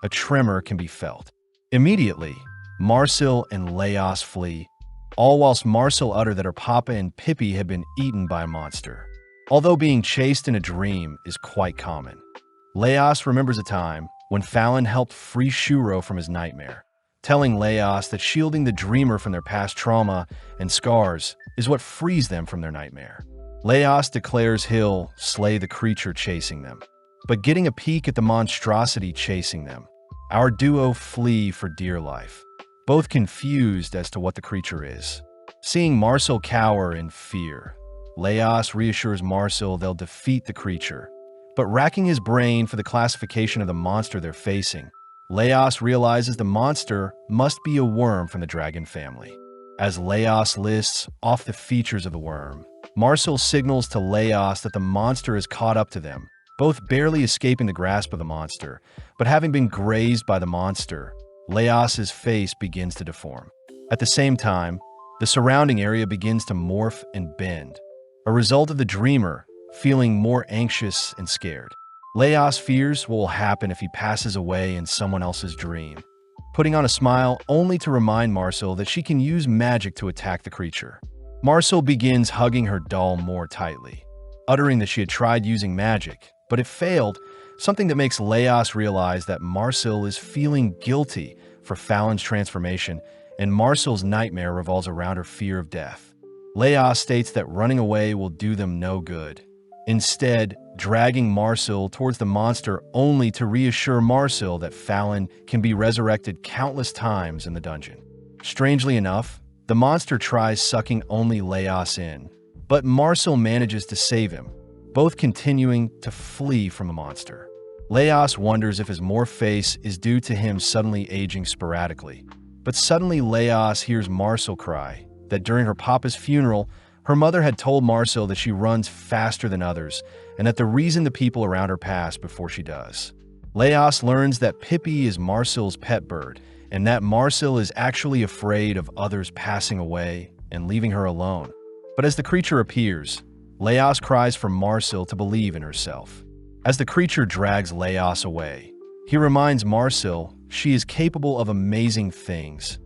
a tremor can be felt. Immediately, Marcel and Leos flee, all whilst Marcel utters that her papa and Pippi had been eaten by a monster. Although being chased in a dream is quite common, Leos remembers a time when Fallon helped free Shuro from his nightmare, telling Leos that shielding the dreamer from their past trauma and scars is what frees them from their nightmare. Leos declares he'll slay the creature chasing them, but getting a peek at the monstrosity chasing them, our duo flee for dear life, both confused as to what the creature is. Seeing Marcel cower in fear, Leos reassures Marcel they'll defeat the creature, but racking his brain for the classification of the monster they're facing, Leos realizes the monster must be a worm from the dragon family. As Leos lists off the features of the worm, Marcel signals to Leos that the monster has caught up to them, both barely escaping the grasp of the monster, but having been grazed by the monster, Leos's face begins to deform. At the same time, the surrounding area begins to morph and bend, a result of the dreamer feeling more anxious and scared. Leos fears what will happen if he passes away in someone else's dream, putting on a smile only to remind Marcel that she can use magic to attack the creature. Marcel begins hugging her doll more tightly, uttering that she had tried using magic, but it failed, something that makes Leos realize that Marcel is feeling guilty for Fallon's transformation, and Marcel's nightmare revolves around her fear of death. Leos states that running away will do them no good, instead dragging Marcel towards the monster only to reassure Marcel that Fallon can be resurrected countless times in the dungeon. Strangely enough, the monster tries sucking only Leos in, but Marcel manages to save him, both continuing to flee from the monster. Leos wonders if his morph face is due to him suddenly aging sporadically, but suddenly Leos hears Marcel cry that during her papa's funeral, her mother had told Marcel that she runs faster than others and that the reason the people around her pass before she does. Leos learns that Pippi is Marcel's pet bird and that Marcel is actually afraid of others passing away and leaving her alone. But as the creature appears, Leos cries for Marcel to believe in herself. As the creature drags Leos away, he reminds Marcel she is capable of amazing things,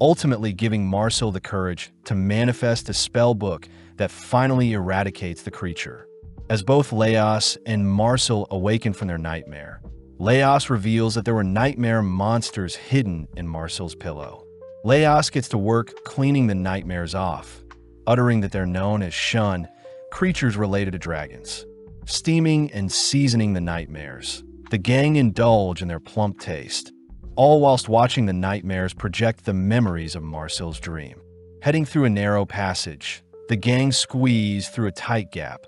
ultimately giving Marcel the courage to manifest a spell book that finally eradicates the creature. As both Leos and Marcel awaken from their nightmare, Leos reveals that there were nightmare monsters hidden in Marcel's pillow. Leos gets to work cleaning the nightmares off, uttering that they're known as Shun, creatures related to dragons. Steaming and seasoning the nightmares, the gang indulge in their plump taste, all whilst watching the nightmares project the memories of Marcel's dream. Heading through a narrow passage, the gang squeeze through a tight gap,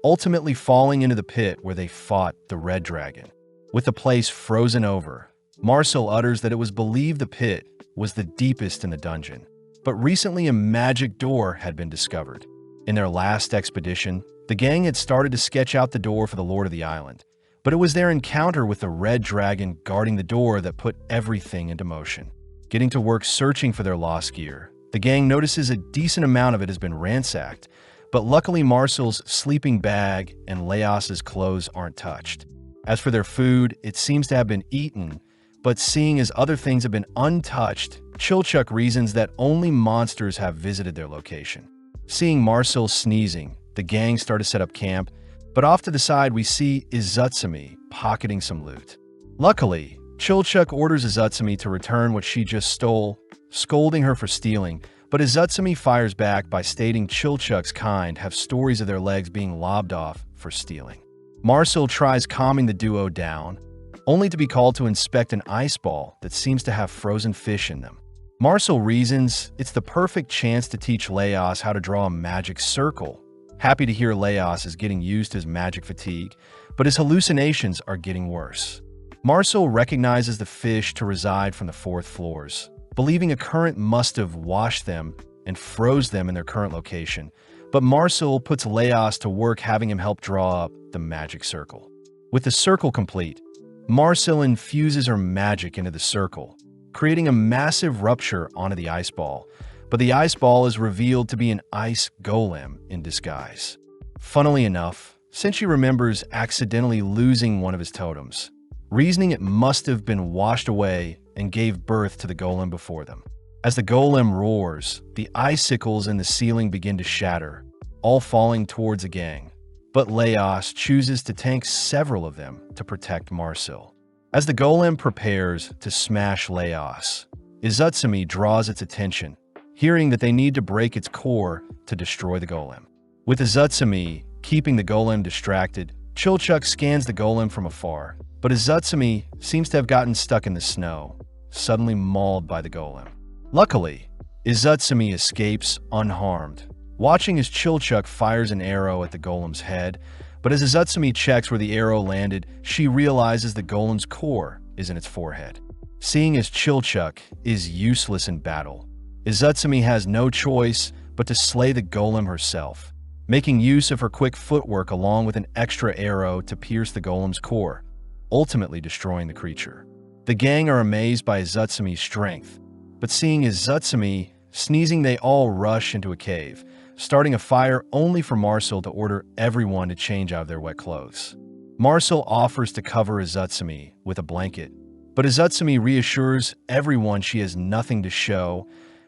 ultimately falling into the pit where they fought the red dragon. With the place frozen over, Marcel utters that it was believed the pit was the deepest in the dungeon, but recently a magic door had been discovered. In their last expedition, the gang had started to sketch out the door for the Lord of the Island, but it was their encounter with the red dragon guarding the door that put everything into motion. getting to work searching for their lost gear. The gang notices a decent amount of it has been ransacked, but luckily Marcel's sleeping bag and Leos's clothes aren't touched. As for their food, it seems to have been eaten, but seeing as other things have been untouched, Chilchuk reasons that only monsters have visited their location. Seeing Marcel sneezing, the gang start to set up camp, but off to the side we see Izutsumi pocketing some loot. Luckily, Chilchuk orders Izutsumi to return what she just stole, scolding her for stealing, but Izutsumi fires back by stating Chilchuk's kind have stories of their legs being lobbed off for stealing. Marcel tries calming the duo down, only to be called to inspect an ice ball that seems to have frozen fish in them. Marcel reasons it's the perfect chance to teach Leos how to draw a magic circle. Happy to hear Leos is getting used to his magic fatigue, but his hallucinations are getting worse. Marcel recognizes the fish to reside from the fourth floors, believing a current must have washed them and froze them in their current location, but Marcel puts Leos to work having him help draw up the magic circle. With the circle complete, Marcel infuses her magic into the circle, creating a massive rupture onto the ice ball, but the ice ball is revealed to be an ice golem in disguise. Funnily enough, Senshi remembers accidentally losing one of his totems, reasoning it must have been washed away and gave birth to the golem before them. As the golem roars, the icicles in the ceiling begin to shatter, all falling towards the gang, but Leos chooses to tank several of them to protect Marcel. As the golem prepares to smash Leos, Izutsumi draws its attention, hearing that they need to break its core to destroy the golem. With Izutsumi keeping the golem distracted, Chilchuk scans the golem from afar, but Izutsumi seems to have gotten stuck in the snow, suddenly mauled by the golem. Luckily, Izutsumi escapes unharmed, watching as Chilchuk fires an arrow at the golem's head, but as Izutsumi checks where the arrow landed, she realizes the golem's core is in its forehead. Seeing as Chilchuk is useless in battle, Izutsumi has no choice but to slay the golem herself, making use of her quick footwork along with an extra arrow to pierce the golem's core, ultimately destroying the creature. The gang are amazed by Izutsumi's strength, but seeing Izutsumi sneezing, they all rush into a cave, starting a fire only for Marcel to order everyone to change out of their wet clothes. Marcel offers to cover Izutsumi with a blanket, but Izutsumi reassures everyone she has nothing to show,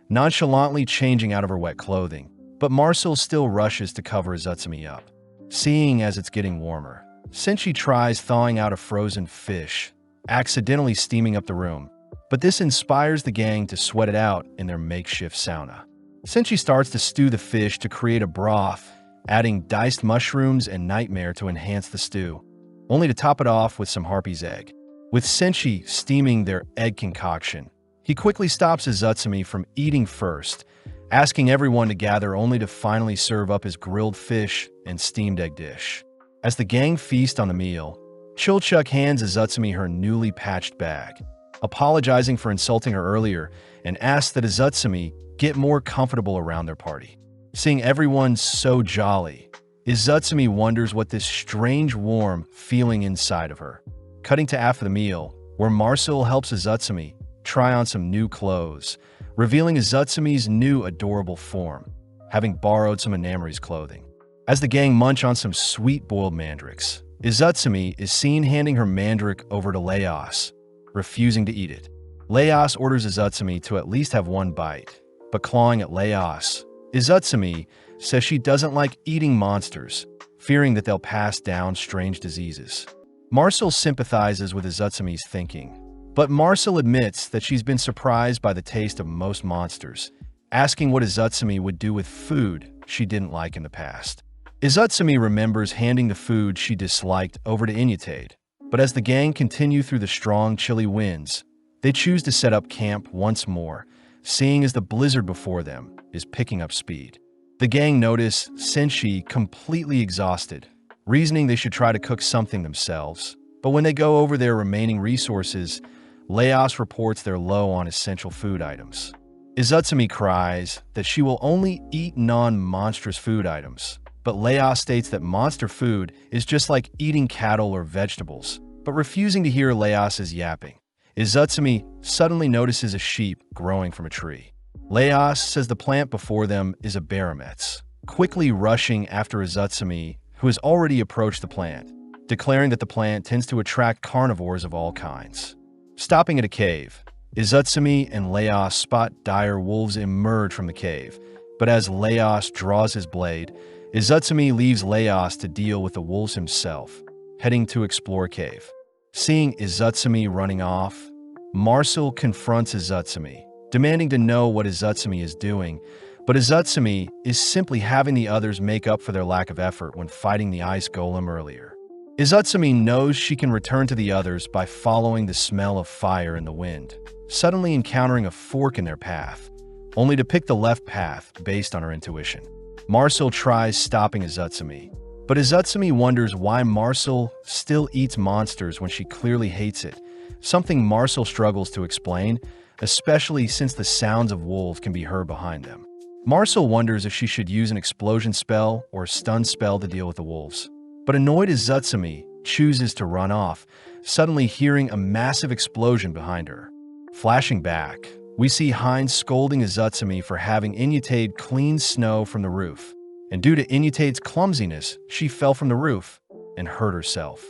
nonchalantly changing out of her wet clothing, but Marcel still rushes to cover Izutsumi up. Seeing as it's getting warmer, Senshi tries thawing out a frozen fish, accidentally steaming up the room, but this inspires the gang to sweat it out in their makeshift sauna. Senshi starts to stew the fish to create a broth, adding diced mushrooms and nightmare to enhance the stew, only to top it off with some harpy's egg. With Senshi steaming their egg concoction, he quickly stops Izutsumi from eating first, asking everyone to gather only to finally serve up his grilled fish and steamed egg dish. As the gang feast on the meal, Chilchuk hands Izutsumi her newly patched bag, apologizing for insulting her earlier, and asks that Izutsumi get more comfortable around their party. Seeing everyone so jolly, Izutsumi wonders what this strange warm feeling inside of her. Cutting to after the meal, where Marcel helps Izutsumi try on some new clothes, revealing Izutsumi's new adorable form, having borrowed some AnimeSummaries clothing. As the gang munch on some sweet boiled mandrakes, Izutsumi is seen handing her mandrake over to Leos, refusing to eat it. Leos orders Izutsumi to at least have one bite, but clawing at Leos, Izutsumi says she doesn't like eating monsters, fearing that they'll pass down strange diseases. Marcel sympathizes with Izutsumi's thinking, but Marcel admits that she's been surprised by the taste of most monsters, asking what Izutsumi would do with food she didn't like in the past. Izutsumi remembers handing the food she disliked over to Inyatade, but as the gang continue through the strong, chilly winds, they choose to set up camp once more, seeing as the blizzard before them is picking up speed. The gang notice Senshi completely exhausted, reasoning they should try to cook something themselves, but when they go over their remaining resources, Leos reports they're low on essential food items. Izutsumi cries that she will only eat non-monstrous food items, but Leos states that monster food is just like eating cattle or vegetables, but refusing to hear Leos's yapping. Izutsumi suddenly notices a sheep growing from a tree. Leos says the plant before them is a barometz, quickly rushing after Izutsumi, who has already approached the plant, declaring that the plant tends to attract carnivores of all kinds. Stopping at a cave, Izutsumi and Leos spot dire wolves emerge from the cave, but as Leos draws his blade, Izutsumi leaves Leos to deal with the wolves himself, heading to explore cave. Seeing Izutsumi running off, Marcel confronts Izutsumi, demanding to know what Izutsumi is doing, but Izutsumi is simply having the others make up for their lack of effort when fighting the ice golem earlier. Izutsumi knows she can return to the others by following the smell of fire in the wind, suddenly encountering a fork in their path, only to pick the left path based on her intuition. Marcel tries stopping Izutsumi, but Izutsumi wonders why Marcel still eats monsters when she clearly hates it, something Marcel struggles to explain, especially since the sounds of wolves can be heard behind them. Marcel wonders if she should use an explosion spell or a stun spell to deal with the wolves. But annoyed Izutsumi chooses to run off, suddenly hearing a massive explosion behind her. Flashing back, we see Heinz scolding Izutsumi for having Inutade clean snow from the roof. And due to Inutade's clumsiness, she fell from the roof and hurt herself.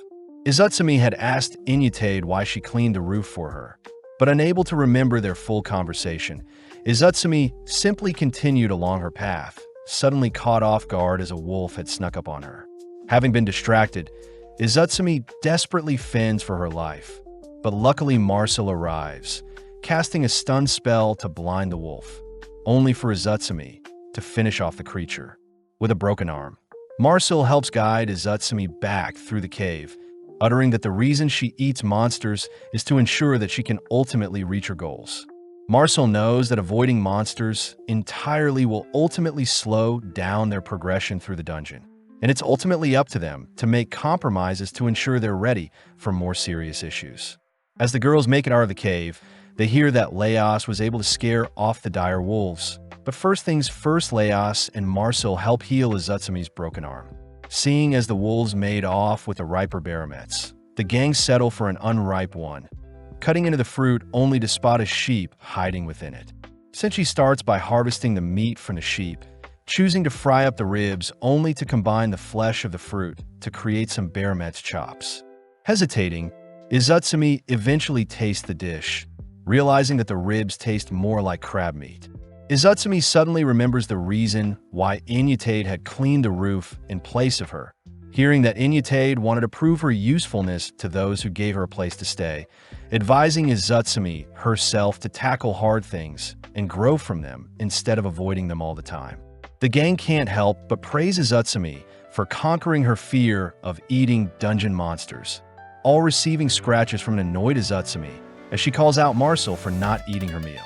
Izutsumi had asked Inutade why she cleaned the roof for her, but unable to remember their full conversation, Izutsumi simply continued along her path, suddenly caught off guard as a wolf had snuck up on her. Having been distracted, Izutsumi desperately fends for her life, but luckily Marcel arrives, casting a stun spell to blind the wolf, only for Izutsumi to finish off the creature with a broken arm. Marcel helps guide Izutsumi back through the cave, uttering that the reason she eats monsters is to ensure that she can ultimately reach her goals. Marcel knows that avoiding monsters entirely will ultimately slow down their progression through the dungeon, and it's ultimately up to them to make compromises to ensure they're ready for more serious issues. As the girls make it out of the cave, they hear that Leos was able to scare off the dire wolves. But first things first, Leos and Marcel help heal Izutsumi's broken arm. Seeing as the wolves made off with the riper barometz, the gang settle for an unripe one, cutting into the fruit only to spot a sheep hiding within it. Since she starts by harvesting the meat from the sheep, choosing to fry up the ribs only to combine the flesh of the fruit to create some barometz chops. Hesitating, Izutsumi eventually tastes the dish, realizing that the ribs taste more like crab meat. Izutsumi suddenly remembers the reason why Inutade had cleaned the roof in place of her, hearing that Inutade wanted to prove her usefulness to those who gave her a place to stay, advising Izutsumi herself to tackle hard things and grow from them instead of avoiding them all the time. The gang can't help but praise Izutsumi for conquering her fear of eating dungeon monsters, all receiving scratches from an annoyed Izutsumi as she calls out Marcel for not eating her meal.